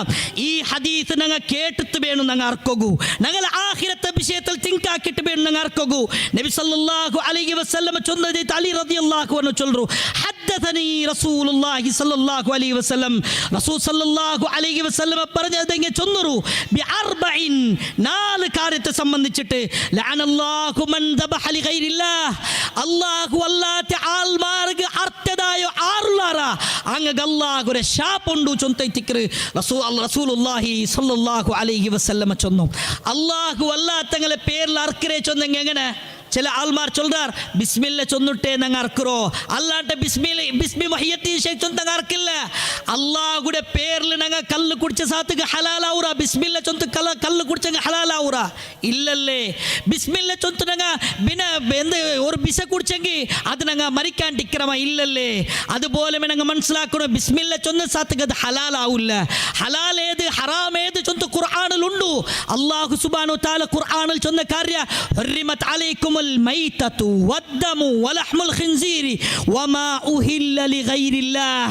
ഈ ഹദീസ് ഞങ്ങ കേട്ടിട്ട് വേണം ഞങ്ങ അർക്കോകൂ. ഞങ്ങൾ ആഖിറത്തെ വിഷയത്തിൽ തിങ്കാക്കിട്ട് വേണം ഞങ്ങ അർക്കോകൂ. നബി സല്ലല്ലാഹു അലൈഹി വസല്ലം ചൊന്നത് അലി റളിയല്ലാഹു അൻഹു ചൊല്ലു ഹദ്ദസനി റസൂലുള്ളാഹി സല്ലല്ലാഹു അലൈഹി വസല്ലം റസൂൽ സല്ലല്ലാഹു അലൈഹി വസല്ലം പറഞ്ഞതെങ്ങ ചൊന്നരു ബി അർബഇൻ നാല് കാര്യത്തെ സംബന്ധിച്ചിട്ട് ലഅനല്ലാഹു മൻ ദബഹ ലി ഗൈരില്ലാഹ് അല്ലാഹു അല്ലാത്ത ആൽമാർഗ് അർത്ഥദായോ ആറുലാര അങ്ങ അല്ലാഹുരെ ശാപുണ്ടു ചൊന്തൈതിക്ര് റസൂലുള്ളാഹി സല്ലല്ലാഹു അലൈഹി വസല്ലം ചൊന്നു. അല്ലാഹു അല്ലാത്തങ്ങളെ പേരിൽ അർക്കരെ ചൊന്നെങ്ങ എങ്ങനെ ചില ആൾമാർ ചൊല്ലാർ ബിസ്മില്ല ചൊന്നിട്ടേ ഞങ്ങൾ അർക്കറോ അല്ലാണ്ട് ബിസ്മി മുഹിയുദ്ദീൻ ശൈഖ് ചൊന്തങ്ങ അർക്കില്ല. അല്ലാഹുടെ പേരിൽ ഞങ്ങൾ കല്ല് കുടിച്ച സാത്തുക ഹലാലാവുറ ബിസ്മില്ല ചൊന്ത് കല്ല് കുടിച്ചെങ്കിൽ ഹലാലാവുറ ഇല്ലല്ലേ. ബിസ്മില്ല ചൊന്ത് ഞങ്ങൾ പിന്നെ എന്ത് ഒരു ബിസ കുടിച്ചെങ്കിൽ അത് ഞങ്ങൾ മരിക്കാൻ ടിക്കറമ ഇല്ലല്ലേ. അതുപോലെ ഞങ്ങൾ മനസ്സിലാക്കണം ബിസ്മില്ല ചൊന്ന സാത്തുക അത് ഹലാലാവില്ല. ഹലാൽ ഏത് ഹറാം ഏത് ചൊന്ത് ഖുർആനിലുണ്ട്. അല്ലാഹു സുബ്ഹാനഹു വ തആല ഖുർആനിൽ ചൊന്ന കാര്യ ഹുർരിമത് അലൈക്കും الميتة والدم ولحم الخنزير وما أهل لغير الله.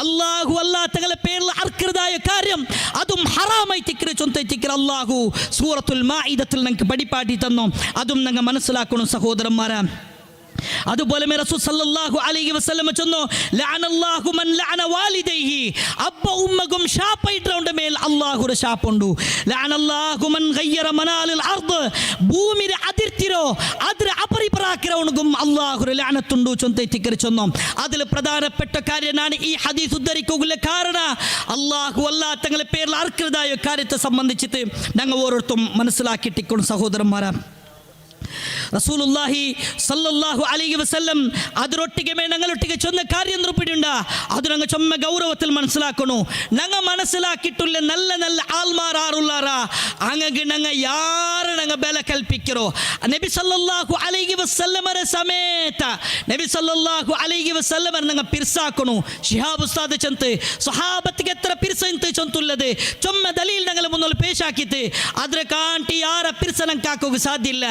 അല്ലാഹു അല്ലാഹ് തങ്ങളുടെ പേരിൽ അർക്കരുതായ കാര്യം അതും ഹറാമായി തിക്കര് ചൊന്തൈത്തിക്കര് അല്ലാഹു സൂറത്തുൽ മാഇദത്തിൽ ഞങ്ങൾക്ക് പഠിപ്പാട്ടി തന്നു. അതും ഞങ്ങൾ മനസ്സിലാക്കണം സഹോദരന്മാരെ. അതുപോലെ റസൂൽ സല്ലല്ലാഹു അലൈഹി വസല്ലം ചൊന്നു ലഅനല്ലാഹു മൻ ലഅന വാലിദൈഹി അബ്ബ ഉമ്മകും ശാപയിട്ടവന്റെ മേൽ അല്ലാഹുടെ ശാപുണ്ട്. ലഅനല്ലാഹു മൻ ഗയ്യറ മനാലിൽ അർദ് ഭൂമിയുടെ അതിർത്തിരോ അതിര അപരിപരാക്കിരവണും അല്ലാഹുടെ ലഅനത്തുണ്ട് ചൊന്തൈത്തിക്കര് ചൊന്നു. അതിൽ പ്രധാനപ്പെട്ട കാര്യമാണ് ഈ ഹദീസ് ഉദ്ധരിക്കുക കാരണം അല്ലാഹു അല്ലാഹ് തങ്ങളുടെ പേരിൽ അർക്കരുതായ കാര്യത്തെ സംബന്ധിച്ചിട്ട് ഞങ്ങൾ ഓരോരുത്തരും മനസ്സിലാക്കിയിട്ടിരിക്കണം സഹോദരന്മാരെ. റസൂലുള്ളാഹി സല്ലല്ലാഹു അലൈഹി വസല്ലം അതിരൊಟ್ಟಿಗೆ ഞങ്ങളൊಟ್ಟಿಗೆ ചൊന്ന കാര്യം നിർപ്പിടുണ്ട അത് ഞങ്ങൾ ചൊമ്മ ഗൗരവത്തിൽ മനസ്സിലാക്കണു. ഞങ്ങൾ മനസ്സിലാക്കിയിട്ടുള്ള നല്ല നല്ല ആൾമാർ ആറുള്ളാറ അങ്ങക്ക് ഞങ്ങൾ യാറ് ഞങ്ങൾ ബല കൽപ്പിക്കറോ നബി സല്ലല്ലാഹു അലൈഹി വസല്ലമരെ സമേത നബി സല്ലല്ലാഹു അലൈഹി വസല്ലമരെ ഞങ്ങൾ പിർസാക്കണു. ശിഹാബ് ഉസ്താദ് ചന്ത് സ്വഹാബത്തിಗೆ എത്ര പിർസ ಇಂತ ചൊന്തുള്ളത് ചൊമ്മ ദലീൽ ഞങ്ങൾ മുന്നിൽ പേശാക്കിയിട്ട് അതിരെ കാണ്ടി ಯಾರ പിർസ ഞങ്ങൾക്ക് ആക്കുക സാധ്യമില്ല.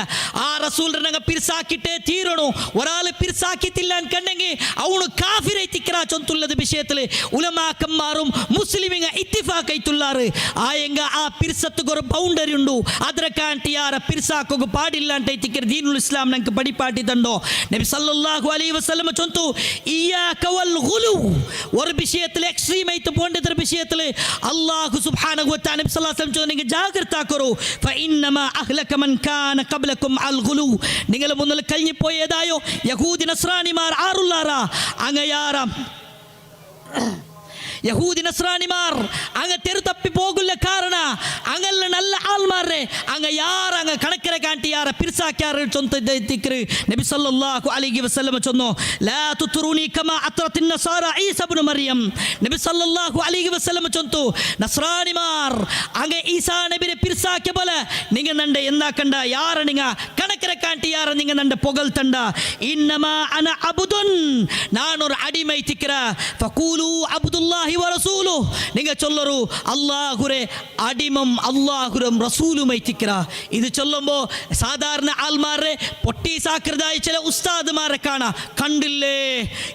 ആ റസൂൽ ഞങ്ങൾ പിർസാക്കിട്ടേ തീരണു. ഒരാൾ പിർസാക്കിത്തില്ല കണ്ടെങ്കിൽ അവನು കാഫിറെ തിക്കറ ചൊന്തുള്ളത് വിഷയത്തിൽ ഉലമാക്കന്മാരും മുസ്ലിമിങ്ങ ഇത്തിഫാഖ് ആയിട്ടുള്ളാറ്. ആയെങ്ക ആ പിർസത്തുക്ക് ഒരു ബൗണ്ടറി ഉണ്ട്. അതിരെ കാണ്ടി ಯಾರ പിർസാക്കുക പാടില്ല ಅಂತ ತಿಕ್ಕರ್ ദീനുൽ ഇസ്ലാം ഞങ്ങൾക്ക് പഠിപ്പാട്ടി തണ്ടോ. നബി സല്ലല്ലാഹു അലൈഹി വസല്ലം ചൊന്തു ഇയ്യാക വൽ ഗുലു ഒരു വിഷയത്തിൽ എക്സ്ട്രീം ആയിട്ട് പോണ്ടത്ര വിഷയത്തിൽ അല്ലാഹു സുബ്ഹാനഹു വ തആല നബി സല്ലല്ലാഹു അലൈഹി വസല്ലം ചൊന്നിಗೆ ജാഗ്രത ആക്കറോ ഫഇന്നമാ അഹ്ലക മൻ കാന ഖബ്ലകും അൽ ഗുലു നിങ്ങൾ മുന്നിൽ കഴിഞ്ഞു പോയതായോ യഹൂദി നസ്രാനിമാർ ആറുള്ളാറ അങ്ങയാറാം യഹൂദി നസ്രാനിമാർ അങ്ങ് തെരുതപ്പി പോകില്ല കാരണ അങ്ങല്ല നല്ല ആൾമാരെ അങ്ങ് യാർ അങ്ങ് കണക്കര കാട്ടി യാര പിർസാക്കാറ് ചൊന്തതിക്ര് നബി സല്ലല്ലാഹു അലൈഹി വസല്ലം ചൊന്നു ലാ തുത്റൂനി കമാ അത്റത്തിൻ നസാറ ഈസ ഇബ്നു മറിയം നബി സല്ലല്ലാഹു അലൈഹി വസല്ലം ചൊന്തു നസ്രാനിമാർ അങ്ങ് ഈസാ നബിയെ പിർസാക്കിയ പോലെ നിങ്ങൾ നണ്ട് എന്താക്കണ്ട യാര നിങ്ങ കണക്കര കാട്ടി യാര നിങ്ങൾ നണ്ട് പൊകൽത്തണ്ട ഇന്നമാ അന അബ്ദുൻ നാനൊരു അടിമൈ തിക്ര ഫഖൂലു അബ്ദുല്ലാഹി വറസൂലു നിങ്ങൾ ചൊല്ലറു അല്ലാഹുരെ അടിമം അല്ലാഹുരം റസൂലുമൈ തിക്ര ഇത് ചൊല്ലുമ്പോൾ സാധാരണ ആൾമാരെ പൊട്ടീസാകൃതായ ചില ഉസ്താദുമാരെ കാണാം കണ്ടില്ലേ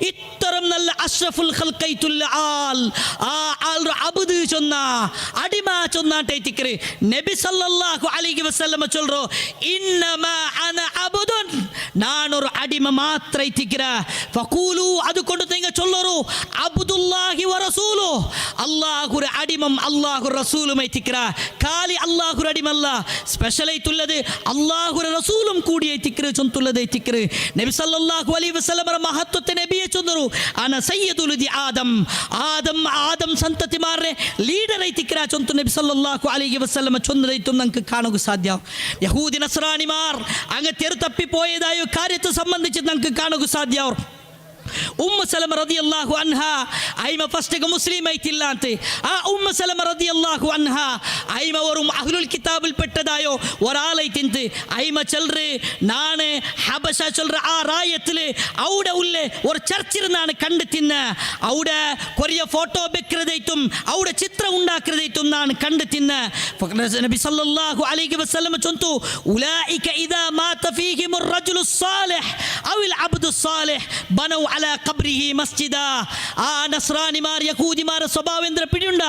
ഇത്തരം നല്ല അഷ്റഫുൽ ഖൽഖൈത്തുൽ ആൽ ആ ആൾ അബ്ദ് ചൊന്ന അടിമ ചൊന്നാട്ടെ തിക്ര നബി സല്ലല്ലാഹു അലൈഹി വസല്ലം ചൊല്ലറോ ഇന്നമാ അന അബ്ദുൻ നാനൊരു അടിമ മാത്രം തിക്ര ഫഖൂലു അതുകൊണ്ട് നിങ്ങൾ ചൊല്ലറു അബ്ദുല്ലാഹി വറസൂലു അല്ലാഹുരെ അടിമം അല്ലാഹു റസൂലുമൈ തിക്ര കാലി അല്ലാഹുരെ അടിമല്ല സ്പെഷ്യലായിട്ടുള്ളത് അല്ലാഹുരെ റസൂലും കൂടിയ തിക്ര ചൊന്തുള്ളത് തിക്ര നബി സല്ലല്ലാഹു അലൈഹി വസല്ലം മഹത്വത്തെ നബിയെ ചൊന്നറു അന സയ്യിദുൽ ആദം ಸಂತತಿಮಾರೆ ಲೀಡರ್ ಐತಿಕ್ರ ಚೊಂತು ನಬಿ ಸಲ್ಲಲ್ಲಾಹು ಅಲೈಹಿ ವಸಲ್ಲಂ ಚೊಂದೈತು ನಂಗೆ ಕಾಣೋಕೆ ಸಾಧ್ಯ ಯಹೂದಿ ನಸ್ರಾನಿಮಾರ್ ಅಂಗ ತೆರು ತಪ್ಪಿಪೋಯದಾಯೋ ಕಾರ್ಯಕ್ಕೆ ಸಂಬಂಧಿಸಿದ ನಂಗೆ ಕಾಣೋಕೆ ಸಾಧ್ಯ ಅವರು ഉമ്മ സലമ റളിയല്ലാഹു അൻഹ ഐമ ഫസ്റ്റ് മുസ്ലിം ആയിട്ടില്ല അന്തെ ആ ഉമ്മ സലമ റളിയല്ലാഹു അൻഹ ഐമ ഒരു അഹ്ലുൽ കിതാബിൽ പെട്ടതായോ ഒരാളായിട്ടുണ്ട് ഐമ ചൊല്ലറ് നാണ് ഹബശ ചൊല്ലറ് ആ റായത്തില് അവിടെ ഉള്ള ഒരു ചർച്ചിരുന്നാണ് കണ്ടു തിന്ന അവിടെ കൊറിയ ഫോട്ടോ വെക്കുന്നതായിട്ടും അവിടെ ചിത്രം ഉണ്ടാക്കുന്നതായിട്ടും നാണ് കണ്ടു തിന്ന നബി സല്ലല്ലാഹു അലൈഹി വസല്ലം ചൊന്തു ഉലൈക ഇദാ മാത ഫീഹിമുർ റജുലു സ്സാലിഹ് ഔൽ അബ്ദു സ്സാലിഹ് ബനൗ അലാ ഖബ്രിഹി മസ്ജിദ ആ നസ്രാനിമാർ യഹൂദിമാർ സ്വഭാവേന്ദ്ര പിടിയുണ്ട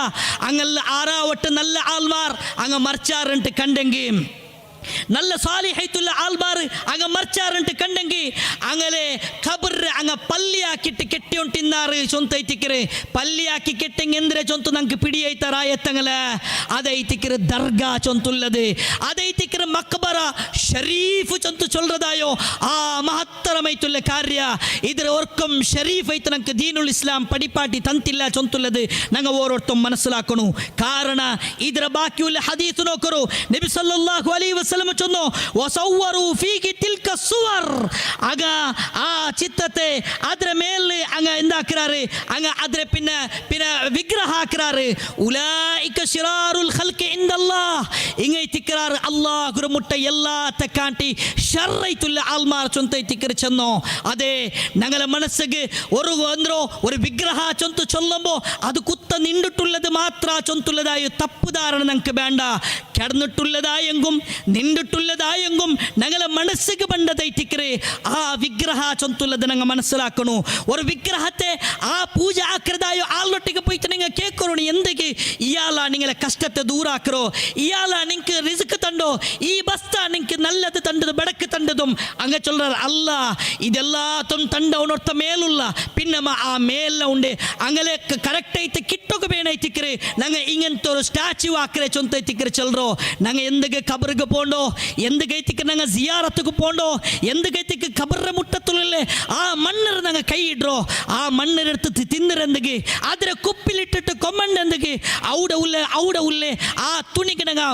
അങ്ങല്ല ആറാവട്ട് നല്ല ആൾമാർ അങ്ങ് മർച്ചാറുണ്ട് കണ്ടെങ്കിൽ നല്ല സാലിഹൈത്തുള്ള ആൾമാർ അങ്ങ് മർച്ചാറുണ്ട് കണ്ടെങ്കിൽ അങ്ങനെ ഖബർ അങ്ങ് പള്ളിയാക്കിട്ട് കെട്ടിയൊണ്ടിന്നാറ് ചൊന്തൈത്തിക്കറ് പള്ളിയാക്കി കെട്ടെങ്കിൽ എന്തിനെ ചൊന്തു നമുക്ക് പിടിയൈത്തറായത്തങ്ങല അതൈത്തിക്കറ് ദർഗ ചൊന്തുള്ളത് അതൈത്തിക്കറ് മക്ബറ ഷരീഫ് ചൊന്തു ചൊല്ലതായോ ആ മഹത്തരമൈത്തുള്ള കാര്യ ഇതിರ ഒർക്കം ഷരീഫ് ಐತ നമുക്ക് ദീനുൽ ഇസ്ലാം പടിപ്പാട്ടി തന്നില്ല ചൊന്തുള്ളത് ഞങ്ങൾ ഓരോരുത്തരും മനസ്സിലാക്കണു കാരണ ഇതിರ ബാക്കിയുള്ള ഹദീസ് നോക്കറു നബി സല്ലല്ലാഹു അലൈഹി വസല്ലം ചൊന്നു വസവ്വറു ഫീകി തിൽക സുവർ ആಗ ആ ചിത്രത്തെ ಅದರ ಮೇಲೆ അങ്ങ എന്താക്കறாரு അങ്ങ ಅದರ പിന്നെ വിഗ്രഹ ആക്കறாரு ഉലൈക ശിറാറുൽ ഖൽഖി ഇൻദല്ലാഹ് ഇങ്ങൈ തിക്റാറ് അല്ലാഹുര മുട്ട എല്ലാത്ത കാണ്ടി ഷർറൈത്തുള്ള ആൾമാർ ചൊന്തൈ തിക്ര ചെന്നോ അതെ ഞങ്ങളെ മനസ്സിಗೆ ഒരു വിഗ്രഹ ചൊന്തു ചൊല്ലുമ്പോൾ അത് കുത്ത നിണ്ടിട്ടുള്ളത് മാത്ര ചൊന്തുള്ളതായ തപ്പുധാരണ ഞങ്ങൾക്ക് വേണ്ട കിടന്നിട്ടുള്ളതായെങ്കും നിണ്ടിട്ടുള്ളതായെങ്കും ഞങ്ങളെ മനസ്സിಗೆ ಬಂದದೈತಿಕ್ರೆ ആ വിഗ്രഹ ചൊന്തുള്ളത് ഞങ്ങൾ മനസ്സിലാക്കണു ഒരു വിഗ്രഹത്തെ ആ പൂജ ആക്കറതായോ ആളൊട്ടിಗೆ പോയിട്ട് നിങ്ങൾ കേൾക്കറോ എന്തെങ്കിൽ ഇയാളാ നിങ്ങളെ കഷ്ടത്തെ ദൂരാക്കറോ ഇയാളാ നിങ്ങൾക്ക് റിസ്ക് തണ്ടോ ഈ ബസ്താ നിങ്ങൾക്ക് നല്ലത് തണ്ടത് ബടക്ക് തണ്ടതും അങ്ങ ചൊല്ലാറ് അല്ല ഇതെല്ലാത്തും തണ്ടവനൊർത്ത മേലുള്ള പിന്നെ ആ മേല ഉണ്ട് അങ്ങനെ കറക്റ്റ് ആയിട്ട് കിട്ടൊക്കെ വേണൈത്തിക്ರೆ ഞങ്ങൾ ഇങ്ങനത്തെ ഒരു സ്റ്റാച്യു ആക്കರೆ ചൊന്തൈത്തിക്ರೆ ചൊല്ലറോ ഞങ്ങൾ എന്തൊക്കെ ഖബർക്ക് പോണ്ടോ എന്തൊക്കെ ഞങ്ങൾ സിയാറത്തുക്ക് പോണ്ടോ എന്തൊക്കെ ഖബറിന്റെ മുട്ടത്തുള്ളല്ലേ ആ മണ്ണർ ഞങ്ങൾ കൈയിಡ್ರೋ ആ മണ്ണിനെടുത്ത് തിന്നിരെന്തെങ്കിൽ അതിരെ കുപ്പിലിട്ടിട്ട് കൊമ്മണ്ടെന്തെങ്കിൽ അവിടെ ഉള്ളേ ആ തുണിക്ക് ഞങ്ങൾ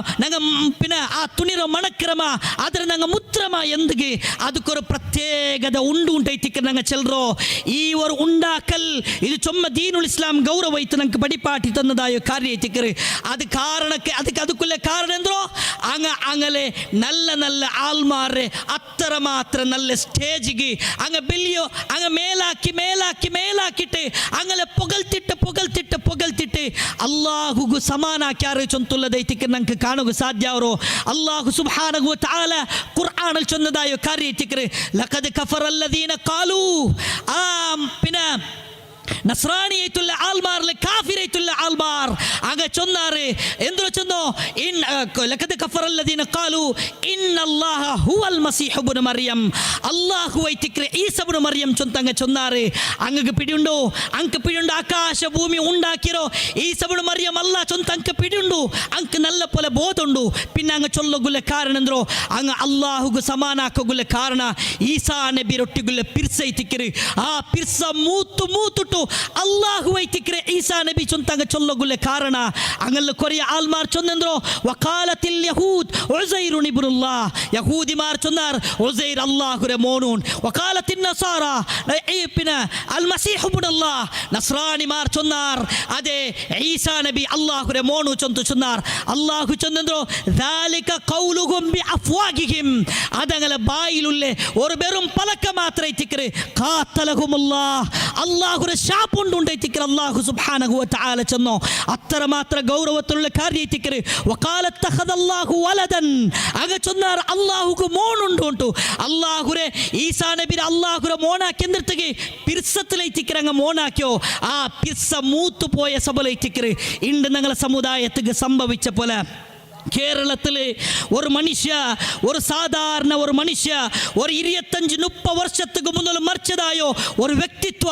പിന്നെ ആ തുണിರೋ മണക്രಮ അതിരെ ഞങ്ങൾ മുത്രಮ എന്തെങ്കിൽ ಅದಕ್కొരു പ്രത്യേകത ಉಂಟೈತಿಕ್ಕೆ ഞങ്ങൾ ചെല്ലറോ ഈ ഒരു ഉണ്ടാക്കൽ ഇത് ചൊമ്മ ദീനുൽ ഇസ്ലാം ಗೌರವ ಐತೆ ഞങ്ങൾക്ക് പടിപ്പാട്ടി തന്നതായ ಕಾರ್ಯ ಐತಿಕ್ಕರೆ ಅದು ಕಾರಣಕ್ಕೆ ಅದಕ್ಕುള്ള ಕಾರಣ ಎಂದ್ರೋ അങ്ങനെ നല്ല നല്ല ആൾമാരെ അത്ര മാത്രം നല്ല സ്റ്റേജിಗೆ അങ്ങ് ബില്ലിയോ അങ്ങ് മേലാക്കിട്ട് അങ്ങനെ പുകഴ്ത്തിട്ട് അല്ലാഹുഗു സമാനാക്യാറ് ചൊന്തുള്ളದೈತಿಕ್ಕೆ ನಂಗೆ ಕಾಣೋಕೆ ಸಾಧ್ಯ ಅವರು ಅಲ್ಲಾಹು ಸುಬ್ಹಾನಹು ವ ತಆಲ ഖുർആനിൽ ചൊന്നതായ കാര്യം ಐತಿಕ್ಕರೆ ലഖദ് കഫറല്ലദീന ഖാലൂ പിന്നെ നസ്രാനിയായിട്ടുള്ള ആൾമാരിലെ കാഫിറായിട്ടുള്ള ആൾമാർ അങ്ങ് ചൊന്നാറ് എന്തിനു ചൊന്നോ ലഖദ് കഫറല്ലദീന ഖാലു ഇന്നല്ലാഹ ഹുവൽ മസീഹ് ഇബ്നു മറിയം അല്ലാഹു വൈതിക്ര ഈസ ഇബ്നു മറിയം ചൊന്തങ്ങ ചൊന്നാറ് അങ്ങക്ക് പിടിയുണ്ടോ അങ്ക് പിടിയുണ്ടോ ആകാശ ഭൂമി ഉണ്ടാക്കിರೋ ഈസ ഇബ്നു മറിയം അല്ലാഹ് ചൊന്ത അങ്ക് പിടിയുണ്ടോ അങ്ക് നല്ല പോലെ ബോധുണ്ടു പിന്നെ അങ്ങ് ചൊല്ലಗುಲ್ಲ ಕಾರಣ ಅಂದ್ರೋ അങ്ങ് അല്ലാഹുಗೆ ಸಮಾನಾಕಗುಲ್ಲ ಕಾರಣ ಈಸಾ ನಬಿ ರೊಟ್ಟಿಗುಲ್ಲ ಪಿರ್ಸ ಐತಿಕ್ರೆ ಆ ಪಿರ್ಸ ಮೂತುಟ್ಟು ಅಲ್ಲಾಹು ಐತಿಕ್ರೆ ಈಸಾ ನಬಿ ಚೊಂತಂಗ ಚೊಲ್ಲಗುಲ್ಲ ಕಾರಣ അങ്ങല്ല കൊറിയ ആൽമാർ ചൊന്നെന്ത്രോ വഖാലത്തിൽ യഹൂദ് ഉസൈർ ഇബ്നുല്ലാഹ് യഹൂദിമാർ ചൊന്നാർ ഉസൈർ അല്ലാഹുരെ മോനൂൻ വഖാലത്തിൻ നസാറ പിന്നെ അൽ മസീഹ് ഇബ്നുല്ലാഹ് നസ്രാനിമാർ ചൊന്നാർ അതെ ഈസാ നബി അല്ലാഹുരെ മോനു ചൊന്തു ചൊന്നാർ അല്ലാഹു ചൊന്നെന്ത്രോ ദാലിക ഖൗലുഹും ബിഅഫ്വാഹിഹിം അതങ്ങളെ ബായിലുള്ള ഒരു വെറും പലക്ക മാത്രം ഇത്തിക്കറ് ഖാത്തലഹുമുല്ലാഹ് അല്ലാഹുരെ ശാപുണ്ടുണ്ട് ഇത്തിക്കറ് അല്ലാഹു സുബ്ഹാനഹു വ തആല ചെന്നോ അത്ര മാത്ര ഗൗരവത്തിലുള്ള കാര്യം ഇത്തിക്കറ് വഖാലത്തഖദല്ലാഹു വലദൻ അഗ ചൊന്നാർ അല്ലാഹുക്ക് മോനുണ്ട് ഉണ്ടു അല്ലാഹുരെ ഈസാ നബിരെ അല്ലാഹുരെ മോനാക്കി എന്തിർത്തಗೆ പിർസത്തിലെ ഇത്തിക്കറ് അങ്ങ് മോനാക്കിയോ ആ പിർസ മൂത്തു പോയ സബല ഇത്തിക്കറ് ഇണ്ട് ഞങ്ങളെ സമുദായത്തിക്ക് സംഭവിച്ച പോലെ കേരളത്തിലെ ഒരു മനുഷ്യ ഒരു സാധാരണ ഒരു മനുഷ്യ ഒരു 25-30 വർഷத்துக்கு മുന്നേ മരിച്ചതായോ ഒരു വ്യക്തിത്വ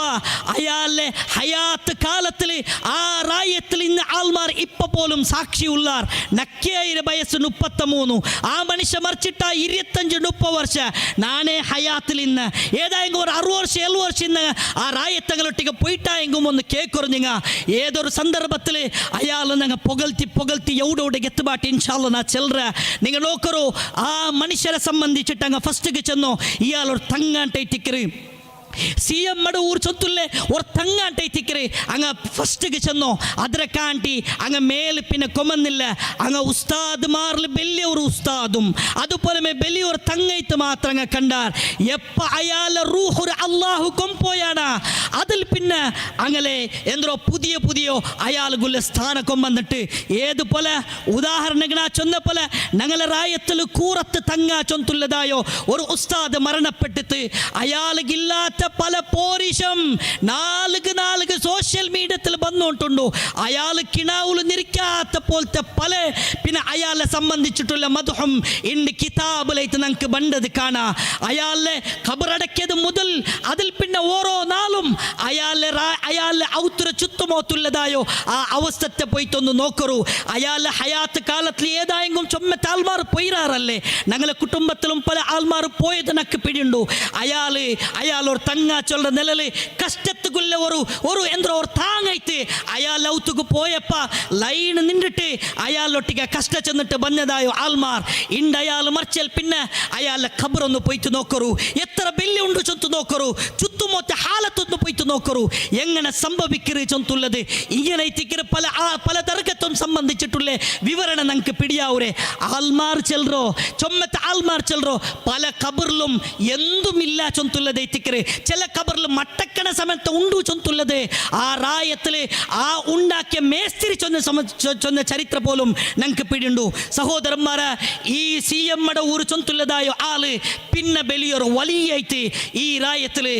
അയാളെ ഹയാത്ത് കാലത്തിൽ ആ റായത്തിൽ ഇന്ന് ആൾമാർ ഇപ്പ പോലും സാക്ഷിയുള്ളാർ നക്കയുടെ വയസ്സ് 33 ആ മനുഷ്യ മരിച്ചിട്ട 25-30 വർഷ നാനേ ഹയാത്തിൽ ഇന്ന് ഏതായെങ്കിലും ഒരു 60 വർഷം 70 വർഷം ഇന്ന് ആ റായത്തങ്ങളൊട്ടിಗೆ പോയിട്ടായെങ്കിലും ഒന്ന് കേൾക്കുറഞ്ഞിങ്ങ ഏതൊരു സന്ദർഭത്തിൽ അയാൾ ഞങ്ങൾ പൊകൾത്തി എവിടോടെ എത്തുപാട്ടി ഇൻഷാല്ല നാ ചെല്ലറ നിങ്ങൾ നോക്കറോ ആ മനുഷ്യരെ സംബന്ധിച്ചിട്ട് അങ്ങ് ഫസ്റ്റ് ചെന്നോ ഇയാൾ ഒരു തങ്ങാട്ടേറ്റിക്കറ് CM മടവൂർ ചൊത്തുല്ലേ ഒരു തങ്ങാട്ടേറ്റിക്കറ് അങ്ങ് ഫസ്റ്റ് ചെന്നോ അതിരെ കാണ്ടി അങ്ങ് മേല് പിന്നെ കൊമന്നില്ല അങ്ങ് ഉസ്താദ്മാരിൽ വലിയ ഒരു ഉസ്താദും അതുപോലെ വലിയ ഒരു തങ്ങൈത്ത് മാത്രം അങ്ങ് കണ്ടാർ എപ്പ അയാളെ റൂഹ് ഒരു അള്ളാഹു കൊമ്പോയാണ് അതിൽ പിന്നെ അങ്ങനെ എന്തോ പുതിയ അയാളുള്ള സ്ഥാനക്കം വന്നിട്ട് ഏതുപോലെ ഉദാഹരണങ്ങൾ ചൊന്ന പോലെ ഞങ്ങളെ റായത്തിൽ കൂറത്ത് തങ്ങ ചൊന്തുള്ളതായോ ഒരു ഉസ്താദ് മരണപ്പെട്ടിട്ട് അയാൾക്കില്ലാത്ത പല പോരിഷം നാലുക സോഷ്യൽ മീഡിയത്തിൽ വന്നുകൊണ്ടുണ്ടോ അയാൾ കിണാവുలు നിരിക്കാത്ത പോലത്തെ പല പിന്നെ അയാളെ സംബന്ധിച്ചിട്ടുള്ള മദ്ഹും ഇന്ന് കിതാബിലേക്ക് നമുക്ക് ബണ്ടത് കാണാ അയാളെ ഖബറടക്കിയത് മുതൽ അതിൽ പിന്നെ ഓരോ നാളും അയാളെ ഔത്തുര ചുറ്റുമോത്തുള്ളതായോ ആ അവസ്ഥത്തെ പോയിട്ടൊന്ന് നോക്കറൂ അയാളെ ഹയാത്ത് കാലത്തിൽ ഏതായെങ്കിലും ചൊമ്മത്തെ ആൾമാർ പോയിരാറല്ലേ ഞങ്ങളെ കുടുംബത്തിലും പല ആൾമാർ പോയത് നക്ക് പിടിയുണ്ടു അയാളൊരു തങ്ങ ചൊല്ല നിലല് കഷ്ടത്തുക്കുള്ള ഒരു എന്തോ ഒരു താങ്ങൈത്ത് അയാൾ ഔത്തുക്ക് പോയപ്പ ലൈൻ നിന്നിട്ട് അയാളൊട്ടിಗೆ കഷ്ട ചെന്നിട്ട് വന്നതായോ ആൾമാർ ഇണ്ട് അയാൾ മറിച്ചാൽ പിന്നെ അയാളെ ഖബറൊന്ന് പോയിട്ട് നോക്കറൂ എത്ര ബില്ല് ഉണ്ട് ചൊന്തു നോക്കറൂ ചുറ്റുമൊത്ത ഹാലത്തൊന്ന് പോയിട്ട് നോക്കറൂ എങ്ങനെ സംഭവിക്കറ് ചൊന്തുള്ളത് ഇങ്ങനെ ഇത്തിക്കറ് പല തർക്കത്തും സംബന്ധിച്ചിട്ടുള്ള വിവരണം ഞങ്ങൾക്ക് പിടിയാവൂരെ ആൾമാർ ചെല്ലറോ ചൊമ്മത്തെ ആൾമാർ ചെല്ലറോ പല ഖബറിലും എന്തുമില്ല ചൊന്തുള്ളത് ഇത്തിക്കറ് ചില ഖബറിൽ മട്ടക്കണ സമയത്ത് ഉണ്ടു ചൊന്തുള്ളത് ആ റായത്തില് ആ ഉണ്ടാക്കിയ മേസ്തിരി ചൊന്ന ചരിത്ര പോലും ഞങ്ങൾക്ക് പിടിയുണ്ടു സഹോദരന്മാരെ ഈ CM മടവൂർ ചൊന്തുള്ളതായോ ആള് പിന്നെ വലിയൊരു വലിയായിട്ട് ഈ റായത്തില്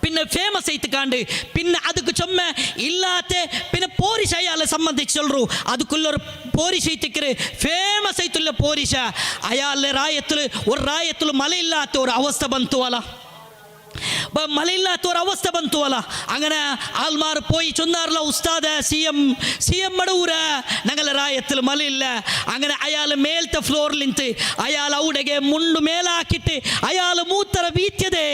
പിന്നെ ഫേമസ് ആയിട്ട് കാണ്ട് പിന്നെ അതുക്ക് ചൊമ്മ ഇല്ലാത്ത പിന്നെ പോരിശ അയാളെ സംബന്ധിച്ച് ചൊല്ലു അതുക്കുള്ളൊരു പോരിശ ഇത്തിക്കറ് ഫേമസ് ആയിട്ടുള്ള പോരിശ അയാളുടെ റായത്തിൽ മലയില്ലാത്ത ഒരു അവസ്ഥ ബന്തു അല്ല മലയില്ലാത്ത ഒരു അവസ്ഥ ബന്തു അല്ല അങ്ങനെ ആൾമാർ പോയി ചൊന്നാറില്ല ഉസ്താദ് CM മടവൂര ഞങ്ങളെ റായത്തിൽ മലയില്ല അങ്ങനെ അയാൾ മേലത്തെ ഫ്ലോറിൽ നിന്നിട്ട് അയാൾ അവിടെಗೆ മുണ്ടു മേലാക്കിയിട്ട് അയാൾ മൂത്തര വീത്യതേ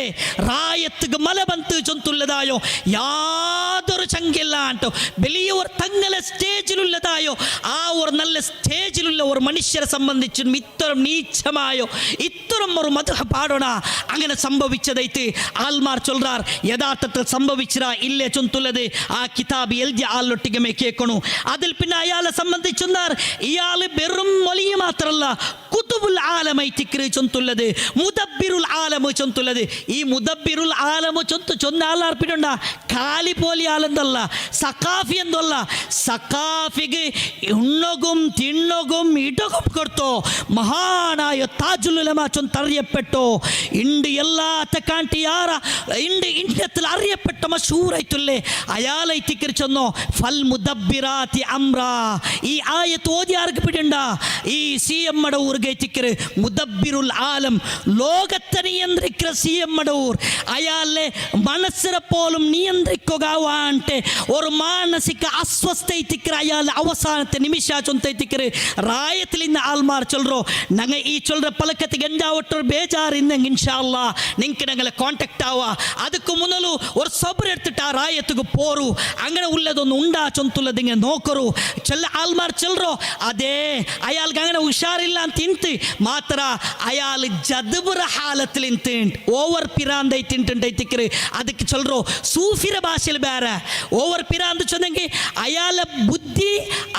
റായത്തുക്ക് മല ബന്ത് ചൊന്തുള്ളതായോ യാതൊരു ചങ്കില്ല ആട്ടോ വലിയ ഒരു തങ്ങളെ സ്റ്റേജിലുള്ളതായോ ആ ഒരു നല്ല സ്റ്റേജിലുള്ള ഒരു മനുഷ്യരെ സംബന്ധിച്ചും ഇത്തരം നീച്ചമായോ ഇത്തരം ഒരു മദ്ഹ പാടണ അങ്ങനെ സംഭവിച്ചതായിട്ട് ആൾമാർ ചൊല്ലാർ യഥാർത്ഥത്തിൽ സംഭവിച്ചിരാ ഇല്ലേ ചൊന്തുള്ളത് ആ കിതാബ് എൽജി ആളൊട്ടിಗೆ കേൾക്കണു അതിൽ പിന്നെ അയാളെ സംബന്ധിച്ചൊന്നാർ ഇയാള് വെറും വലിയ മാത്രല്ല കുതുബുൽ ആലമൈ തിക്രി ചൊന്തുള്ളത് മുദബ്ബിറുൽ ആലമു ചൊന്തുള്ളത് ഈ മുദബ്ബിറുൽ ആലമു ചൊന്ന ആളാർ പിന്നുണ്ട കാലി പോലെ ആളെന്തല്ല സഖാഫി എന്തല്ല സഖാഫിക്ക് ഉണ്ണകും തിണ്ണകും ഇടകും കൊടുത്തോ മഹാനായ താജുൽ ഉലമ ചൊന്തറിയപ്പെട്ടോ ഇണ്ട് എല്ലാത്ത കാണ്ടി ಯಾರ ഇന്ത്യത്തിൽ അറിയപ്പെട്ട മഷൂറായിട്ടുള്ളേ അയാളെ തിക്കറി ചെന്നോ ഫൽ മുദബ്ബിറാത്തി അംറ. ഈ ആയത്ത് ഓതി ആർക്ക് പിടിയുണ്ട? ഈ CM മടവൂർ തിക്കറ് മുദബ്ബിറുൽ ആലം, ലോകത്തെ നിയന്ത്രിക്കുന്ന CM മടവൂർ. അയാളെ മനസ്സിനെ പോലും നിയന്ത്രിക്കുകവാണ്ട് ഒരു മാനസിക അസ്വസ്ഥ അയാൾ അവസാനത്തെ നിമിഷ ചൊന്തൈത്തിക്കറ് റായത്തിൽ ഇന്ന് ആൾമാർ ചൊല്ലോ ഞങ്ങൾ ഈ ചൊല്ലുற പലക്കത്ത് ഗഞ്ചാവട്ടൊരു ബേജാറ് ഇന്നെങ്കിൽ ഇൻഷാ അല്ലാ നിങ്ങൾക്ക് ഞങ്ങളെ കോൺടാക്ട് ആവാ. ಅದಕ್ಕೆ മുന്നಲು ഒരു സബർ എടുത്തിട്ട് ആ റായത്തുക്ക് പോറു. അങ്ങനെ ഉള്ളതൊന്നും ഉണ്ടാ ചൊന്തുള്ളത് ഇങ്ങനെ നോക്കറു. ചെല്ല ആൾമാർ ചെല്ലറോ അതെ അയാൾക്ക് അങ്ങനെ ഉഷാറില്ല ಅಂತ ಇಂತು ಮಾತ್ರ ಅಯಾಲ್ ಜದಬರ ಹಾಲത്തിൽ ಇಂತು ಓವರ್ ಪಿರಾಂದ ಐತಿಂಟೈತಿಕ್ರಿ. ಅದಕ್ಕೆ ಚೊಲ್ರೋ ಸೂಫಿರ ಭಾಷೆಯಲ್ಲಿ ಬೇರೆ ಓವರ್ ಪಿರಾಂದ ಚೊಂದಂಗೆ ಅಯಾಲ ബുദ്ധി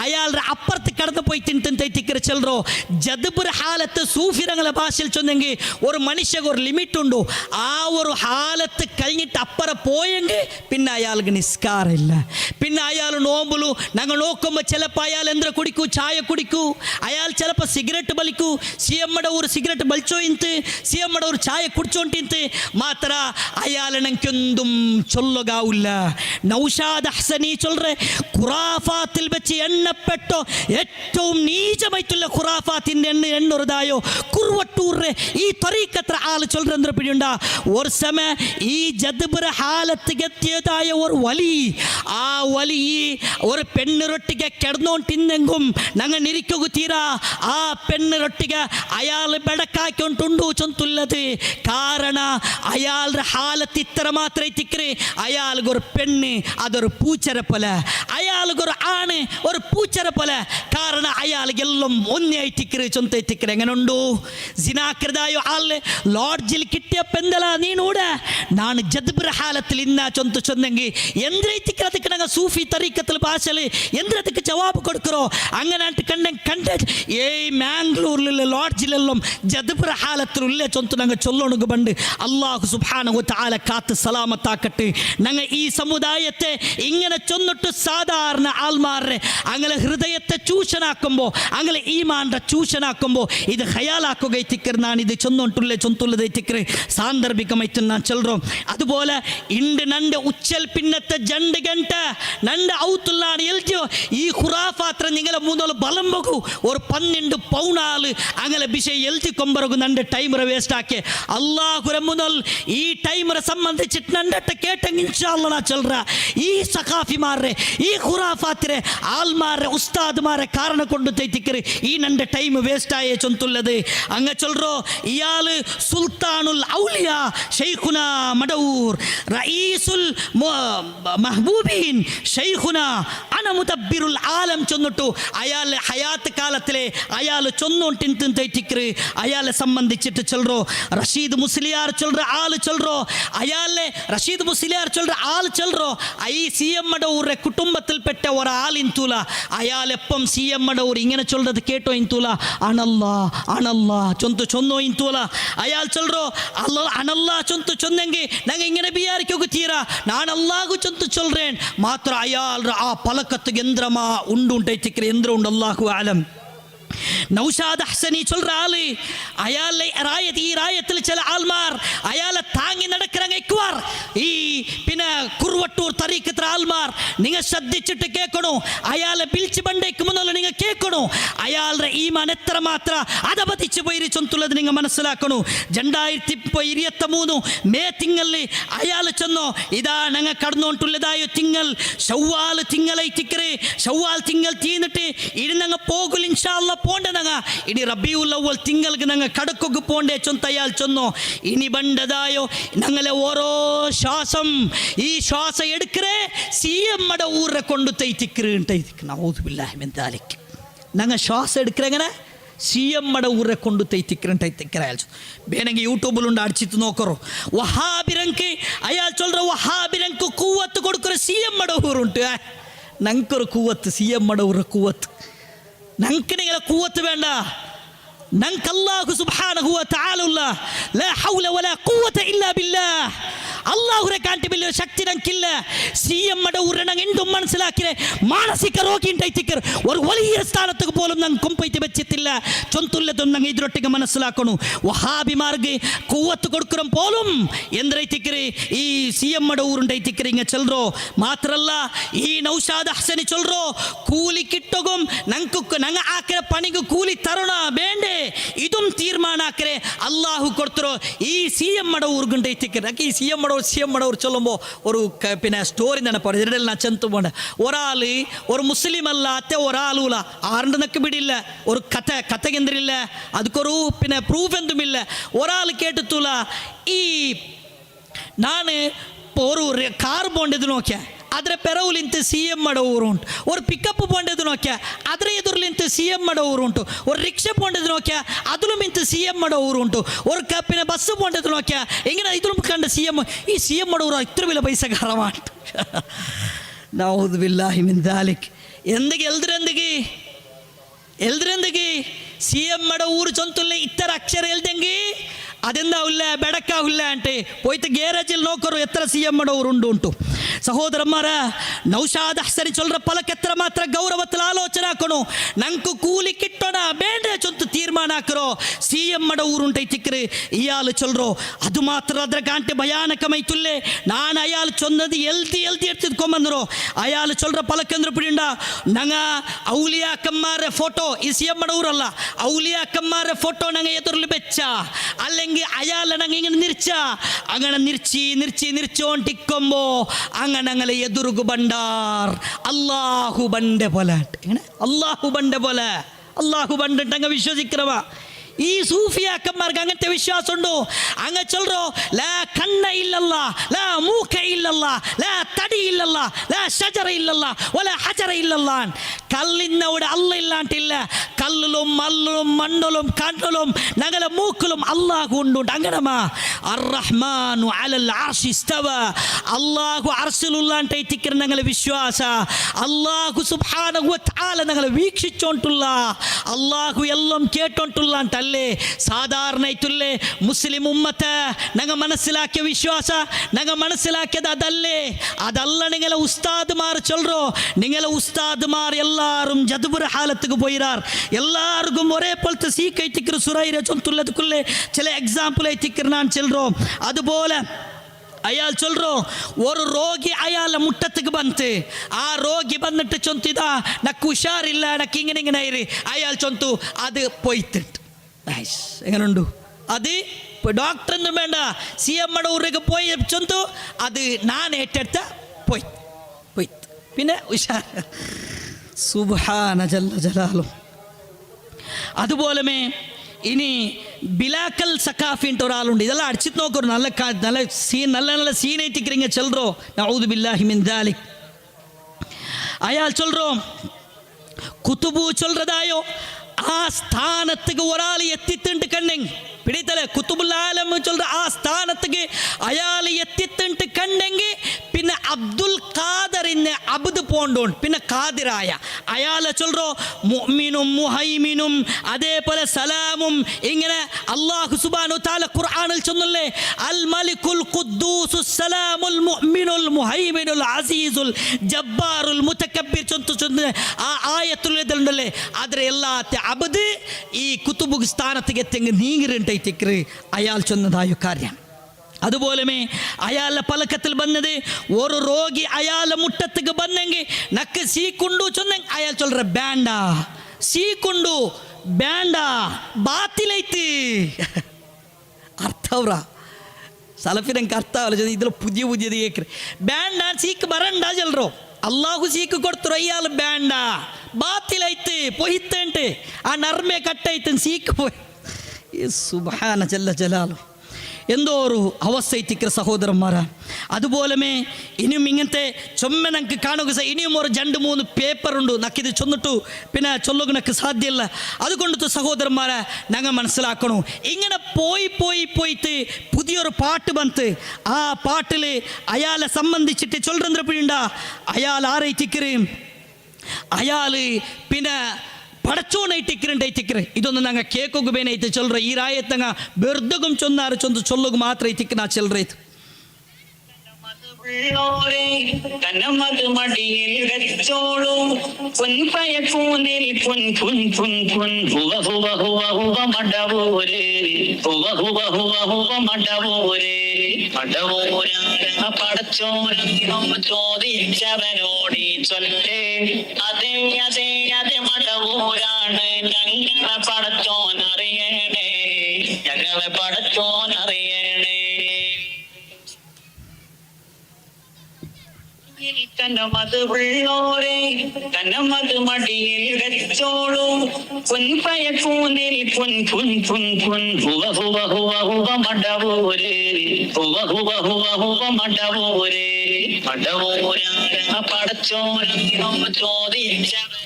അയാളുടെ അപ്പുറത്ത് കടന്നു പോയി തിntentൈത്തിക്കറി ചെല്ലറോ. ജദബർ ഹാലത്ത് സൂഫിരങ്ങളെ ഭാഷയിൽ ചൊന്നെങ്കിൽ ഒരു മനുഷ്യക്ക് ഒരു ലിമിറ്റ് ഉണ്ടോ. ആ ഒരു ഹാലത്ത് കഴിഞ്ഞിട്ട് അപ്പുറം പോയെങ്കിൽ പിന്നെ അയാൾക്ക് നിസ്കാരമില്ല. പിന്നെ അയാൾ നോമ്പുലു ഞങ്ങൾ നോക്കുമ്പോൾ ചിലപ്പോൾ അയാൾ എന്ത്ര കുടിക്കൂ, ചായ കുടിക്കൂ, അയാൾ ചിലപ്പോൾ സിഗരറ്റ് വലിക്കൂ. CM ഒരു സിഗരറ്റ് വലിച്ചോ ಇಂತು, CM ഒരു ചായ കുടിച്ചോണ്ടിಂತು മാത്ര അയാൾ ഞങ്ങൾക്കൊന്നും ചൊല്ലുകാവില്ല. നൗഷാദ് ഹസനി ചൊല്ലറെ ഖുറാഫാത്തിൽ വെച്ച് എണ്ണപ്പെട്ടോ ഏറ്റവും നീചമായിട്ടുള്ള ഖുറാഫാത്തിൻ്റെ എണ്ണൊരുതായോ കുറുവട്ടൂറെ ഈ ത്വരീഖത്ര ആൾ ചൊല്ലറെന്ത്ര പിടിയുണ്ട. ഒരു സമയം ഈ ജദ്ബർ ഹാലത്തിಗೆത്തിയതായ ഒരു വലി, ആ വലി ഒരു പെണ്ണിരൊട്ടിಗೆ കിടന്നോണ്ടിന്നെങ്കും ഞങ്ങൾ നിരിക്കുക തീരാ ആ പെണ്ണിരൊട്ടിಗೆ അയാൾ ബെടക്കാക്കൊണ്ടുണ്ടു ചൊന്തുള്ളത്. കാരണ അയാളുടെ ഹാലത്ത് ഇത്ര മാത്രമേ തിക്കറി. അയാൾക്കൊരു പെണ്ണ് അതൊരു പൂച്ചര പോലെ, അയാൾക്കൊരു ആണ് ഒരു പൂച്ചര പോലെ. കാരണം അയാൾക്കെല്ലാം ഒന്നേ തിക്കറി ചൊന്തേ തിക്കറി. എങ്ങനെ ഉണ്ടു ജിനാക്കൃതായോ ആള് ലോഡ്ജിൽ കിട്ടിയ പെന്തല നീനൂട ನಾನು ಜದ್ಬರ ಹಾಲത്തിൽ ಇನ್ನ ಚೊಂತು ಚೊಂದಂಗಿ ಎಂದ್ರೈತಿಕ್ಕೆ ಅದಕ್ಕೆ ನಂಗೆ ಸೂಫಿ ತರೀಕത്തിൽ ಭಾಷೆಲಿ ಎಂದ್ರದಕ್ಕೆ ಜವಾಬು ಕೊಡ್ಕರೋ. അങ്ങനെ കണ്ട ഏയ് മാംഗ്ലൂരിലുള്ള ലോഡ്ജിലെല്ലാം ജദ്ബർ ഹാലത്തിലുള്ള ചൊന്തു ഞങ്ങൾ ചൊല്ലണുക ബണ്ട്. അള്ളാഹു സുബ്ഹാനഹു തആല കാത്ത് സലാമത്താക്കട്ടെ. ഞങ്ങൾ ഈ സമുദായത്തെ ഇങ്ങനെ ചൊന്നിട്ട് സാധാരണ ആൾമാരെ അങ്ങനെ ഹൃദയത്തെ ചൂഷനാക്കുമ്പോൾ അങ്ങനെ ഈമാന്റെ ചൂഷനാക്കുമ്പോൾ ഇത് ഹയാലാക്കുകയത്തിക്കർ. ഞാൻ ഇത് ചൊന്നുള്ളതൈത്തിക്കർ സാന്ദർഭികമായിട്ട് ഞാൻ ചൊല്ലോ. അതുപോലെ ഇണ്ട് നണ്ട് ഉച്ചൽ പിന്നത്തെ 2 ಗಂಟೆ നണ്ട് ഔത്തുള്ളാണ് എൽജോ ഈ ഖുറാഫാത്ര നിങ്ങളെ മൂന്നോള് ബലം ബകു ഒരു 12 പൗണാല് അങ്ങനെ വിഷയം എൽജി കൊമ്പറകു നണ്ട് ടൈമറെ വേസ്റ്റ് ആക്കി. അള്ളാഹുരെ മുന്നോൾ ഈ ടൈമറെ സംബന്ധിച്ചിട്ട് നണ്ടട്ട കേട്ടെങ്കിൽ ഇൻഷാ അല്ലാഹ് ഞാൻ ചൊല്ലറ ഈ സഖാഫിമാരെ ഈ ഖുറാഫാത്തിരെ ആൾമാരെ ഉസ്താദ്മാരെ കാരണം കൊണ്ട് തൈത്തിക്കറ് ഈ നണ്ട് ടൈം വേസ്റ്റ് ആയേ ചൊന്തുള്ളത്. അങ്ങ ചൊല്ലറോ ഇയാള് സുൽത്താനുൽ ഔലിയ ഷെയ്ഖുന മടവൂർ റഈസുൽ മഹ്ബൂബീൻ ഷെയ്ഖുന അന മുദബ്ബിറുൽ ആലം ചൊന്നിട്ടു അയാളെ ഹയാത്ത് കാലത്തിലെ അയാൾ ചൊന്നോണ്ടിന്തിക്കറ്. അയാളെ സംബന്ധിച്ചിട്ട് ചൊല്ലറോ റഷീദ് മുസ്ലിയാർ ചൊല്ലറ ആള് ചൊല്ലറോ അയാളെ റഷീദ് മുസ്ലിയാർ ചൊല്ലറ ആള് ചൊല്ലറോ ഈ CM മടവൂരെ കുടുംബത്തിൽപ്പെട്ട ഒരാളിന്തൂല. അയാളെപ്പം CM മടവൂർ ഇങ്ങനെ ചൊല്ലത് കേട്ടോ ഇന്തുല അണല്ലാ അണല്ലാ ചൊന്നോ ഇന്തുല. അയാൾ ചൊല്ലറോ അല്ല അണല്ലാ ചൊന്തു ചൊന്നെങ്കിൽ ഞങ്ങൾ ഇങ്ങനെ ബിയാരിക്കൊക്കെ തീരാ ഞാൻ അല്ലാഹു ചൊന്തു ചൊല്ലേൻ മാത്ര അയാൾ ആ പലക്കത്ത് യന്ത്രമാ ഉണ്ടുണ്ടൈത്തിക്കറ് യന്ത്രം ഉണ്ട് അല്ലാഹു ആലം. നൗഷാദ് ഹസനി ചൊല്ലറ ആള് അയാളെ റായത്ത് ഈ റായത്തിൽ ചില ആൾമാർ അയാളെ താങ്ങി നടക്കറങ്ങുവാർ. ഈ പിന്നെ കുറുവട്ടൂർ തരീക്കത്ര ആൾമാർ നിങ്ങൾ ശ്രദ്ധിച്ചിട്ട് കേൾക്കണോ. അയാളെ പിലിച്ച് ബണ്ടേക്ക് മുന്നോട്ട് നിങ്ങൾ കേൾക്കണോ. അയാളുടെ ഈമാൻ എത്ര മാത്ര അതപതിച്ചു പോയി ചൊന്തുള്ളത് നിങ്ങൾ മനസ്സിലാക്കണു. 2023 മേ തിങ്കളിൽ അയാൾ ചെന്നോ ഇതാ ഞങ്ങൾ കടന്നുകൊണ്ടുള്ളതായ തിങ്കൾ ഷവ്വാൽ തിങ്കളൈത്തിക്കറ്. ഷവ്വാൽ തിങ്കൾ തീന്നിട്ട് ഇനി ഞങ്ങൾ പോകില്ല ഇൻഷാ അല്ലാഹ് പോണ്ടനങ്ങ ഇനി റബീഉൽ അവ്വൽ തിങ്ങൾക്ക് ഞങ്ങൾ കടക്കൊക്കെ പോണ്ടേ ചൊന്തയാൽ ചൊന്നോ. ഇനി ബണ്ടതായോ ഞങ്ങളെ ഓരോ ശ്വാസം ഈ ശ്വാസം എടുക്കറേ CM ഊരെ കൊണ്ട് തൈത്തിക്കറ്. ഞങ്ങൾ ശ്വാസം എടുക്കറെങ്ങനെ CM ഊരെ കൊണ്ട് തൈത്തിക്കറ. വേണമെങ്കിൽ യൂട്യൂബിലുണ്ട് അടിച്ചിട്ട് നോക്കറോ. വഹാബിരങ്ക് അയാൾ ചൊല്ലറ വഹാബിരങ്ക് കൂവത്ത് കൊടുക്കറ CM ഊരുണ്ട്. ഞങ്ങൾക്കൊരു കൂവത്ത് CM ഊര കൂവത്ത് ഞങ്ങൾക്ക് നിങ്ങളെ കൂവത്ത് വേണ്ട. ഞങ്ങൾക്ക് അല്ലാഹു സുബ്ഹാനഹു വ തആല ലാ ഹൗല വലാ ഖുവത ഇല്ലാ ബില്ലാഹ് അല്ലാഹുരെ കാട്ടി വലിയ ശക്തി ഞങ്ങൾക്കില്ല. CM മടവൂർ ഞങ്ങൾ എന്തും മനസ്സിലാക്കിയ മാനസിക രോഗി ഉണ്ടായിത്തിക്കർ ഒരു വലിയ സ്ഥാനത്തേക്ക് പോലും ഞങ്ങൾ കൊമ്പൈറ്റ് വെച്ചിട്ടില്ല. ചൊന്തുല്ലതും ഞങ്ങൾ ഇതിരൊട്ടിಗೆ മനസ്സിലാക്കണു. വഹാബിമാർക്ക് കൂവത്ത് കൊടുക്കണം പോലും എന്തിരൈത്തിക്കര് ഈ CM മടവൂർ ഉണ്ടായിത്തിക്കർ ഇങ്ങനെ ചെല്ലറോ. മാത്രല്ല ഈ നൗഷാദ് ഹസനി ചൊല്ലറോ കൂലി കിട്ടും ഞങ്ങൾ ആക്കರೆ പണിക്ക് കൂലി തരണ വേണ്ടേ ഇതും തീരുമാന ആക്കರೆ അള്ളാഹു കൊടുത്തോ. ഈ CM മടവൂർക്കുണ്ടായിത്തിക്കർ ഈ CM മടവൂർ ചൊല്ലുമ്പോൾ ഒരു പിന്നെ സ്റ്റോറി തന്നെ പറയുന്നത് ഞാൻ ചെന്തു പോണ്ട. ഒരാള് ഒരു മുസ്ലിം അല്ലാത്ത ഒരാളൂല ആറിനക്ക് പിടിയില്ല ഒരു കഥകെന്തരില്ല ಅದಕ್ಕೊರು പിന്നെ പ്രൂഫ് എന്തുമില്ല. ഒരാൾ കേട്ടിട്ടുള്ള ഈ ನಾನು ഒരു കാർ പോണ്ടത് നോക്കിയ ಅದರ ಪೆರವುಲಿಂತ CM ಮಡವರು ಉಂಟು. ഒരു പിക്കപ്പ് പോണ്ടത് നോക്കിയ ಅದರ ಎದುರುಲಿಂತ CM ಮಡವರು ಉಂಟು. ഒരു റിക്ഷ പോണ്ടത് നോക്കിയ അതിലും ಇಂತ CM മടവൂർ ಉಂಟು. ഒരു പിന്നെ ബസ് പോണ്ടത് നോക്കിയ എങ്ങനെ ഇതിലും കണ്ട CM ഈ CM മടവൂർ ഇത്ര വലിയ പൈസക്കാരമാണ്. നഊദു ബില്ലാഹി മിൻ ദാലിക്. ಎಲ್ದ್ರೆಂದಿಗೆ CM ಮಡವೂರು ಚೊಂತುಲ್ಲ ಇತ್ತರ ಅಕ್ಷರ ಎಲ್ದಂಗಿ ಅದೆಂದಾವಿಲ್ಲ ಬೆಡಕ್ಕಾವಿಲ್ಲ ಅಂಟೆ పోయితే గ్యారేజీలు నోకరు ఎత్తర CM మడవూరు ఉంటూ. సహోదరమ్మారా నౌషాద్ హసని చొల్లర పలకెత్తర మాత్ర గౌరವത്തിൽ ಆಲೋಚನೆ ಹಾಕೋಣ. ನಂಕು ಕೂಲಿ ಕಿಟ್ಟೋಣ ಬೇಡ ಚೊಂತು ತೀರ್ಮಾನ ಹಾಕರೋ. CM ಮಡವೂರು ಉಂಟೈತಿಕ್ರಿ ಇಯಾಲು ಚೊಲ್ಲರೋ ಅದು ಮಾತ್ರ ಅದ್ರ ಗಂಟೆ ಭಯಾನಕಮೈತುಲ್ಲೆ. ನಾನು ಅಯಾಲು ಚೊನ್ನದು ಎಲ್ದಿ ಎತ್ತಿದ್ಕೊಂಬಂದರು. ಅಯಾಲು ಚೊಲ್ಲರ ಪಲಕಂದ್ರ ಪಿಡಿಂಡ ನಂಗ ಔಲಿಯಾ ಕಮ್ಮಾರೆ ಫೋಟೋ ಈ CM മടവൂರಲ್ಲ ഔലിയ കമ്മാരെ ഫോട്ടോ ഞങ്ങൾ എതിർല് വെച്ച അല്ലെങ്കിൽ അയാളെ ഞങ്ങൾ ഇങ്ങനെ നിരിച്ച അങ്ങനെ നിരിച്ചോണ്ടിരിക്കുമ്പോ അങ്ങനെ ഞങ്ങളെ എതിർകു ബണ്ടാർ അള്ളാഹു ബണ്ടെ പോലെ അള്ളാഹു ബണ്ടിട്ട് വിശ്വസിக்கிறവ. ഈ സൂഫിയാക്കന്മാർക്ക് അങ്ങനത്തെ വിശ്വാസമുണ്ടോ? അങ്ങ് ചൊല്ലോ ലാ കണ്ണ ഇല്ലല്ല ലാ മൂക്ക ഇല്ലല്ല ലാ തടി ഇല്ലല്ല ലാ ഷജറ ഇല്ലല്ല വല ഹജറ ഇല്ലല്ല. കല്ലിനോട് അല്ല ഇല്ലാണ്ടില്ല. കല്ലിലും മല്ലിലും മണ്ണിലും കണ്ണിലും ഞങ്ങളെ മൂക്കിലും അള്ളാഹു ഉണ്ട്. അങ്ങനമാ അർറഹ്മാനു അലൽ അർശി ഇസ്തവ. അള്ളാഹു അർശിലുള്ളാണ്ട് എത്തിക്കുന്ന ഞങ്ങളെ വിശ്വാസ. അള്ളാഹു സുബ്ഹാനഹു വ തആല ഞങ്ങളെ വീക്ഷിച്ചോണ്ടുള്ള അള്ളാഹു എല്ലാം കേട്ടോണ്ടുള്ള അല്ലേ സാധാരണ ഇത്തുല്ലേ മുസ്ലിം ഉമ്മത്ത് ഞങ്ങൾ മനസ്സിലാക്കിയ വിശ്വാസ ഞങ്ങൾ മനസ്സിലാക്കിയത് അതല്ല നിങ്ങളെ ഉസ്താദ്മാർ ചൊല്ലോ. നിങ്ങളെ ഉസ്താദ്മാർ എല്ലാവരും ജദ്ബുർ ഹാലത്തുക്ക് പോയിരാർ. എല്ലാവർക്കും ഒരേ പോലത്തെ സീക്കൈത്തിക്കർ സുറൈര ചൊന്തുള്ളതുക്കുള്ളേ ചില എക്സാമ്പിൾ ഐത്തിക്കർ ഞാൻ ചെല്ലോ. അതുപോലെ അയാൾ ചൊല്ലോ ഒരു രോഗി അയാളെ മുട്ടത്തേക്ക് ബന്ത് ആ രോഗി വന്നിട്ട് ചൊന്തിതാ നക്ക് ഉഷാറില്ല നക്ക് ഇങ്ങനെ അയാൾ ചൊന്തു അത് പോയിട്ടുണ്ട്. എങ്ങനുണ്ടു അത് ഡോക്ടർ ഒന്നും വേണ്ട CM മടവൂരിലേക്ക് പോയി ചൊന്തു അത് ഞാൻ ഏറ്റെടുത്ത പോയി പിന്നെ ഉഷാർ സുബ്ഹാന ജല്ല ജലാലു. അതുപോലെ ഇനി ബിലാക്കൽ സഖാഫിൻ്റെ ഒരാളുണ്ട്. ഇതെല്ലാം അടിച്ചിട്ട് നോക്കൊരു നല്ല സീൻ ഐറ്റിக்கிறீங்க ചൊല്ലോ. നഊദു ബില്ലാഹി മിൻ ദാലിക്. അയാൾ ചൊല്ലോ കുതുബു ചൊല്ലതായോ ആ സ്ഥാനത്തേക്ക് ഒരാൾ എത്തിത്തിണ്ട് കണ്ണെങ്കി പിടിത്തല്ലേ കുത്തുബുൽ ആലം ചൊല്ല ആ സ്ഥാനത്തേക്ക് അയാൾ എത്തിത്തിണ്ട് കണ്ടെങ്കിൽ പിന്നെ അബ്ദുൽ ഖാദറിനെ അബ്ദ് പോണ്ടോണ്ട് പിന്നെ ഖാദിറായ അയാളെ ചൊല്ലോ മുഅ്മിനും മുഹൈമിനും അതേപോലെ സലാമും ഇങ്ങനെ അല്ലാഹു സുബ്ഹാനഹു തആല ഖുർആനിൽ ചൊന്നല്ലേ അൽ മലിക്കുൽ ഖുദ്ദൂസുസ് സലാമുൽ മുഅ്മിനുൽ മുഹൈമിനുൽ അസീസുൽ ജബ്ബാറുൽ മുതകബ്ബിർ ചൊന്ന ആ ആയത്തുൽ ഇതുണ്ടല്ലേ അതിലെ എല്ലാത്തെ അബ്ദ് ഈ കുത്തുബു സ്ഥാനത്തേക്ക് എത്തിയെങ്കിൽ നീങ്ങിരണ്ടൈത്തിക്കറ് അയാൾ ചൊന്നതായ കാര്യം. അതുപോലെ അയാളുടെ പലക്കത്തിൽ വന്നത് ഒരു രോഗി അയാളുടെ മുട്ടത്തേക്ക് വന്നെങ്കിൽ നക്ക് സീക്കുണ്ടു ചൊന്ന അയാൾ ചൊല്ലറ വേണ്ട സീക്കുണ്ടു വേണ്ട ബാത്തിലൈത്ത് അർത്ഥവറ സലഫിനക്ക് അർത്ഥ ഇതിൽ പുതിയത് കേൾക്കറ് വേണ്ട സീക്ക് വരണ്ട ചൊല്ലറോ അള്ളാഹു സീക്ക് കൊടുത്തറോ അയാൾ വേണ്ട ബാത്തിലൈത്ത് പൊയ്ത്തണ്ട് ആ നർമെ കട്ടൈത്ത് സീക്ക് പോയി. സുബ്ഹാന ജല്ല ജലാലു. എന്തോ ഒരു അവസ്ഥ സഹോദരന്മാരാ. അതുപോലെ ഇനിയും ഇങ്ങനത്തെ ചൊമ്മ ഞങ്ങൾക്ക് കാണുക ഇനിയും ഒരു 2-3 പേപ്പറുണ്ട് നക്കിത് ചൊന്നിട്ടു പിന്നെ ചൊല്ലുക നക്ക് സാധ്യമല്ല. അതുകൊണ്ട് സഹോദരന്മാരെ ഞങ്ങൾ മനസ്സിലാക്കണു ഇങ്ങനെ പോയിട്ട് പുതിയൊരു പാട്ട് ബന്ത് ആ പാട്ടിൽ അയാളെ സംബന്ധിച്ചിട്ട് ചൊല്ലുണ്ട അയാൾ ആരൈത്തിക്കറ് അയാൾ പിന്നെ പടച്ചോണൈറ്റിക്കറുണ്ടൈറ്റിക്കറ് ഇതൊന്നും ഞങ്ങൾ കേൾക്കുക ಬೇನೈತೆ ಚೊಲ್ರ ಈ ರಾಯತ್ತಂಗ ಬೆರ್ದಗಂ ಚೊನ್ನಾರು ಚೊಂದು ಚೊಲ್ಲುಗ ಮಾತ್ರ ಐತಿಕ್ಕ ನಾ ಚೆಲ್ರೈತು കനമത് മടിയിൽ വെച്ചോളൂ പൊൻപയക്കൂനിൽ പൊൻ പൊൻ പൊൻ പൊൻ ഹുവ ഹുവ ഹുവ ഹുവ മടവൂരേ ഹുവ ഹുവ ഹുവ ഹുവ മടവൂരേ മടവൂരാണ് പടച്ചോനെന്നും ചോദിച്ചവനോടി ചൊല്ലേ അതെ അതെ അതെ മടവൂരാണ് ഞങ്ങളെ പടച്ചോൻ അറിയണേ ഞങ്ങളെ പടച്ചോൻ അറിയണേ കനമത് ഉള്ളോരെ കനമത് മടിയിൽ വെച്ചോളൂ പൊൻപയക്കൂനിൽ പൊൻ പൊൻ പൊൻ പൊൻ ഹുവ ഹുവ ഹുവ ഹുവ മടവൂരേ ഹുവ ഹുവ ഹുവ ഹുവ മടവൂരേ മടവൂരാണ് പടച്ചോനെന്നും ചോദിച്ചവനോട്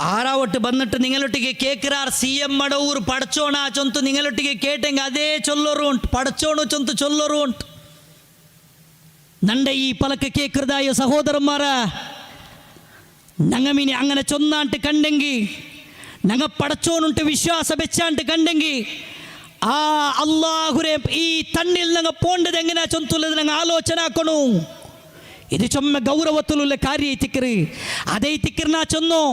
ആറാവട്ട് വന്നിട്ട് നിങ്ങളൊട്ടിಗೆ കേൾക്കാർ CM മടവൂർ പടച്ചോണ ചൊന്തു നിങ്ങളൊട്ടിಗೆ കേട്ടെങ്കിൽ അതേ ചൊല്ലൊരു ഉണ്ട് പടച്ചോണു ചൊന്തു ചൊല്ലൊരു ഉണ്ട് നണ്ട ഈ പലക്ക് കേൾക്കുന്നതായ സഹോദരന്മാര ഞങ്ങമിനി അങ്ങനെ ചൊന്നാണ്ട് കണ്ടെങ്കിൽ ഞങ്ങ പടച്ചോണുണ്ട് വിശ്വാസം വെച്ചാണ്ട് കണ്ടെങ്കിൽ ആ അള്ളാഹുരെ ഈ തണ്ണിൽ ഞങ്ങൾ പോണ്ടത് എങ്ങനെയാ ചൊന്തുള്ളത് ഞങ്ങൾ ആലോചന ആക്കണു ഇത് ചൊമ്മ ഗൗരവത്തിലുള്ള കാര്യത്തിക്കറ് അതേത്തിക്കറിനാ ചൊന്നോ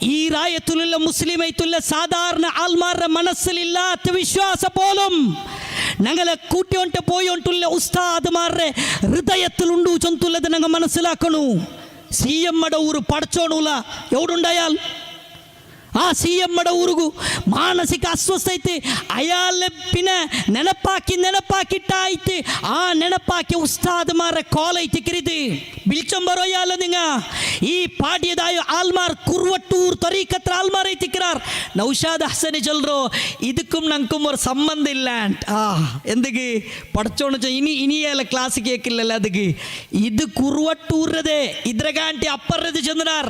ഈ റായത്തിലുള്ള മുസ്ലിം ഐത്തുള്ള സാധാരണ ആൾമാരുടെ മനസ്സിലില്ലാത്ത വിശ്വാസം പോലും ഞങ്ങളെ കൂട്ടിയോണ്ട് പോയോണ്ടുള്ള ഉസ്താദ്മാരുടെ ഹൃദയത്തിലുണ്ടു ചൊന്തുള്ളത് ഞങ്ങൾ മനസ്സിലാക്കണു CM മടവൂർ പടച്ചോണൂല എവിടുണ്ടായാൽ ആ CM മടവൂർഗു മാനസിക അസ്വസ്ഥತೆ അയാളെ പിന്നെ ನೆನಪಾಕಿಟ್ಟಾಯ್ತು ಆ ನೆನಪಾಕಿ ಉಸ್ತಾದ್ಮಾರ ಕಾಲ್ ಐತಿ ಕಿರಿದು ಬಿಲ್ಚಂಬರೋಯಾಲ ನಿಂಗ ಈ ಪಾಡ್ಯದಾಯ ಆಲ್ಮಾರ್ ಕುರ್ವಟ್ಟೂರ್ ತರೀಕತ್ರ ಆಲ್ಮಾರ್ ಐತಿ ಕಿರಾರ್ ನೌಷಾದ್ ಹಸನಿ ಚಲ್ರೋ ಇದಕ್ಕೂ ನಂക്കും ഒരു സംബന്ധം ഇല്ല എന്തൊക്കെ പഠിച്ചോണ്ട് ഇനിയല്ല ക്ലാസ് കേൾക്കില്ലല്ലോ അതൊക്കെ ഇത് കുറുവട്ടൂരതെ ഇദ്രകാണ്ടി അപ്പറത് ചെന്നാർ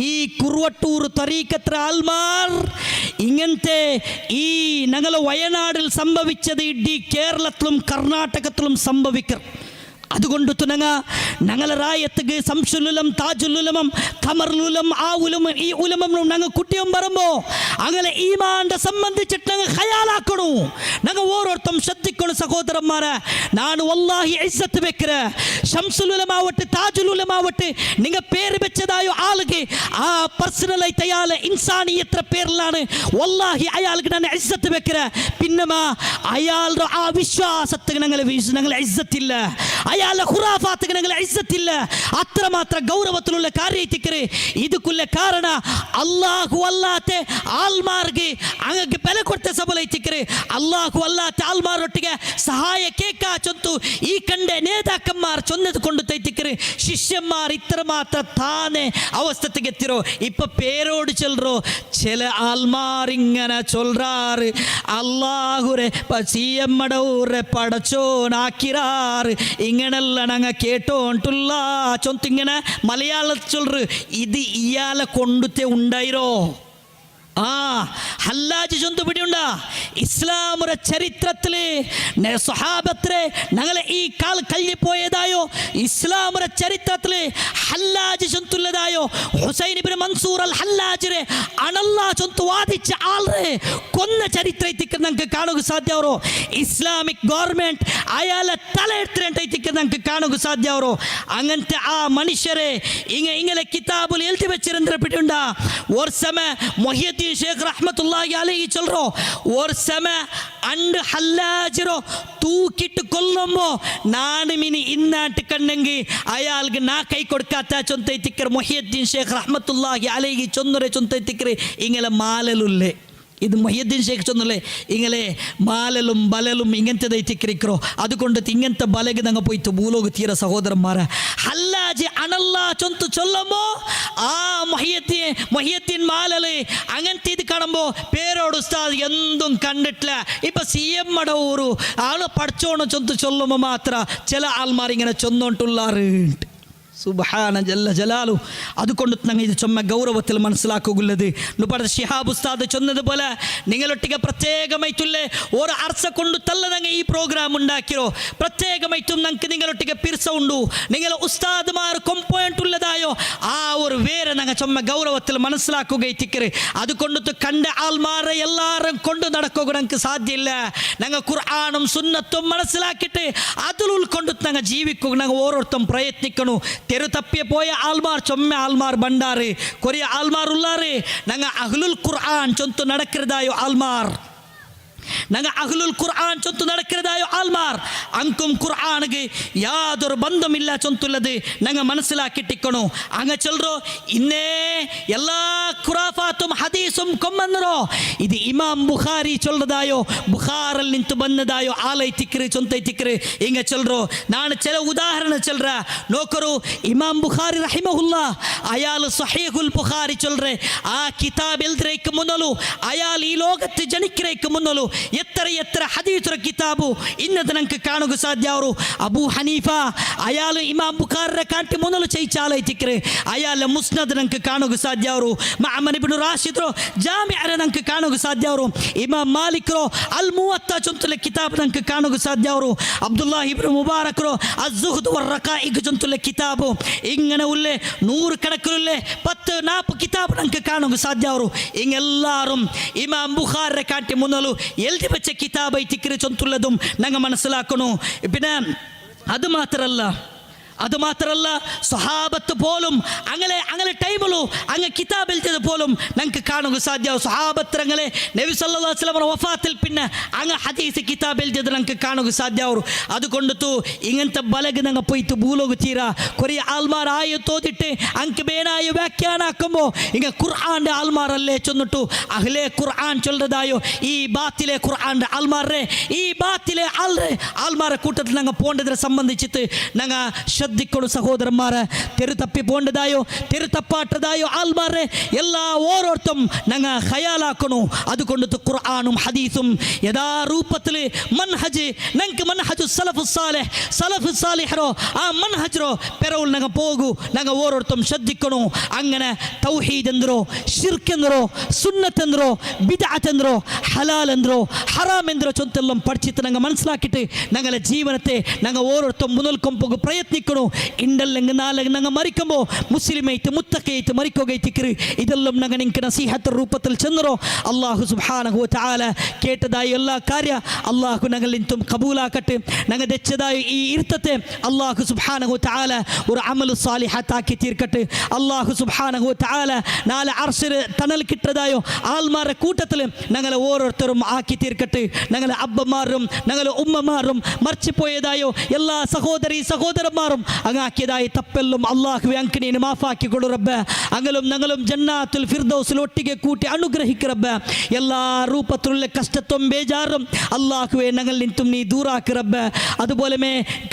ഈ കുറുവട്ടൂർ തരീക്കത്ര ആൽമാർ ഇങ്ങനത്തെ ഈ ഞങ്ങൾ വയനാടിൽ സംഭവിച്ചത് ഇടീ കേരളത്തിലും കർണാടകത്തിലും സംഭവിക്കും അതുകൊണ്ട് തുണങ്ങ ഞങ്ങളെ റായത്തുക്ക് സംശുലുലം താജുലുലമം ഖമറുലുലം ആ ഉലമം ഈ ഉലമം ഞങ്ങൾ കുട്ടിയും പറയുമ്പോൾ അങ്ങനെ ഈമാന്റെ സംബന്ധിച്ചിട്ട് ഞങ്ങൾ ഖയാലാക്കണു ഞങ്ങൾ ഓരോരുത്തരും ശ്രദ്ധിക്കണം സഹോദരന്മാരെ ನಾನು വല്ലാഹി ഇസ്സത്ത് വെക്കര ശംസുലുലമാവട്ടെ താജുലുലമാവട്ടെ നിങ്ങൾ പേര് വെച്ചതായോ ആളുക്ക് ആ പേഴ്സണൽ ആയിട്ട് അയാളെ ഇൻസാനിയത്ര പേരിലാണ് വല്ലാഹി അയാൾക്ക് ഞാൻ ഇസ്സത്ത് വെക്കര പിന്നമാ അയാളുടെ ആ വിശ്വാസത്തിന് ഞങ്ങൾ ഇസ്സത്തില്ല അയാളുടെ ഖുറാഫാത്തിന് ഞങ്ങൾ ഇസ്സത്തില്ല അത്രമാത്ര ഗൗരവത്തിലുള്ള കാര്യത്തിക്കറ് ಇದಕ್ಕುള്ള ಕಾರಣ അല്ലാഹു അല്ലാത്ത ആൾമാർക്ക് അങ്ങക്ക് ಬೆല ಕೊಡ್ತ ಸಬಲೈತಿക്കറ് അല്ലാഹു അല്ലാത്ത ആൾമാരൊട്ടിಗೆ സഹായ കേക്കാ ചൊന്തു ഈ കണ്ട നേതാക്കന്മാർ ചൊന്നത് കൊണ്ട് തൈത്തിക്കറ് ശിഷ്യന്മാർ ഇത്ര മാത്ര താനെ അവസ്ഥത്തിക്കെത്തിരോ ഇപ്പൊ പേരോട് ചൊല്ലറോ ചില ആൾമാർ ഇങ്ങനെ ചൊല്ലാറ് അല്ലാഹുരെ CM മടവൂരെ പടച്ചോനാക്കിറാറ് ഇങ്ങനെല്ലാം ഞങ്ങൾ കേട്ടോണ്ടുള്ള ചൊന്തിങ്ങനെ മലയാളത്തിൽ ചൊല്ലറ് ഇത് ഇയാളെ കൊണ്ടുത്തെ ഉണ്ടായിരോ ഹല്ലാജ് ചൊന്തു പിടിയുണ്ട ഇസ്ലാമുടെ ചരിത്രത്തില് സ്വഹാബത്തിലെ ഞങ്ങളെ ഈ കാൽ കഴിഞ്ഞുപോയതായോ ഇസ്ലാമുടെ ചരിത്രത്തില് ഹല്ലാജ് ചൊന്തുള്ളതായോ ഹുസൈൻ ഇബ്നു മൻസൂർ അൽ ഹല്ലാജിനെ അണല്ലാ ചൊന്തു വാദിച്ച ആളെ കൊന്ന ചരിത്രത്തിക്ക് നമുക്ക് കാണുക സാധ്യവರೋ ഇസ്ലാമിക് ഗവൺമെന്റ് അയാളെ തലയെടുത്തിട്ട് നമുക്ക് കാണുക സാധ്യവರೋ അങ്ങനത്തെ ആ മനുഷ്യരെ ഇങ്ങനെ കിതാബിൽ എഴുതി വെച്ചിരുന്ന പിടിയുണ്ട ഒരു സമയം മൊഹിയുദ്ദീൻ शेख रहमतुल्लाहि अलैहि चलरो और समय अंड हल्लाजरो തൂക്കിട്ട് കൊല്ലുമ്പോ നാണുമിനി ഇന്നാട്ട് കണ്ടെങ്കിൽ അയാൾക്ക് നാ കൈ കൊടുക്കാത്ത ചൊന്തൈത്തിക്കർ മൊഹിയുദ്ദീൻ ഷേഖ് റഹ്മത്തുള്ളാഹി അലൈഹി ചൊന്നരെ ചൊന്തൈത്തിക്കർ ഇങ്ങനെ മാലലുല്ലേ ഇത് മൊഹിയുദ്ദീൻ ഷേഖ് ചൊന്നല്ലേ ഇങ്ങനെ മാലലും ബലലും ഇങ്ങനത്തെ ദൈത്തിക്കറിക്കറോ അതുകൊണ്ട് ഇങ്ങനത്തെ ബലക്ക് ഞങ്ങൾ പോയിട്ട് ഭൂലോക തീര സഹോദരന്മാരെ ഹല്ലാജ് അണല്ലാ ചൊന്തു ചൊല്ലുമ്പോ ആ മൊഹിയുദ്ദീൻ മാലല് അങ്ങനത്തെ ഇത് കാണുമ്പോൾ പേരോട് ഉസ്താദ് എന്തും കണ്ടിട്ടില്ല ഇപ്പൊ CM മടവൂರು ആള് പഠിച്ചോണം ചൊന്തു ചൊല്ലുമ്പോ മാത്ര ചില ആൾമാർ ഇങ്ങനെ ചൊന്നോണ്ടുള്ളാറ് സുബ്ഹാന ജല്ല ജലാലു അതുകൊണ്ട് ഞങ്ങൾ ഇത് ചൊമ്മ ഗൗരവത്തിൽ മനസ്സിലാക്കുള്ളത് നുപട ഷിഹാബ് ഉസ്താദ് ചൊന്നതുപോലെ നിങ്ങളൊട്ടിಗೆ പ്രത്യേകമായിട്ടുള്ള ഒരു അർച്ച കൊണ്ട് തല്ല ഞങ്ങൾ ഈ പ്രോഗ്രാം ഉണ്ടാക്കിയോ പ്രത്യേകമായിട്ടും ഞങ്ങൾക്ക് നിങ്ങളൊട്ടിಗೆ പിർസ ഉണ്ടു നിങ്ങൾ ഉസ്താദ്മാർ കൊമ്പോയിട്ടുള്ളതായോ ആ ഒരു ഒരു വേറെ ഞങ്ങൾ ചൊമ്മ ഗൗരവത്തിൽ മനസ്സിലാക്കുകയെത്തിക്കറ്. അതുകൊണ്ട് കണ്ട ആൾമാരെ എല്ലാവരും കൊണ്ട് നടക്കുക ഞങ്ങൾക്ക് സാധ്യമില്ല. ഞങ്ങൾ ഖുർആനും സുന്നത്തും മനസ്സിലാക്കിയിട്ട് അതിൽ ഉൾക്കൊണ്ട് ഞങ്ങൾ ജീവിക്കുക. ഞങ്ങൾ ഓരോരുത്തരും പ്രയത്നിക്കണു. തെരു തപ്പിയ പോയ ആൾമാർ ചൊമ്മ ആൾമാർ ബണ്ടാറ് കൊറിയ ആൾമാർ ഉള്ളാറ്. ഞങ്ങൾ അഹ്ലുൽ ഖുർആൻ ചൊന്തു നടക്കുന്നതായോ ആൾമാർ, ഞങ്ങൾ അഹ്ലുൽ ഖുർആൻ ചൊന്തു നടക്കുന്നതായോ ആൾമാർ. അങ്കും ഖുർആനിಗೆ യാതൊരു ബന്ധമില്ല ചൊന്തുള്ളത് ഞങ്ങൾ മനസ്സിലാക്കിട്ടിക്കണു. അങ്ങ ചൊല്ലറോ ಇನ್ನೇ ಎಲ್ಲ ಖುರಾಫಾತುം ഹദീസും കൊമ്മന്നറോ ഇത് ഇമാം ബുഖാരി ചൊല്ലതായോ ബുഖാറിൽ നിന്നു ಬಂದದಾಯೋ ಆಲೈತಿಕ್ರಿ ಚೊಂತೈತಿಕ್ರಿ ಹಿಂಗ ಚೊಲ್ಲರೋ. ನಾನು ചില ಉದಾಹರಣೆ ಚೊಲ್ಲರ ನೋಕರು. ಇಮಾಮ್ ಬುಖಾರಿ ರಹಿಮಹುಲ್ಲಾ ಅಯಾಲ್ ಸಹೀಹುಲ್ ಬುಖಾರಿ ಚೊಲ್ಲರೆ ಆ ಕಿತಾಬ್ ಎಲ್ದ್ರೈಕ ಮುನ್ನಲು ಅಯಾಲ್ ಈ ಲೋಕತ್ತು ಜನಿಕ್ರೈಕ ಮುನ್ನಲು ಎತ್ತರ ಎತ್ತರ ಹದೀಸರ ಕಿತಾಬು ಇನ್ನದ ನಂಗೆ ಕಾಣುಗ ಸಾಧ್ಯ. ಅವರು ಅಬೂ ಹನೀಫಾ ಅಯಾಲು ಇಮಾಮ್ ಬುಖಾರಿ ಕಾಂಟಿ ಮುನ್ನಲು ಚೈಚಾಲೈತಿಕ್ರಿ ಅಯಾಲ ಮುಸ್ನದ್ ನಂಗೆ ಕಾಣುಗ ಸಾಧ್ಯ. ಅವರು ಮಅಮನ್ ಇಬ್ನು ರಾಶಿದ್ರು ಜಾಮಿಅರ ನಂಗೆ ಕಾಣುಗ ಸಾಧ್ಯ. ಅವರು ಇಮಾಮ್ ಮಾಲಿಕ್ರು ಅಲ್ ಮುವತ್ತಾ ಚೊಂತುಲೆ ಕಿತಾಬ್ ನಂಗೆ ಕಾಣುಗ ಸಾಧ್ಯ. ಅವರು ಅಬ್ದುಲ್ಲಾ ಇಬ್ನು ಮುಬಾರಕ್ರು ಅಜ್ಜುಹ್ದ್ ವರ್ ರಕಾಯಿಗ್ ಚೊಂತುಲೆ ಕಿತಾಬು ಇಂಗನ ಉಲ್ಲೆ 100 ಕಣಕುಲ್ಲೆ 10 ಕಿತಾಬ್ ನಂಗೆ ಕಾಣುಗ ಸಾಧ್ಯ. ಅವರು ಹಿಂಗೆಲ್ಲಾರು ಇಮಾಮ್ ಬುಖಾರಿ ಕಾಂಟಿ ಮುನ್ನಲು ಎಲ್ದಿ ಬಚ್ಚ ಕಿತಾಬ್ ಐತಿಕ್ರಿ ಚೊಂತುಲ್ಲದುം ನಂಗೆ മനസ്സിലാക്കണു. പിന്നെ അത് മാത്രമല്ല സ്വഹാബത്ത് പോലും അങ്ങനെ ടൈമിലു അങ്ങ് കിതാബ് എഴുതിയത് പോലും ഞങ്ങൾക്ക് കാണുക സാധ്യ. സ്വഹാബത്ത് നബി സല്ലല്ലാഹു അലൈഹി വസല്ലം വഫാത്തിൽ പിന്നെ അങ്ങ് ഹദീസ് കിതാബ് എഴുതിയത് ഞങ്ങൾക്ക് കാണുക സാധ്യ. ಅವರು അതുകൊണ്ടു ഇങ്ങനത്തെ ബലഗ് ഞങ്ങൾ പോയിട്ട് ഭൂലോക തീരാ കുറേ ആൾമാർ ആയത്തോതിട്ട് അങ്ക് ബേനായ വ്യാഖ്യാന ആക്കുമ്പോൾ ഇങ്ങ ഖുർആന്റെ ആൾമാരല്ലേ ചൊന്നിട്ടു അഹ്ലെ ഖുർആൻ ചൊല്ലതായോ ഈ ബാത്തിലെ ഖുർആന്റെ ആൾമാരെ ഈ ബാത്തിലെ ആൾമാരെ കൂട്ടത്തിൽ ഞങ്ങൾ പോണ്ടതിനെ സംബന്ധിച്ചിട്ട് ഞങ്ങൾ ശ്രദ്ധിക്കണം സഹോദരന്മാരെ. തെരു തപ്പി പോണ്ടതായോ തെരു തപ്പാട്ടതായോ ആൾമാരെ എല്ലാ ഓരോരുത്തും ഞങ്ങൾ ഖയാലാക്കണു. അതുകൊണ്ട് ഖുർആനും ഹദീസും യഥാരൂപത്തിൽ മൻഹജ് ഞങ്ങൾക്ക് മൻഹജു സലഫ് സാലിഹ്റോ ആ മൻഹജ്റോ പെരവുൽ ഞങ്ങൾ പോകൂ. ഞങ്ങൾ ഓരോരുത്തും ശ്രദ്ധിക്കണു. അങ്ങനെ തൗഹീദ് ಎಂದರೋ ಶಿರ್ಕ್ ಎಂದರೋ ಸುನ್ನತ್ ಎಂದರೋ ಬಿದ್ಅತ್ ಎಂದರೋ ഹലാൽ ಎಂದರೋ ഹറാം ಎಂದರೋ ചൊന്തെല്ലാം പഠിച്ചിട്ട് ഞങ്ങൾ മനസ്സിലാക്കിയിട്ട് ഞങ്ങളുടെ ജീവനത്തെ ഞങ്ങൾ ഓരോരുത്തും മുന്നോൽക്കൊമ്പ് പ്രയത്നിക്കണം. ഇണ്ടല്ലെങ്കിൽ നാളെ ഞങ്ങൾ മരിക്കുമ്പോൾ മുസ്ലിമൈത്ത് മുത്തക്കൈത്ത് മരിക്കുകയത്തിക്കറ്. ഇതെല്ലാം ഞങ്ങൾ നിങ്ങൾക്ക് നസീഹത്ത് രൂപത്തിൽ ചെന്നറോ. അള്ളാഹു സുബ്ഹാനഹു വ തആല കേട്ടതായ എല്ലാ കാര്യ അള്ളാഹു ഞങ്ങൾ നിന്നും കബൂലാക്കട്ടെ. ഞങ്ങൾ തെച്ചതായ ഈ ഇരുത്തത്തെ അള്ളാഹു സുബ്ഹാനഹു വ തആല ഒരു അമൽ സാലിഹത്താക്കി തീർക്കട്ടെ. അള്ളാഹു സുബ്ഹാനഹു വ തആല നാളെ അർശിൽ തണൽ കിട്ടതായോ ആൾമാരുടെ കൂട്ടത്തിൽ ഞങ്ങളെ ഓരോരുത്തരും ആക്കി തീർക്കട്ടെ. ഞങ്ങളെ അബ്ബമാരും ഞങ്ങളെ ഉമ്മമാരും മറിച്ചുപോയതായോ എല്ലാ സഹോദരന്മാരും അങ്ങാക്കിയതായി തപ്പെല്ലാം അള്ളാഹുവെ അങ്കിനെ മാഫാക്കി കൊടു റബ്ബേ. അങ്ങളും ഞങ്ങളും ജന്നാത്തുൽ ഫിർദൗസിൽ ഒട്ടിಗೆ കൂട്ടി അനുഗ്രഹിക്ക റബ്ബേ. എല്ലാ രൂപത്തിലുള്ള കഷ്ടത്തും ബേജാറും അള്ളാഹുവെ ഞങ്ങൾ നിന്നും നീ ദൂരാക്കി റബ്ബേ. അതുപോലെ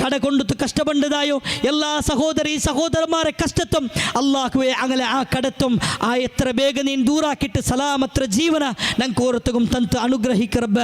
കട കൊണ്ടു കഷ്ടപ്പെട്ടതായോ എല്ലാ സഹോദരന്മാരെ കഷ്ടത്തും അള്ളാഹുവെ അങ്ങനെ ആ കടത്തും ആ എത്ര ಬೇಗ ನೀನು ದೂರಾಕಿಟ್ಟು ಸಲಾಮತ್ರ ಜೀವನ ನಂಗೆ ಓರತಗum ತಂತ ಅನುಗ್ರಹಿಕ ರಬ್ಬ.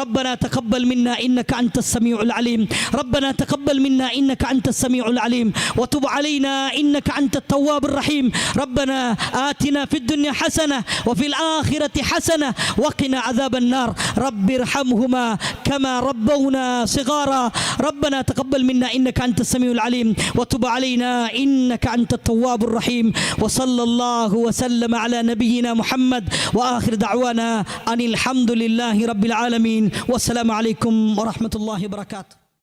ربنا تقبل منا انك انت السميع العليم. ربنا تقبل منا انك انت السميع العليم وتب علينا انك انت التواب الرحيم. ربنا آتنا في الدنيا حسنة وفي الآخرة حسنة وقنا عذاب النار. رب ارحمهما كما ربونا صغارا. ربنا تقبل منا انك انت السميع العليم وتب علينا انك انت التواب الرحيم. وصلى الله وسلم على نبينا محمد وآخر دعوانا أن الحمد لله رب العالمين. والسلام عليكم ورحمة الله وبركاته.